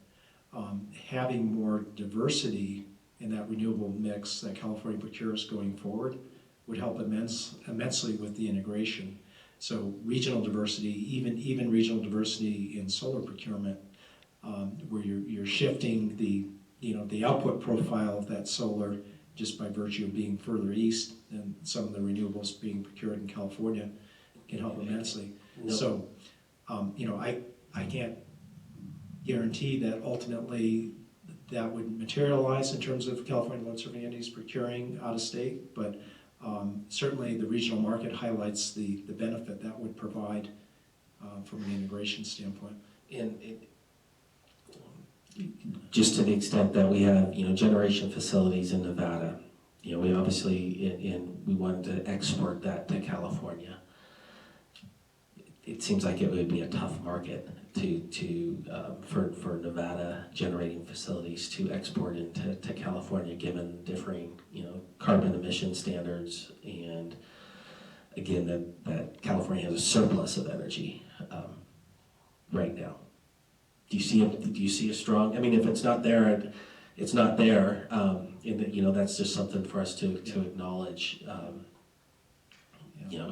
S7: having more diversity in that renewable mix that California procures going forward would help immensely with the integration. So regional diversity, even regional diversity in solar procurement, where you're shifting the output profile of that solar just by virtue of being further east and some of the renewables being procured in California, can help immensely.
S6: No.
S7: So, I can't guarantee that ultimately that would materialize in terms of California load-serving entities procuring out of state, but certainly the regional market highlights the benefit that would provide from an integration standpoint.
S6: And just to the extent that we have, generation facilities in Nevada, we obviously, we wanted to export that to California. It seems like it would be a tough market for Nevada generating facilities to export to California, given differing, carbon emission standards, and again, that California has a surplus of energy right now. Do you see a strong? I mean, if it's not there, it's not there. That's just something for us to acknowledge.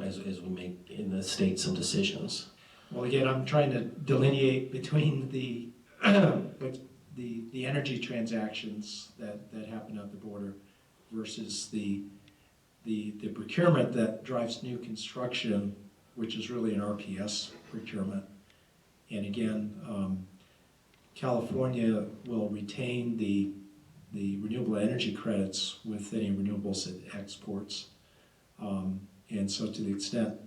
S6: As we make in the state some decisions.
S7: Well, again, I'm trying to delineate between the energy transactions that happen at the border versus the procurement that drives new construction, which is really an RPS procurement. And again, California will retain the renewable energy credits with any renewables it exports. And so to the extent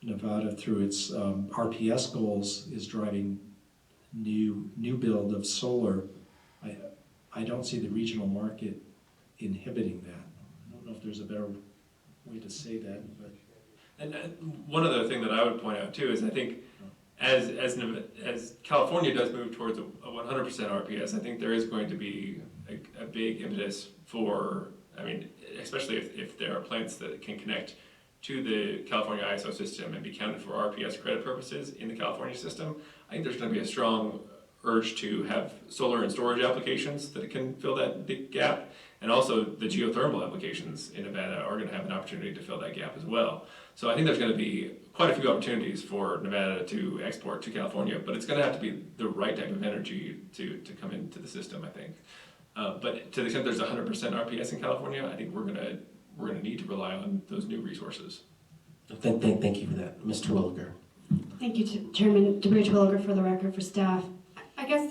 S7: Nevada, through its RPS goals, is driving new build of solar, I don't see the regional market inhibiting that. I don't know if there's a better way to say that, but.
S1: And one other thing that I would point out too is I think as California does move towards a 100% RPS, I think there is going to be a big impetus for, especially if there are plants that can connect to the California ISO system and be counted for RPS credit purposes in the California system, I think there's going to be a strong urge to have solar and storage applications that can fill that big gap. And also the geothermal applications in Nevada are going to have an opportunity to fill that gap as well. So I think there's going to be quite a few opportunities for Nevada to export to California, but it's going to have to be the right type of energy to come into the system, I think. But to the extent there's 100% RPS in California, I think we're going to need to rely on those new resources.
S6: Thank you for that. Mr. Williger.
S11: Thank you, Chairman DeBridge-Williger, for the record, for staff. I guess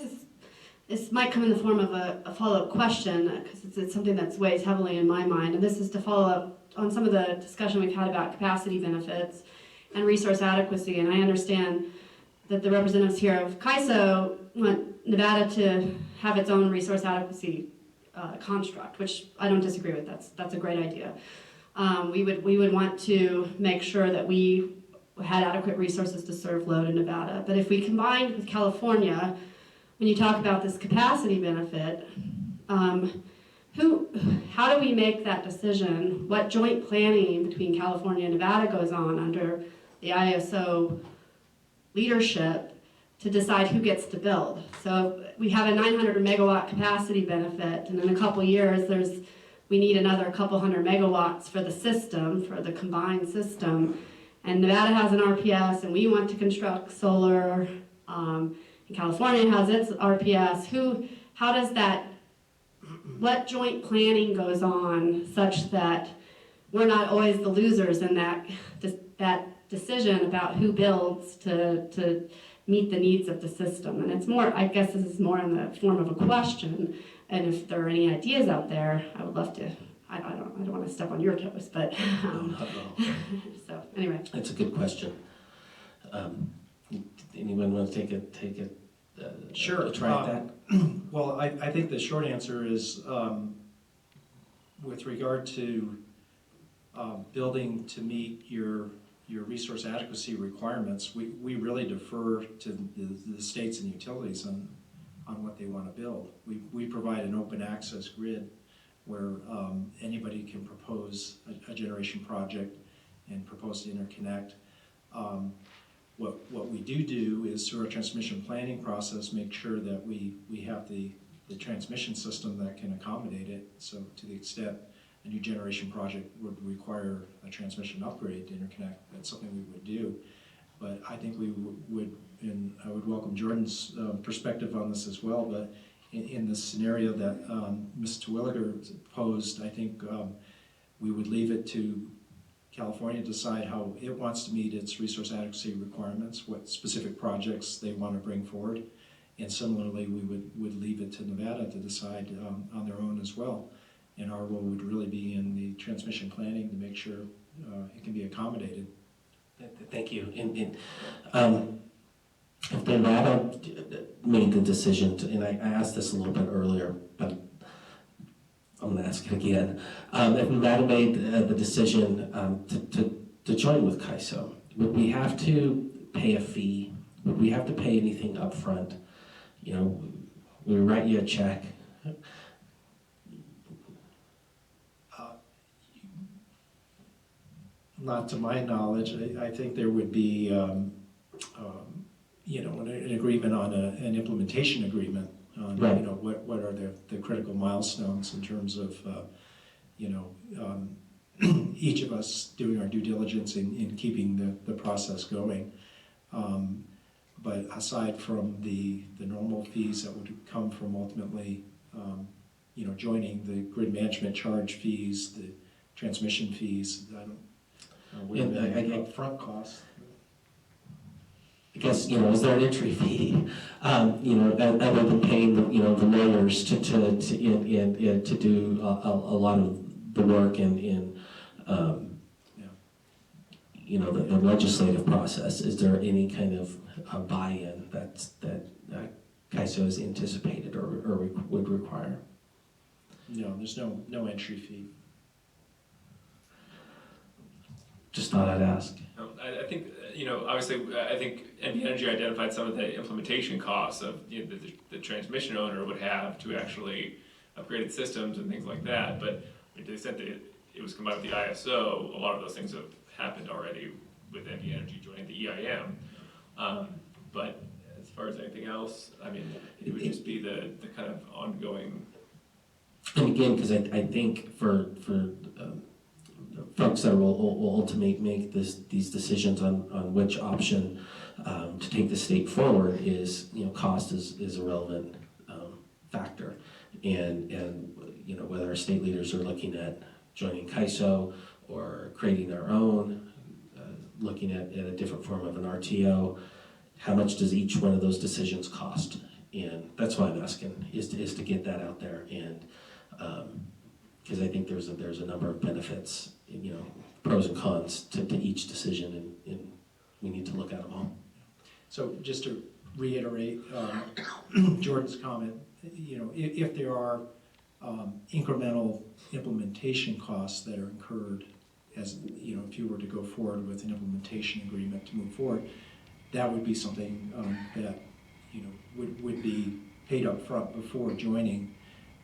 S11: this might come in the form of a follow-up question, because it's something that weighs heavily in my mind, and this is to follow up on some of the discussion we've had about capacity benefits and resource adequacy, and I understand that the representatives here of CAISO want Nevada to have its own resource adequacy construct, which I don't disagree with. That's a great idea. We would want to make sure that we had adequate resources to serve load in Nevada. But if we combined with California, when you talk about this capacity benefit, how do we make that decision? What joint planning between California and Nevada goes on under the ISO leadership to decide who gets to build? So we have a 900 megawatt capacity benefit, and in a couple years we need another couple hundred megawatts for the system, for the combined system. And Nevada has an RPS, and we want to construct solar. And California has its RPS. How does that, what joint planning goes on such that we're not always the losers in that decision about who builds to meet the needs of the system? And it's more, I guess this is more in the form of a question, and if there are any ideas out there, I would love to. I don't want to step on your toes, but so anyway.
S6: It's a good question. Anyone want to take it?
S7: Sure.
S6: Try that.
S7: Well, I think the short answer is with regard to building to meet your resource adequacy requirements, we really defer to the states and utilities on what they want to build. We provide an open access grid where anybody can propose a generation project and propose to interconnect. What we do is, through our transmission planning process, make sure that we have the transmission system that can accommodate it. So to the extent a new generation project would require a transmission upgrade to interconnect, that's something we would do. But I think we would, and I would welcome Jordan's perspective on this as well, but in the scenario that Ms. Terwilliger posed, I think we would leave it to California to decide how it wants to meet its resource adequacy requirements, what specific projects they want to bring forward. And similarly, we would leave it to Nevada to decide on their own as well. And our role would really be in the transmission planning to make sure it can be accommodated.
S6: Thank you. If Nevada made the decision to, and I asked this a little bit earlier, but I'm going to ask it again. If Nevada made the decision to join with CAISO, would we have to pay a fee? Would we have to pay anything up front? You know, we write you a check.
S7: Not to my knowledge. I think there would be, an agreement on an implementation agreement on,
S6: right.
S7: What are the critical milestones in terms of, each of us doing our due diligence in keeping the process going. But aside from the normal fees that would come from ultimately, joining the grid management charge fees, the transmission fees, I don't. Upfront costs.
S6: I guess, is there an entry fee, other than paying the lawyers to do a lot of the work in the legislative process? Is there any kind of buy-in that CAISO is anticipated or would require?
S7: No, there's no entry fee.
S6: Just thought I'd ask.
S1: I think, obviously, I think NV Energy identified some of the implementation costs of the transmission owner would have to actually upgrade its systems and things like that. But to the extent that it was combined with the ISO, a lot of those things have happened already with NV Energy joining the EIM. But as far as anything else. I mean, it would just be the kind of ongoing.
S6: And again, because I think for folks that will ultimately make these decisions on which option to take the state forward is, cost is a relevant factor. And whether our state leaders are looking at joining CAISO or creating our own, looking at a different form of an RTO, how much does each one of those decisions cost? And that's why I'm asking, is to get that out there, and because I think there's a number of benefits, pros and cons to each decision, and we need to look at them all.
S7: So just to reiterate Jordan's comment, if there are incremental implementation costs that are incurred, as if you were to go forward with an implementation agreement to move forward, that would be something that would be paid up front before joining.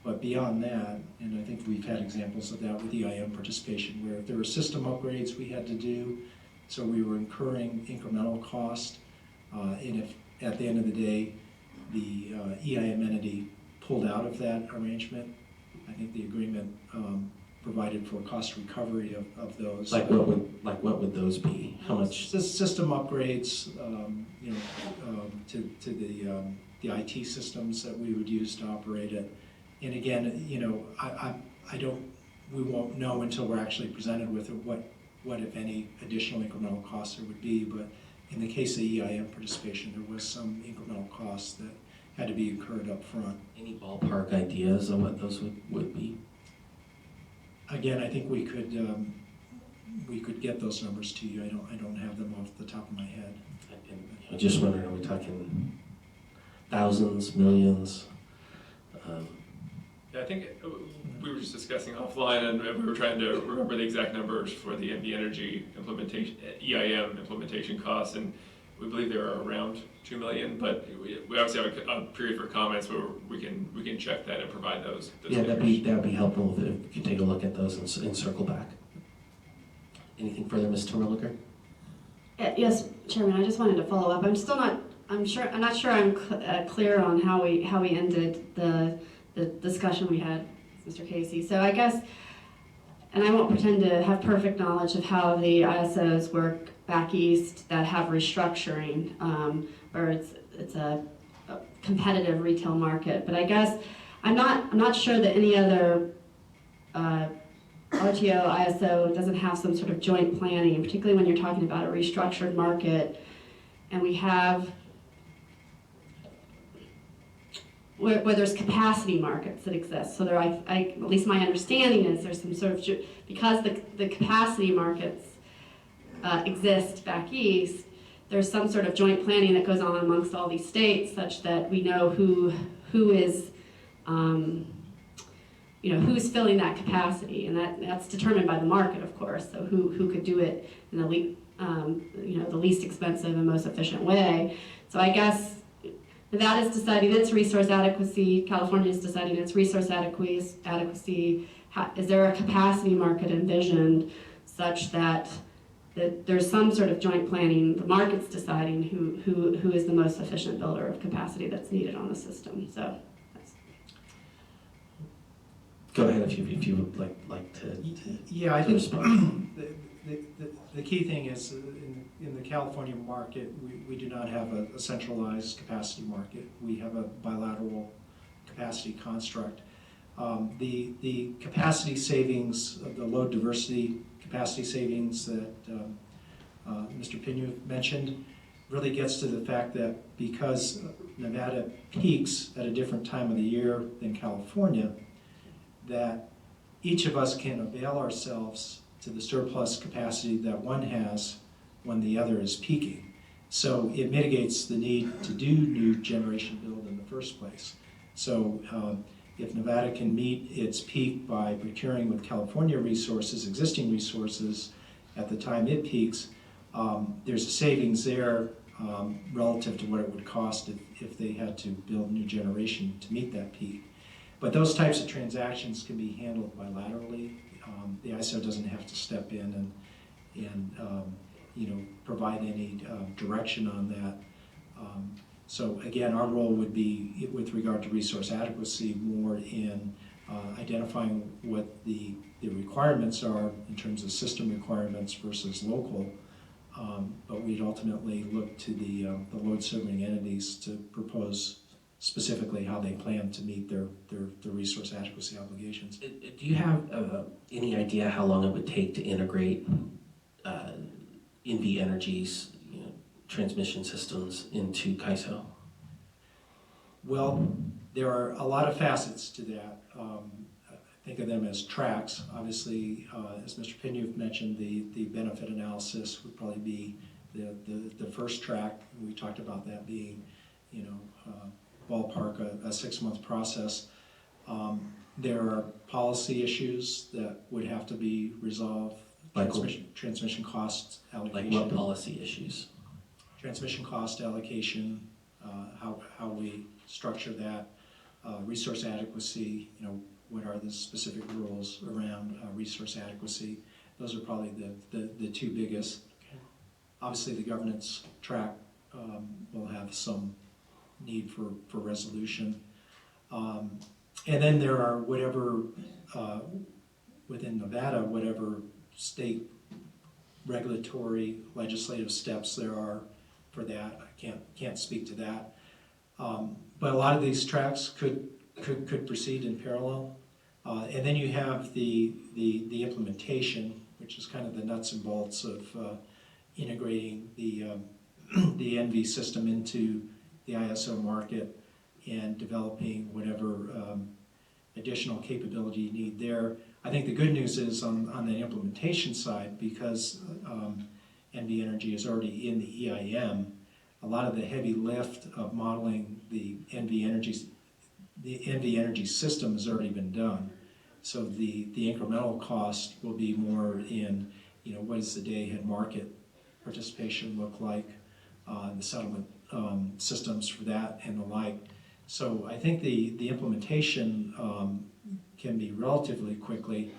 S7: But beyond that, and I think we've had examples of that with EIM participation, where if there were system upgrades we had to do, so we were incurring incremental cost, and if at the end of the day the EIM entity pulled out of that arrangement, I think the agreement provided for cost recovery of those.
S6: Like what would those be? How much?
S7: System upgrades, to the IT systems that we would use to operate it. And again, we won't know until we're actually presented with it what if any additional incremental costs there would be. But in the case of EIM participation, there was some incremental costs that had to be incurred up front.
S6: Any ballpark ideas on what those would be?
S7: Again, I think we could get those numbers to you. I don't have them off the top of my head.
S6: I'm just wondering, are we talking thousands, millions?
S1: Yeah, I think we were just discussing offline, and we were trying to remember the exact numbers for the NV Energy implementation, EIM implementation costs, and we believe they were around 2 million. But we obviously have a period for comments where we can check that and provide those.
S6: Yeah, that'd be helpful if you could take a look at those and circle back. Anything further, Ms. Terwilliger?
S11: Yes, Chairman, I just wanted to follow up. I'm not sure I'm clear on how we ended the discussion we had with Mr. Casey. So I guess, and I won't pretend to have perfect knowledge of how the ISOs work back east that have restructuring, where it's a competitive retail market. But I guess I'm not sure that any other RTO, ISO doesn't have some sort of joint planning, particularly when you're talking about a restructured market, and we have where there's capacity markets that exist. So there, at least my understanding is there's some sort of, because the capacity markets exist back east, there's some sort of joint planning that goes on amongst all these states, such that we know who is who's filling that capacity, and that's determined by the market, of course. So who could do it in the least expensive and most efficient way. So I guess Nevada's deciding its resource adequacy, California's deciding its resource adequacy. Is there a capacity market envisioned such that there's some sort of joint planning, the market's deciding who is the most efficient builder of capacity that's needed on the system. So
S6: go ahead if you would like to
S7: Yeah, I think
S6: respond.
S7: the key thing is in the California market, we do not have a centralized capacity market. We have a bilateral capacity construct. The capacity savings, the load diversity capacity savings that Mr. Pinu mentioned really gets to the fact that because Nevada peaks at a different time of the year than California, that each of us can avail ourselves to the surplus capacity that one has when the other is peaking. So it mitigates the need to do new generation build in the first place. So if Nevada can meet its peak by procuring with California resources, existing resources, at the time it peaks, there's a savings there relative to what it would cost if they had to build new generation to meet that peak. But those types of transactions can be handled bilaterally. The ISO doesn't have to step in and provide any direction on that. So again, our role would be, with regard to resource adequacy, more in identifying what the requirements are in terms of system requirements versus local. But we'd ultimately look to the load serving entities to propose specifically how they plan to meet their resource adequacy obligations.
S6: Do you have any idea how long it would take to integrate NV Energy's transmission systems into CAISO?
S7: Well, there are a lot of facets to that. Think of them as tracks. Obviously, as Mr. Pinu mentioned, the benefit analysis would probably be the first track. We talked about that being, ballpark a 6-month process. There are policy issues that would have to be resolved. Transmission cost allocation.
S6: Like what policy issues?
S7: Transmission cost allocation, how we structure that, resource adequacy, what are the specific rules around resource adequacy. Those are probably the two biggest. Obviously, the governance track will have some need for resolution. And then there are whatever, within Nevada, whatever state regulatory legislative steps there are for that. I can't speak to that. But a lot of these tracks could proceed in parallel. And then you have the implementation, which is kind of the nuts and bolts of integrating the NV system into the ISO market and developing whatever additional capability you need there. I think the good news is on the implementation side, because NV Energy is already in the EIM, a lot of the heavy lift of modeling the NV Energy system has already been done. So the incremental cost will be more in, what does the day-ahead market participation look like, the settlement systems for that and the like. So I think the implementation can be relatively quickly.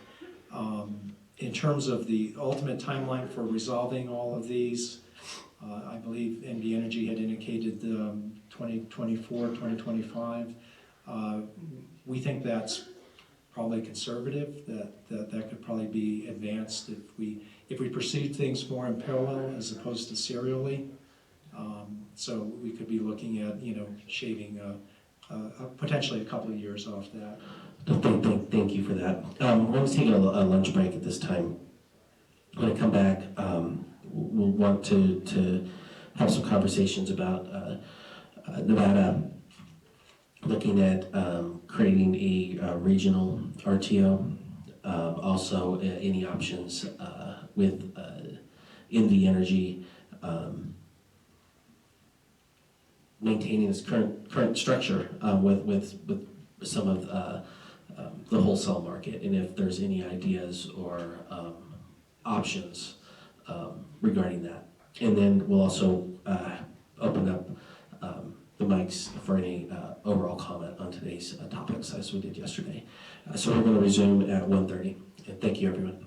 S7: In terms of the ultimate timeline for resolving all of these, I believe NV Energy had indicated 2024, 2025. We think that's probably conservative, that could probably be advanced if we proceed things more in parallel as opposed to serially. So we could be looking at, shaving potentially a couple of years off that.
S6: Thank you for that. We're going to take a lunch break at this time. When I come back, we'll want to have some conversations about Nevada looking at creating a regional RTO. Also, any options with NV Energy maintaining its current structure with some of the wholesale market, and if there's any ideas or options regarding that. And then we'll also open up the mics for any overall comment on today's topics as we did yesterday. So we're going to resume at 1:30. And thank you, everyone.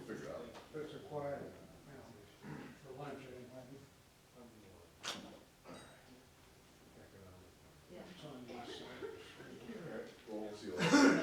S14: figure it out.
S16: It's a quiet, you know, for lunch anyway.
S15: Yeah.
S16: It's on this side of the street.
S14: All right, well, we'll see you later.